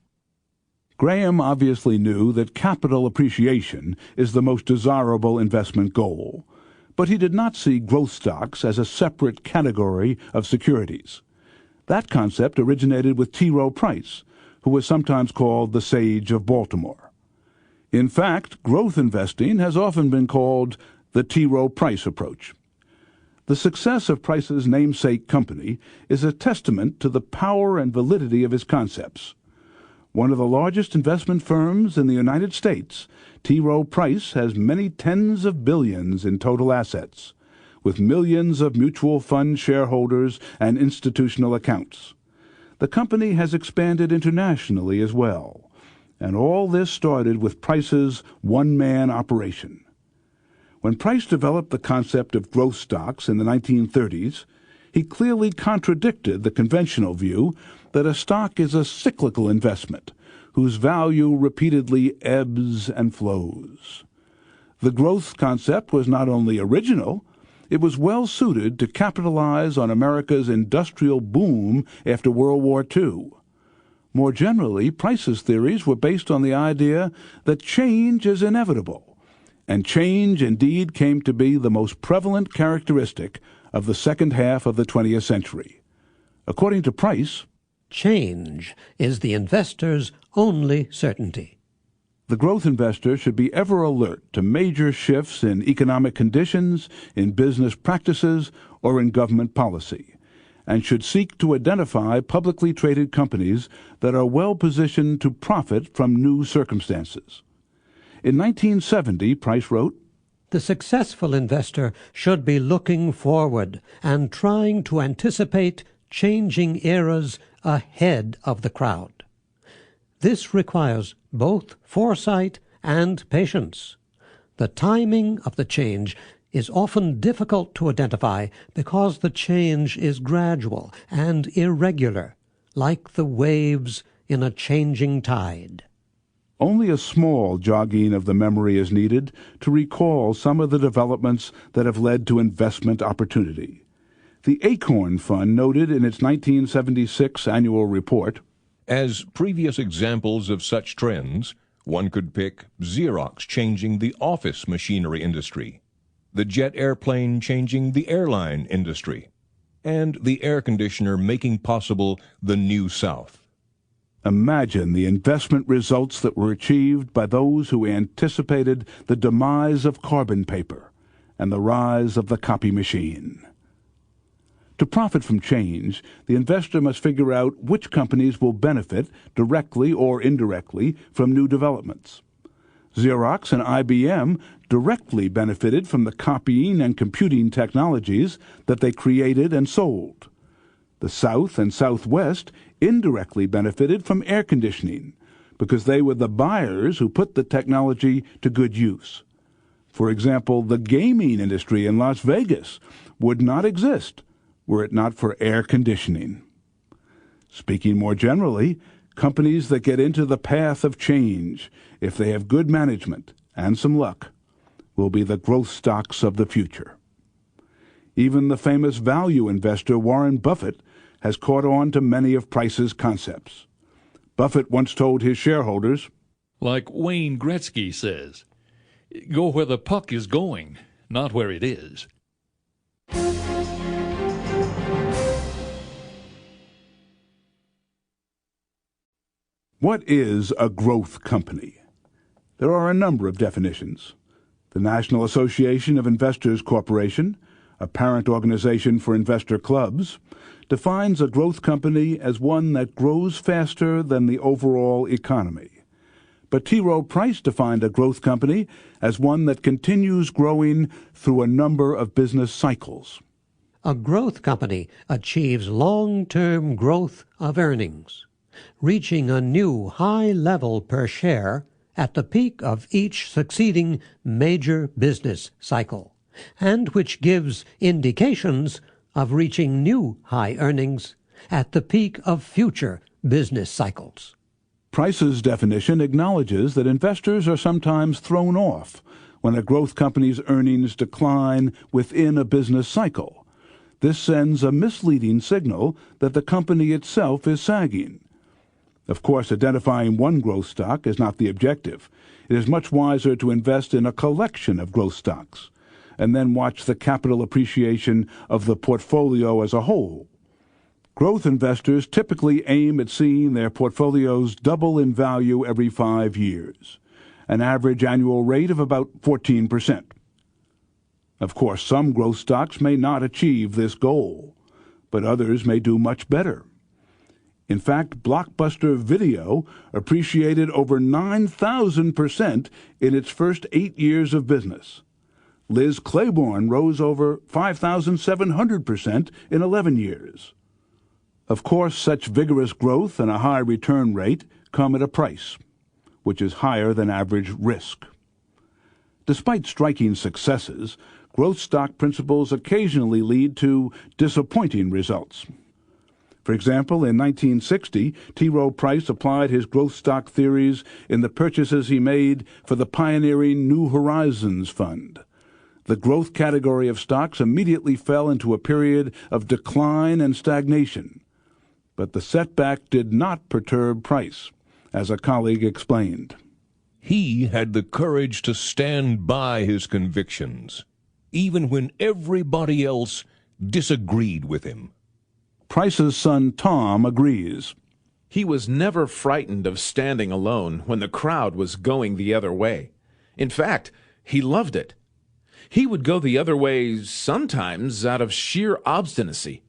Speaker 1: Graham obviously knew that capital appreciation is the most desirable investment goal, but he did not see growth stocks as a separate category of securities. That concept originated with T. Rowe Price, who was sometimes called the Sage of Baltimore. In fact, growth investing has often been called the T. Rowe Price approach. The success of Price's namesake company is a testament to the power and validity of his concepts. One of the largest investment firms in the United States, T. Rowe Price has many tens of billions in total assets, with millions of mutual fund shareholders and institutional accounts. The company has expanded internationally as well, and all this started with Price's one-man operation. When Price developed the concept of growth stocks in the 1930s, he clearly contradicted the conventional view that a stock is a cyclical investment whose value repeatedly ebbs and flows. The growth concept was not only original, it was well suited to capitalize on America's industrial boom after World War II. More generally, Price's theories were based on the idea that change is inevitable, and change indeed came to be the most prevalent characteristic of the second half of the 20th century. According to Price,
Speaker 6: change is the investor's only certainty.
Speaker 1: The growth investor should be ever alert to major shifts in economic conditions, in business practices, or in government policy, and should seek to identify publicly traded companies that are well positioned to profit from new circumstances. In 1970, Price wrote,
Speaker 6: "The successful investor should be looking forward and trying to anticipate changing eras ahead of the crowd. This requires both foresight and patience. The timing of the change is often difficult to identify because the change is gradual and irregular, like the waves in a changing tide."
Speaker 1: Only a small jogging of the memory is needed to recall some of the developments that have led to investment opportunity. The Acorn Fund noted in its 1976 annual report,
Speaker 2: As previous examples of such trends, one could pick Xerox changing the office machinery industry, the jet airplane changing the airline industry, and the air conditioner making possible the New South.
Speaker 1: Imagine the investment results that were achieved by those who anticipated the demise of carbon paper and the rise of the copy machine. To profit from change, the investor must figure out which companies will benefit, directly or indirectly, from new developments. Xerox and IBM directly benefited from the copying and computing technologies that they created and sold. The South and Southwest indirectly benefited from air conditioning because they were the buyers who put the technology to good use. For example, the gaming industry in Las Vegas would not exist were it not for air conditioning. Speaking more generally, companies that get into the path of change, if they have good management and some luck, will be the growth stocks of the future. Even the famous value investor Warren Buffett has caught on to many of Price's concepts. Buffett once told his shareholders,
Speaker 4: Like Wayne Gretzky says, go where the puck is going, not where it is.
Speaker 1: What is a growth company? There are a number of definitions. The National Association of Investors Corporation, a parent organization for investor clubs, defines a growth company as one that grows faster than the overall economy. But T. Rowe Price defined a growth company as one that continues growing through a number of business cycles.
Speaker 6: A growth company achieves long-term growth of earnings, reaching a new high level per share at the peak of each succeeding major business cycle, and which gives indications of reaching new high earnings at the peak of future business cycles.
Speaker 1: Price's definition acknowledges that investors are sometimes thrown off when a growth company's earnings decline within a business cycle. This sends a misleading signal that the company itself is sagging. Of course, identifying one growth stock is not the objective. It is much wiser to invest in a collection of growth stocks and then watch the capital appreciation of the portfolio as a whole. Growth investors typically aim at seeing their portfolios double in value every 5 years, an average annual rate of about 14%. Of course, some growth stocks may not achieve this goal, but others may do much better. In fact, Blockbuster Video appreciated over 9,000% in its first 8 years of business. Liz Claiborne rose over 5,700% in 11 years. Of course, such vigorous growth and a high return rate come at a price, which is higher than average risk. Despite striking successes, growth stock principles occasionally lead to disappointing results. For example, in 1960, T. Rowe Price applied his growth stock theories in the purchases he made for the pioneering New Horizons Fund. The growth category of stocks immediately fell into a period of decline and stagnation. But the setback did not perturb Price, as a colleague explained.
Speaker 2: He had the courage to stand by his convictions, even when everybody else disagreed with him.
Speaker 1: Price's son Tom agrees.
Speaker 8: He was never frightened of standing alone when the crowd was going the other way. In fact, he loved it. He would go the other way sometimes out of sheer obstinacy.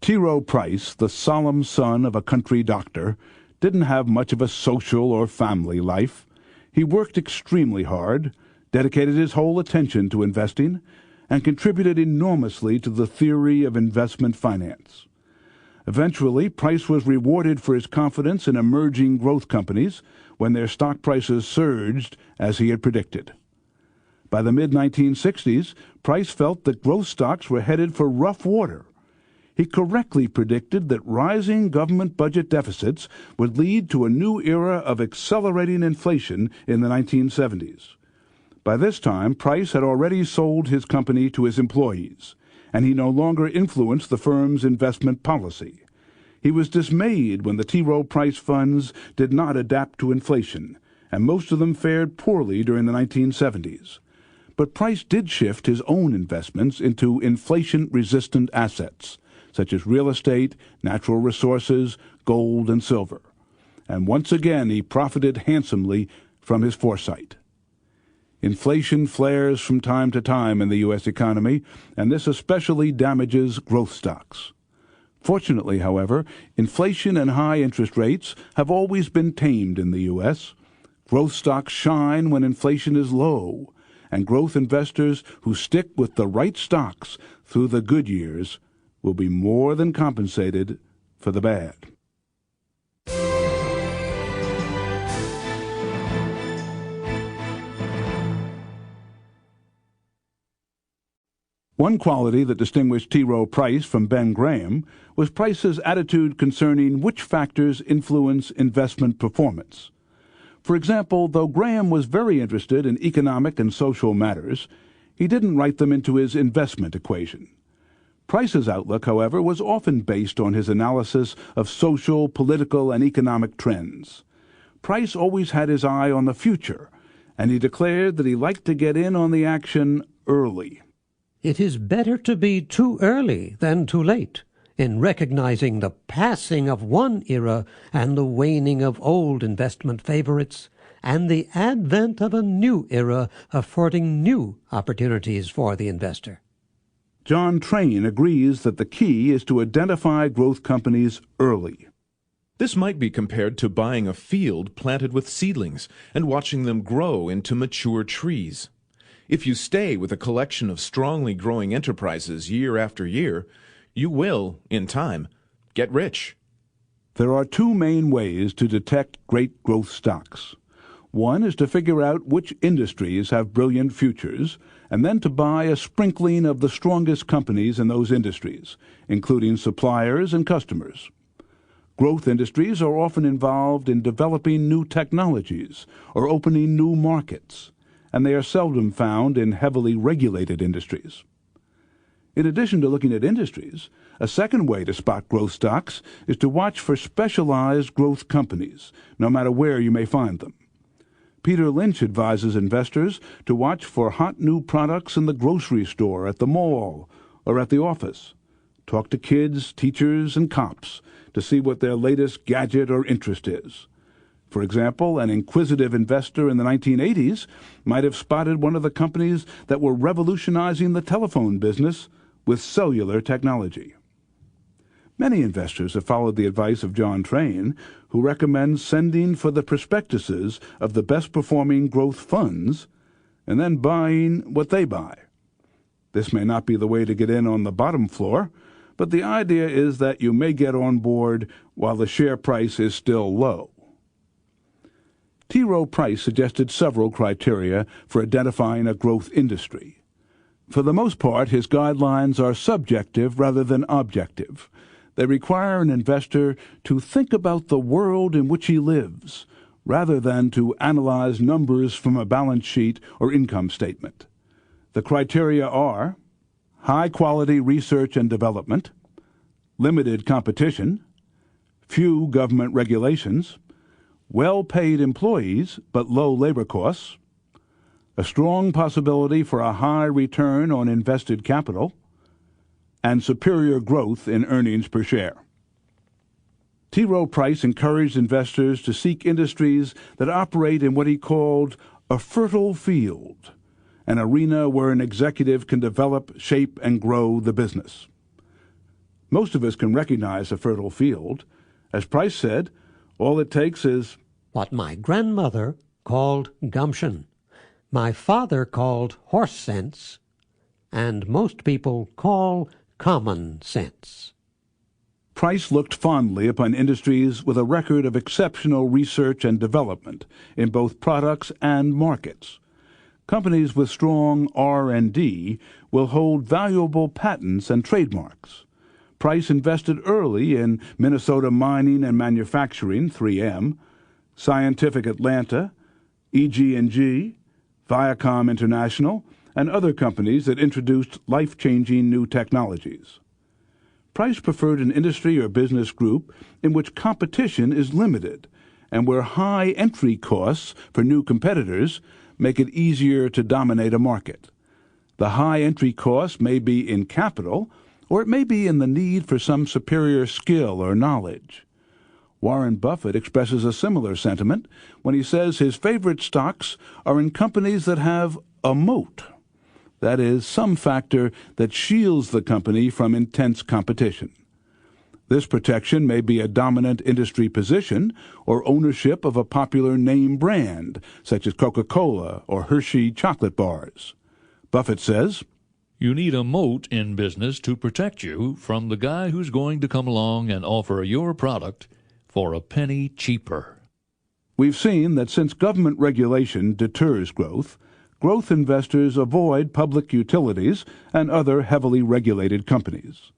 Speaker 1: T. Rowe Price, the solemn son of a country doctor, didn't have much of a social or family life. He worked extremely hard, dedicated his whole attention to investing, and contributed enormously to the theory of investment finance. Eventually, Price was rewarded for his confidence in emerging growth companies when their stock prices surged as he had predicted. By the mid-1960s, Price felt that growth stocks were headed for rough water. He correctly predicted that rising government budget deficits would lead to a new era of accelerating inflation in the 1970s. By this time, Price had already sold his company to his employees, and he no longer influenced the firm's investment policy. He was dismayed when the T. Rowe Price funds did not adapt to inflation, and most of them fared poorly during the 1970s. But Price did shift his own investments into inflation-resistant assets, such as real estate, natural resources, gold, and silver. And once again he profited handsomely from his foresight. Inflation flares from time to time in the U.S. economy, and this especially damages growth stocks. Fortunately, however, inflation and high interest rates have always been tamed in the U.S. Growth stocks shine when inflation is low, and growth investors who stick with the right stocks through the good years will be more than compensated for the bad. One quality that distinguished T. Rowe Price from Ben Graham was Price's attitude concerning which factors influence investment performance. For example, though Graham was very interested in economic and social matters, he didn't write them into his investment equation. Price's outlook, however, was often based on his analysis of social, political, and economic trends. Price always had his eye on the future, and he declared that he liked to get in on the action early.
Speaker 6: It is better to be too early than too late in recognizing the passing of one era and the waning of old investment favorites, and the advent of a new era affording new opportunities for the investor.
Speaker 1: John Train agrees that the key is to identify growth companies early.
Speaker 8: This might be compared to buying a field planted with seedlings and watching them grow into mature trees. If you stay with a collection of strongly growing enterprises year after year, you will, in time, get rich.
Speaker 1: There are two main ways to detect great growth stocks. One is to figure out which industries have brilliant futures, and then to buy a sprinkling of the strongest companies in those industries, including suppliers and customers. Growth industries are often involved in developing new technologies or opening new markets, and they are seldom found in heavily regulated industries. In addition to looking at industries, a second way to spot growth stocks is to watch for specialized growth companies, no matter where you may find them. Peter Lynch advises investors to watch for hot new products in the grocery store, at the mall, or at the office. Talk to kids, teachers, and cops to see what their latest gadget or interest is. For example, an inquisitive investor in the 1980s might have spotted one of the companies that were revolutionizing the telephone business with cellular technology. Many investors have followed the advice of John Train, who recommends sending for the prospectuses of the best-performing growth funds and then buying what they buy. This may not be the way to get in on the bottom floor, but the idea is that you may get on board while the share price is still low. T. Rowe Price suggested several criteria for identifying a growth industry. For the most part, his guidelines are subjective rather than objective. They require an investor to think about the world in which he lives, rather than to analyze numbers from a balance sheet or income statement. The criteria are high-quality research and development, limited competition, few government regulations, well-paid employees but low labor costs, a strong possibility for a high return on invested capital, and superior growth in earnings per share. T. Rowe Price encouraged investors to seek industries that operate in what he called a fertile field, an arena where an executive can develop, shape, and grow the business. Most of us can recognize a fertile field. As Price said, all it takes is
Speaker 6: what my grandmother called gumption, my father called horse sense, and most people call common sense.
Speaker 1: Price looked fondly upon industries with a record of exceptional research and development in both products and markets. Companies with strong R&D will hold valuable patents and trademarks. Price invested early in Minnesota Mining and Manufacturing, 3M, Scientific Atlanta, EG&G, Viacom International, and other companies that introduced life-changing new technologies. Price preferred an industry or business group in which competition is limited and where high entry costs for new competitors make it easier to dominate a market. The high entry cost may be in capital, or it may be in the need for some superior skill or knowledge. Warren Buffett expresses a similar sentiment when he says his favorite stocks are in companies that have a moat. That is, some factor that shields the company from intense competition. This protection may be a dominant industry position or ownership of a popular name brand, such as Coca-Cola or Hershey chocolate bars. Buffett says,
Speaker 4: "You need a moat in business to protect you from the guy who's going to come along and offer your product for a penny cheaper."
Speaker 1: We've seen that since government regulation deters growth investors avoid public utilities and other heavily regulated companies.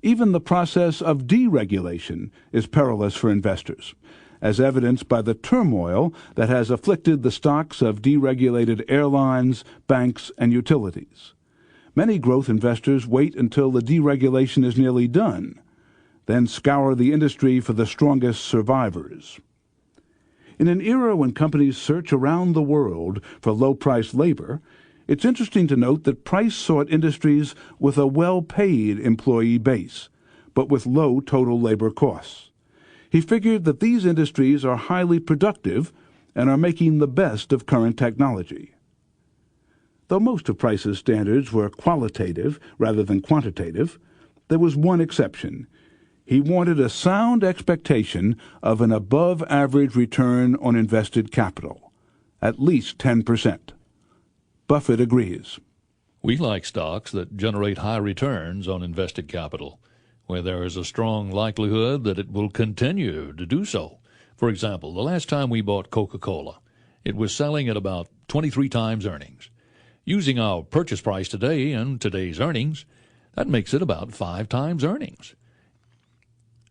Speaker 1: Even the process of deregulation is perilous for investors, as evidenced by the turmoil that has afflicted the stocks of deregulated airlines, banks, and utilities. Many growth investors wait until the deregulation is nearly done, then scour the industry for the strongest survivors. In an era when companies search around the world for low-priced labor, it's interesting to note that Price sought industries with a well-paid employee base, but with low total labor costs. He figured that these industries are highly productive and are making the best of current technology. Though most of Price's standards were qualitative rather than quantitative, there was one exception. He wanted a sound expectation of an above-average return on invested capital, at least 10%. Buffett agrees.
Speaker 4: We like stocks that generate high returns on invested capital, where there is a strong likelihood that it will continue to do so. For example, the last time we bought Coca-Cola, it was selling at about 23 times earnings. Using our purchase price today and today's earnings, that makes it about 5 times earnings.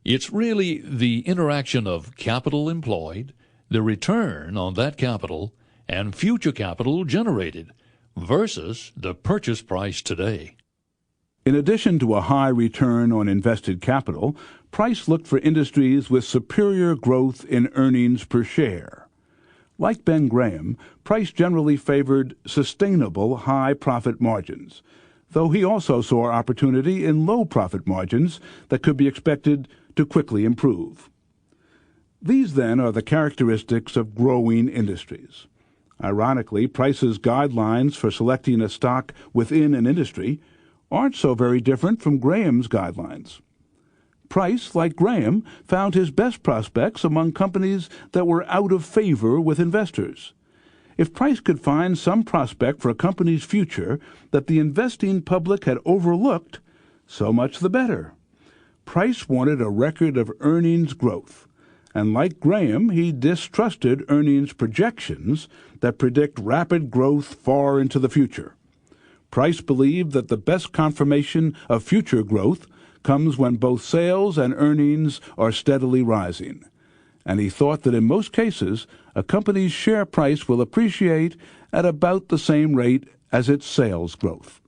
Speaker 4: It's really the interaction of capital employed, the return on that capital, and future capital generated versus the purchase price today.
Speaker 1: In addition to a high return on invested capital, Price looked for industries with superior growth in earnings per share. Like Ben Graham, Price generally favored sustainable high profit margins, though he also saw opportunity in low profit margins that could be expected to quickly improve. These, then, are the characteristics of growing industries. Ironically, Price's guidelines for selecting a stock within an industry aren't so very different from Graham's guidelines. Price, like Graham, found his best prospects among companies that were out of favor with investors. If Price could find some prospect for a company's future that the investing public had overlooked, so much the better. Price wanted a record of earnings growth, and like Graham, he distrusted earnings projections that predict rapid growth far into the future. Price believed that the best confirmation of future growth comes when both sales and earnings are steadily rising, and he thought that in most cases a company's share price will appreciate at about the same rate as its sales growth.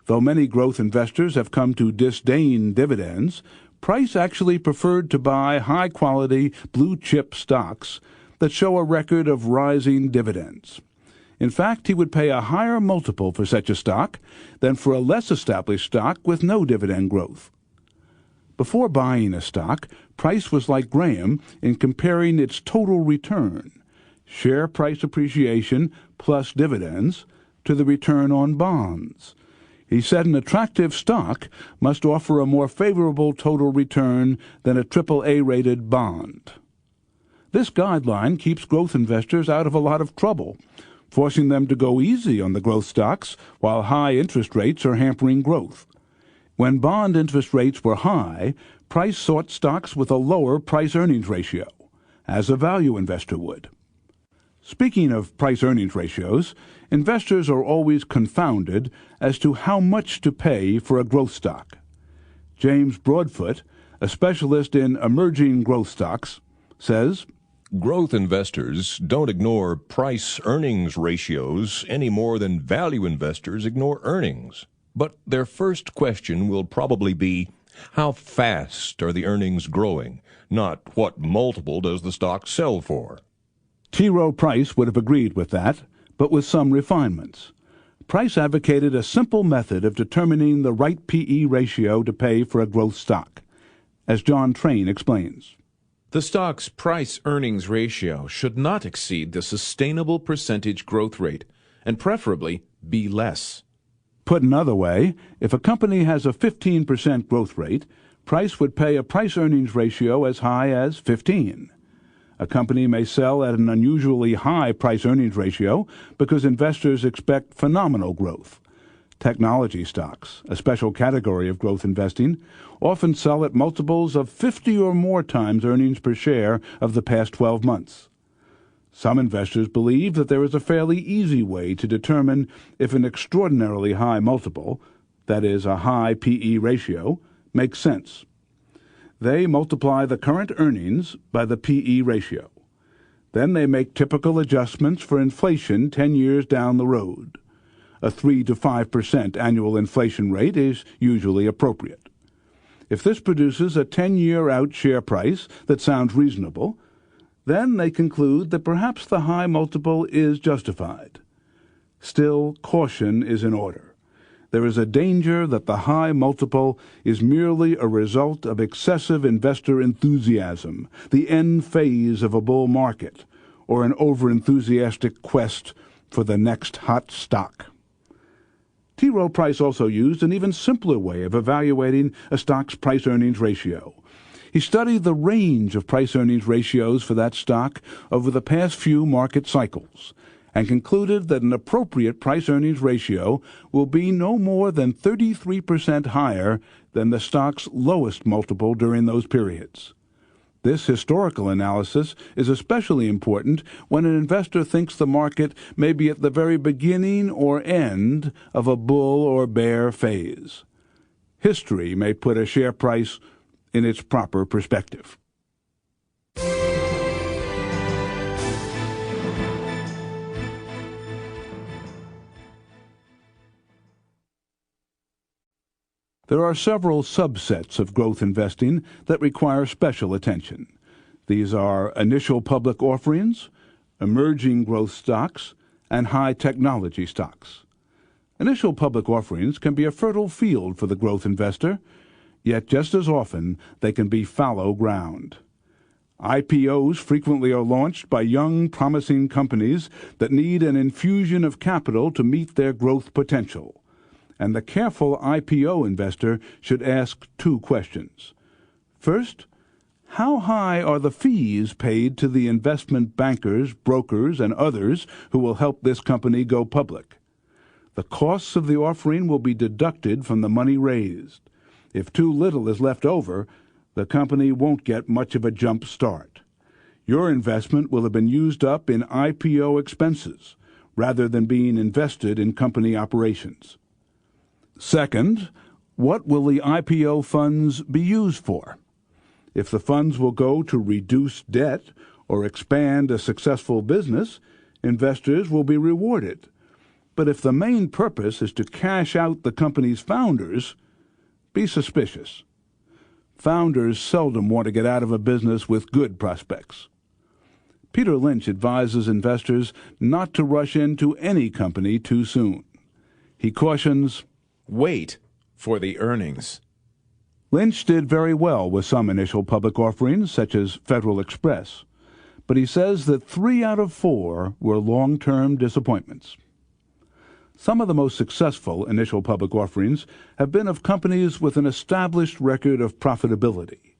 Speaker 1: Though many growth investors have come to disdain dividends, Price actually preferred to buy high-quality blue-chip stocks that show a record of rising dividends. In fact, he would pay a higher multiple for such a stock than for a less established stock with no dividend growth. Before buying a stock, Price was like Graham in comparing its total return, share price appreciation plus dividends, to the return on bonds. He said an attractive stock must offer a more favorable total return than a AAA-rated bond. This guideline keeps growth investors out of a lot of trouble, forcing them to go easy on the growth stocks while high interest rates are hampering growth. When bond interest rates were high, Price sought stocks with a lower price-earnings ratio, as a value investor would. Speaking of price-earnings ratios, investors are always confounded as to how much to pay for a growth stock. James Broadfoot, a specialist in emerging growth stocks, says,
Speaker 2: Growth investors don't ignore price-earnings ratios any more than value investors ignore earnings. But their first question will probably be, how fast are the earnings growing, not what multiple does the stock sell for?
Speaker 1: T. Rowe Price would have agreed with that, but with some refinements. Price advocated a simple method of determining the right P/E ratio to pay for a growth stock, as John Train explains.
Speaker 8: The stock's price-earnings ratio should not exceed the sustainable percentage growth rate, and preferably be less.
Speaker 1: Put another way, if a company has a 15% growth rate, Price would pay a price-earnings ratio as high as 15. A company may sell at an unusually high price-earnings ratio because investors expect phenomenal growth. Technology stocks, a special category of growth investing, often sell at multiples of 50 or more times earnings per share of the past 12 months. Some investors believe that there is a fairly easy way to determine if an extraordinarily high multiple, that is, a high P/E ratio, makes sense. They multiply the current earnings by the P/E ratio. Then they make typical adjustments for inflation 10 years down the road. A 3 to 5% annual inflation rate is usually appropriate. If this produces a 10-year-out share price that sounds reasonable, then they conclude that perhaps the high multiple is justified. Still, caution is in order. There is a danger that the high multiple is merely a result of excessive investor enthusiasm, the end phase of a bull market, or an over-enthusiastic quest for the next hot stock. T. Rowe Price also used an even simpler way of evaluating a stock's price-earnings ratio. He studied the range of price-earnings ratios for that stock over the past few market cycles and concluded that an appropriate price-earnings ratio will be no more than 33% higher than the stock's lowest multiple during those periods. This historical analysis is especially important when an investor thinks the market may be at the very beginning or end of a bull or bear phase. History may put a share price in its proper perspective. There are several subsets of growth investing that require special attention. These are initial public offerings, emerging growth stocks, and high technology stocks. Initial public offerings can be a fertile field for the growth investor, yet just as often they can be fallow ground. IPOs frequently are launched by young, promising companies that need an infusion of capital to meet their growth potential. And the careful IPO investor should ask two questions. First, how high are the fees paid to the investment bankers, brokers, and others who will help this company go public? The costs of the offering will be deducted from the money raised. If too little is left over, the company won't get much of a jump start. Your investment will have been used up in IPO expenses rather than being invested in company operations. Second, what will the IPO funds be used for? If the funds will go to reduce debt or expand a successful business, investors will be rewarded. But if the main purpose is to cash out the company's founders, be suspicious. Founders seldom want to get out of a business with good prospects. Peter Lynch advises investors not to rush into any company too soon. He cautions,
Speaker 8: Wait for the earnings.
Speaker 1: Lynch did very well with some initial public offerings, such as Federal Express, but he says that 3 out of 4 were long-term disappointments. Some of the most successful initial public offerings have been of companies with an established record of profitability.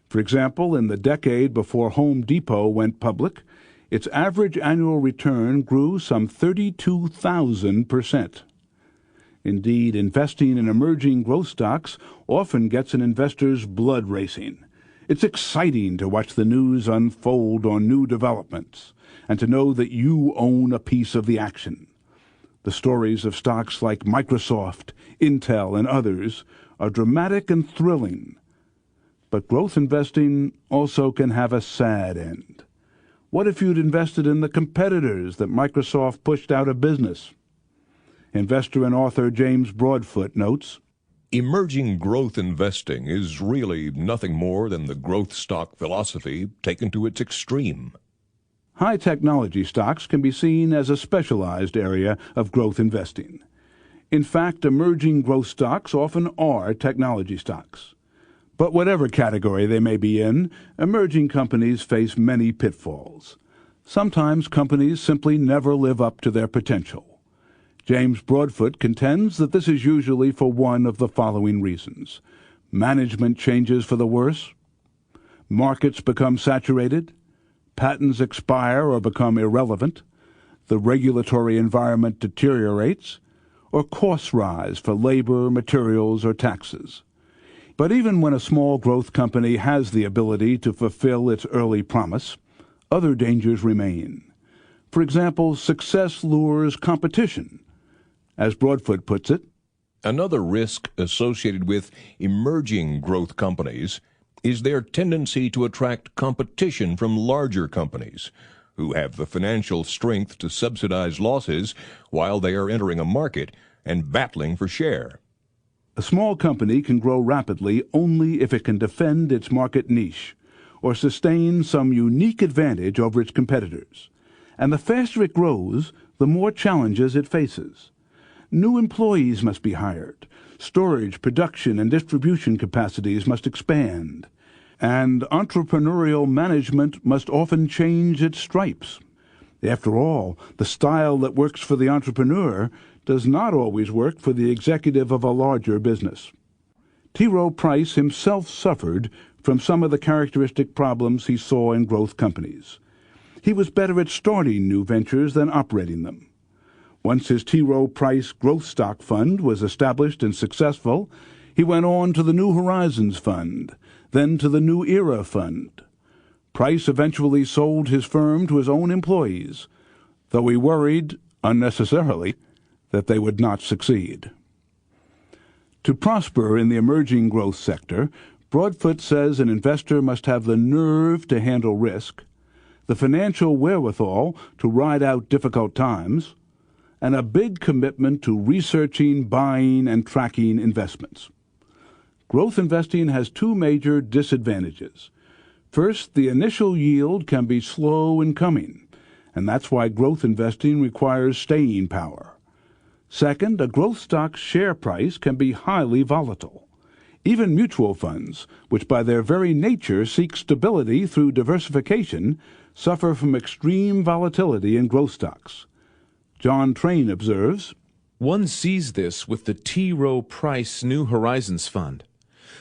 Speaker 1: For example, in the decade before Home Depot went public, its average annual return grew some 32,000%. Indeed, investing in emerging growth stocks often gets an investor's blood racing. It's exciting to watch the news unfold on new developments and to know that you own a piece of the action. The stories of stocks like Microsoft, Intel, and others are dramatic and thrilling. But growth investing also can have a sad end. What if you'd invested in the competitors that Microsoft pushed out of business? Investor and author James Broadfoot notes,
Speaker 2: Emerging growth investing is really nothing more than the growth stock philosophy taken to its extreme.
Speaker 1: High technology stocks can be seen as a specialized area of growth investing. In fact, emerging growth stocks often are technology stocks. But whatever category they may be in, emerging companies face many pitfalls. Sometimes companies simply never live up to their potential. James Broadfoot contends that this is usually for one of the following reasons. Management changes for the worse, markets become saturated, patents expire or become irrelevant, the regulatory environment deteriorates, or costs rise for labor, materials, or taxes. But even when a small growth company has the ability to fulfill its early promise, other dangers remain. For example, success lures competition. As Broadfoot puts it,
Speaker 2: Another risk associated with emerging growth companies is their tendency to attract competition from larger companies who have the financial strength to subsidize losses while they are entering a market and battling for share.
Speaker 1: a small company can grow rapidly only if it can defend its market niche or sustain some unique advantage over its competitors. And the faster it grows, the more challenges it faces. New employees must be hired. Storage, production, and distribution capacities must expand. And entrepreneurial management must often change its stripes. After all, the style that works for the entrepreneur does not always work for the executive of a larger business. T. Rowe Price himself suffered from some of the characteristic problems he saw in growth companies. He was better at starting new ventures than operating them. Once his T. Rowe Price Growth Stock Fund was established and successful, he went on to the New Horizons Fund, then to the New Era Fund. Price eventually sold his firm to his own employees, though he worried, unnecessarily, that they would not succeed. To prosper in the emerging growth sector, Broadfoot says an investor must have the nerve to handle risk, the financial wherewithal to ride out difficult times, and a big commitment to researching, buying, and tracking investments. Growth investing has two major disadvantages. First, the initial yield can be slow in coming, and that's why growth investing requires staying power. Second, a growth stock's share price can be highly volatile. Even mutual funds, which by their very nature seek stability through diversification, suffer from extreme volatility in growth stocks. John Train observes,
Speaker 8: One sees this with the T. Rowe Price New Horizons Fund.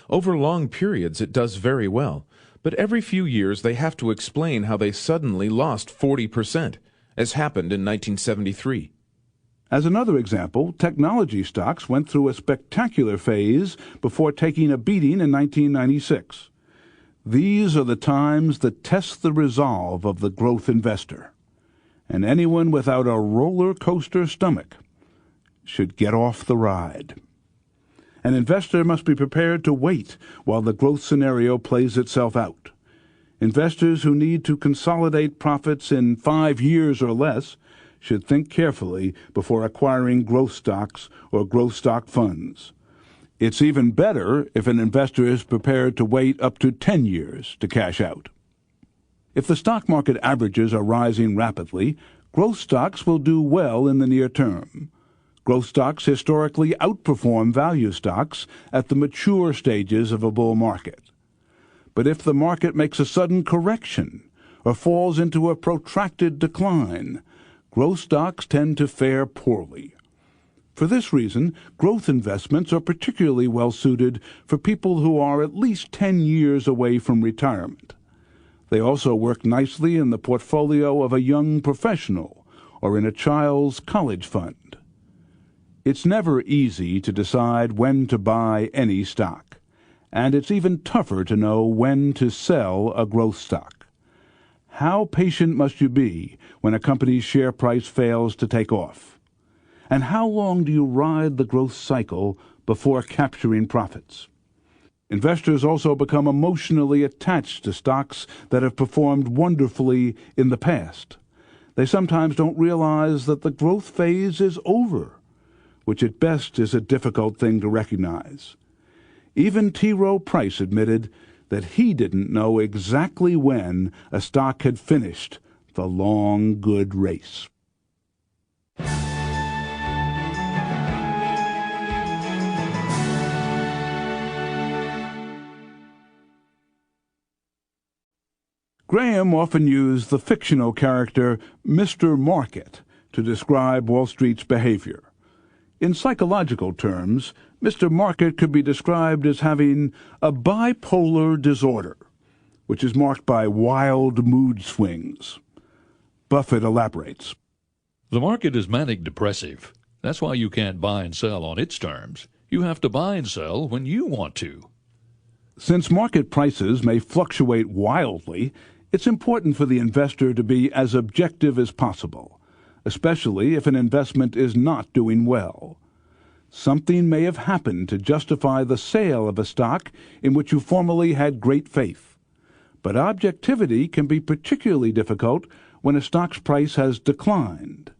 Speaker 8: Over long periods it does very well, but every few years they have to explain how they suddenly lost 40%, as happened in 1973.
Speaker 1: As another example, technology stocks went through a spectacular phase before taking a beating in 1996. These are the times that test the resolve of the growth investor. And anyone without a roller coaster stomach should get off the ride. An investor must be prepared to wait while the growth scenario plays itself out. Investors who need to consolidate profits in 5 years or less should think carefully before acquiring growth stocks or growth stock funds. It's even better if an investor is prepared to wait up to 10 years to cash out. If the stock market averages are rising rapidly, growth stocks will do well in the near term. Growth stocks historically outperform value stocks at the mature stages of a bull market. But if the market makes a sudden correction or falls into a protracted decline, growth stocks tend to fare poorly. For this reason, growth investments are particularly well suited for people who are at least 10 years away from retirement. They also work nicely in the portfolio of a young professional or in a child's college fund. It's never easy to decide when to buy any stock, and it's even tougher to know when to sell a growth stock. How patient must you be when a company's share price fails to take off? And how long do you ride the growth cycle before capturing profits? Investors also become emotionally attached to stocks that have performed wonderfully in the past. They sometimes don't realize that the growth phase is over, which at best is a difficult thing to recognize. Even T. Rowe Price admitted that he didn't know exactly when a stock had finished the long, good race. Graham often used the fictional character Mr. Market to describe Wall Street's behavior. In psychological terms, Mr. Market could be described as having a bipolar disorder, which is marked by wild mood swings. Buffett elaborates.
Speaker 4: The market is manic-depressive. That's why you can't buy and sell on its terms. You have to buy and sell when you want to.
Speaker 1: Since market prices may fluctuate wildly, it's important for the investor to be as objective as possible, especially if an investment is not doing well. Something may have happened to justify the sale of a stock in which you formerly had great faith. But objectivity can be particularly difficult when a stock's price has declined.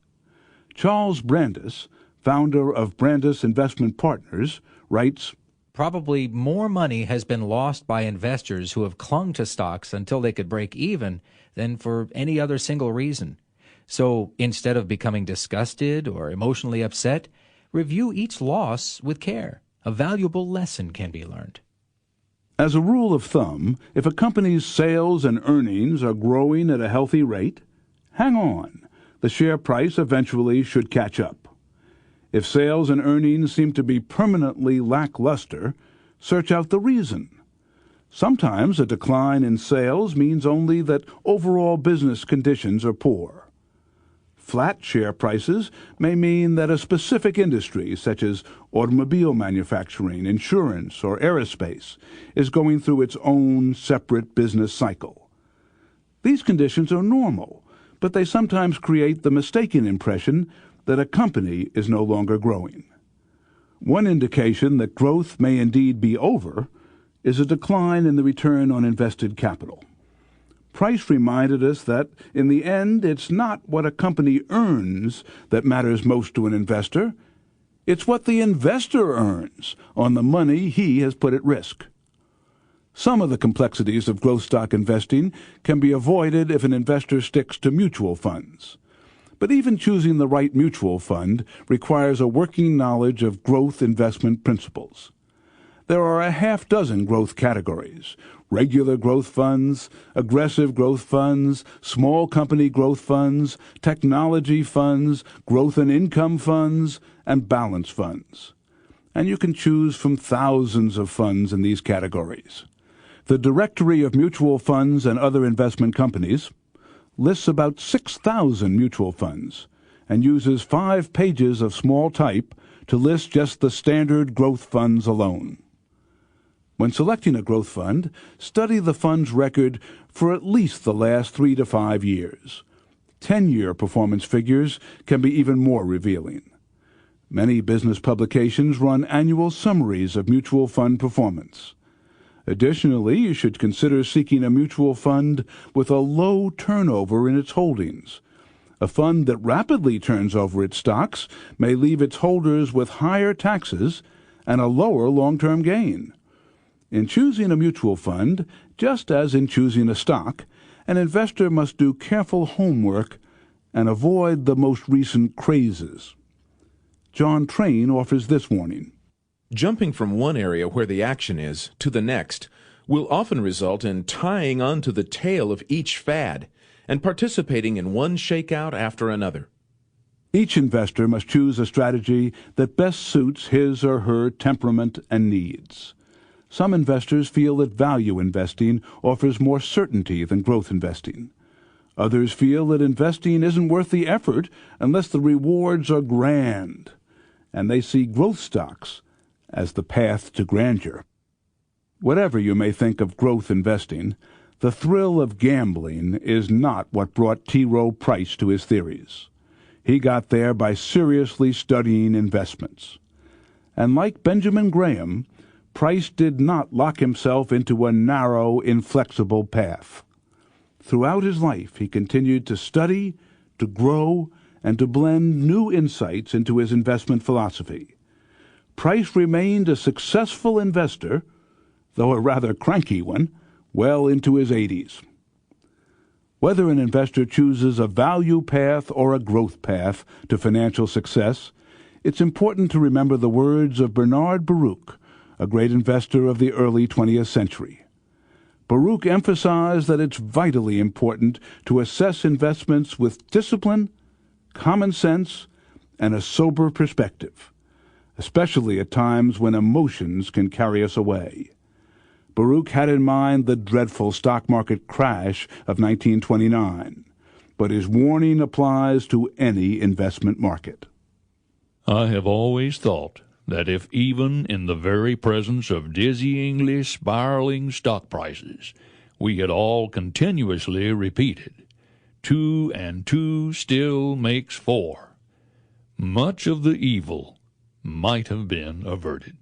Speaker 1: Charles Brandis, founder of Brandis Investment Partners, writes,
Speaker 3: Probably more money has been lost by investors who have clung to stocks until they could break even than for any other single reason. So instead of becoming disgusted or emotionally upset, review each loss with care. A valuable lesson can be learned.
Speaker 1: As a rule of thumb, if a company's sales and earnings are growing at a healthy rate, hang on. The share price eventually should catch up. If sales and earnings seem to be permanently lackluster, search out the reason. Sometimes a decline in sales means only that overall business conditions are poor. Flat share prices may mean that a specific industry, such as automobile manufacturing, insurance, or aerospace, is going through its own separate business cycle. These conditions are normal, but they sometimes create the mistaken impression that a company is no longer growing. One indication that growth may indeed be over is a decline in the return on invested capital. Price reminded us that, in the end, it's not what a company earns that matters most to an investor. It's what the investor earns on the money he has put at risk. Some of the complexities of growth stock investing can be avoided if an investor sticks to mutual funds. But even choosing the right mutual fund requires a working knowledge of growth investment principles. There are a half dozen growth categories: regular growth funds, aggressive growth funds, small company growth funds, technology funds, growth and income funds, and balance funds. And you can choose from thousands of funds in these categories. The Directory of Mutual Funds and Other Investment Companies lists about 6,000 mutual funds and uses 5 pages of small type to list just the standard growth funds alone. When selecting a growth fund, study the fund's record for at least the last 3 to 5 years. 10-year performance figures can be even more revealing. Many business publications run annual summaries of mutual fund performance. Additionally, you should consider seeking a mutual fund with a low turnover in its holdings. A fund that rapidly turns over its stocks may leave its holders with higher taxes and a lower long-term gain. In choosing a mutual fund, just as in choosing a stock, an investor must do careful homework and avoid the most recent crazes. John Train offers this warning.
Speaker 8: Jumping from one area where the action is to the next will often result in tying onto the tail of each fad and participating in one shakeout after another.
Speaker 1: Each investor must choose a strategy that best suits his or her temperament and needs. Some investors feel that value investing offers more certainty than growth investing. Others feel that investing isn't worth the effort unless the rewards are grand, and they see growth stocks as the path to grandeur. Whatever you may think of growth investing, the thrill of gambling is not what brought T. Rowe Price to his theories. He got there by seriously studying investments. And like Benjamin Graham, Price did not lock himself into a narrow, inflexible path. Throughout his life, he continued to study, to grow, and to blend new insights into his investment philosophy. Price remained a successful investor, though a rather cranky one, well into his 80s. Whether an investor chooses a value path or a growth path to financial success, it's important to remember the words of Bernard Baruch, a great investor of the early 20th century. Baruch emphasized that it's vitally important to assess investments with discipline, common sense, and a sober perspective, especially at times when emotions can carry us away. Baruch had in mind the dreadful stock market crash of 1929, but his warning applies to any investment market.
Speaker 4: I have always thought that if even in the very presence of dizzyingly spiraling stock prices we had all continuously repeated, 2 and 2 still makes 4, much of the evil might have been averted.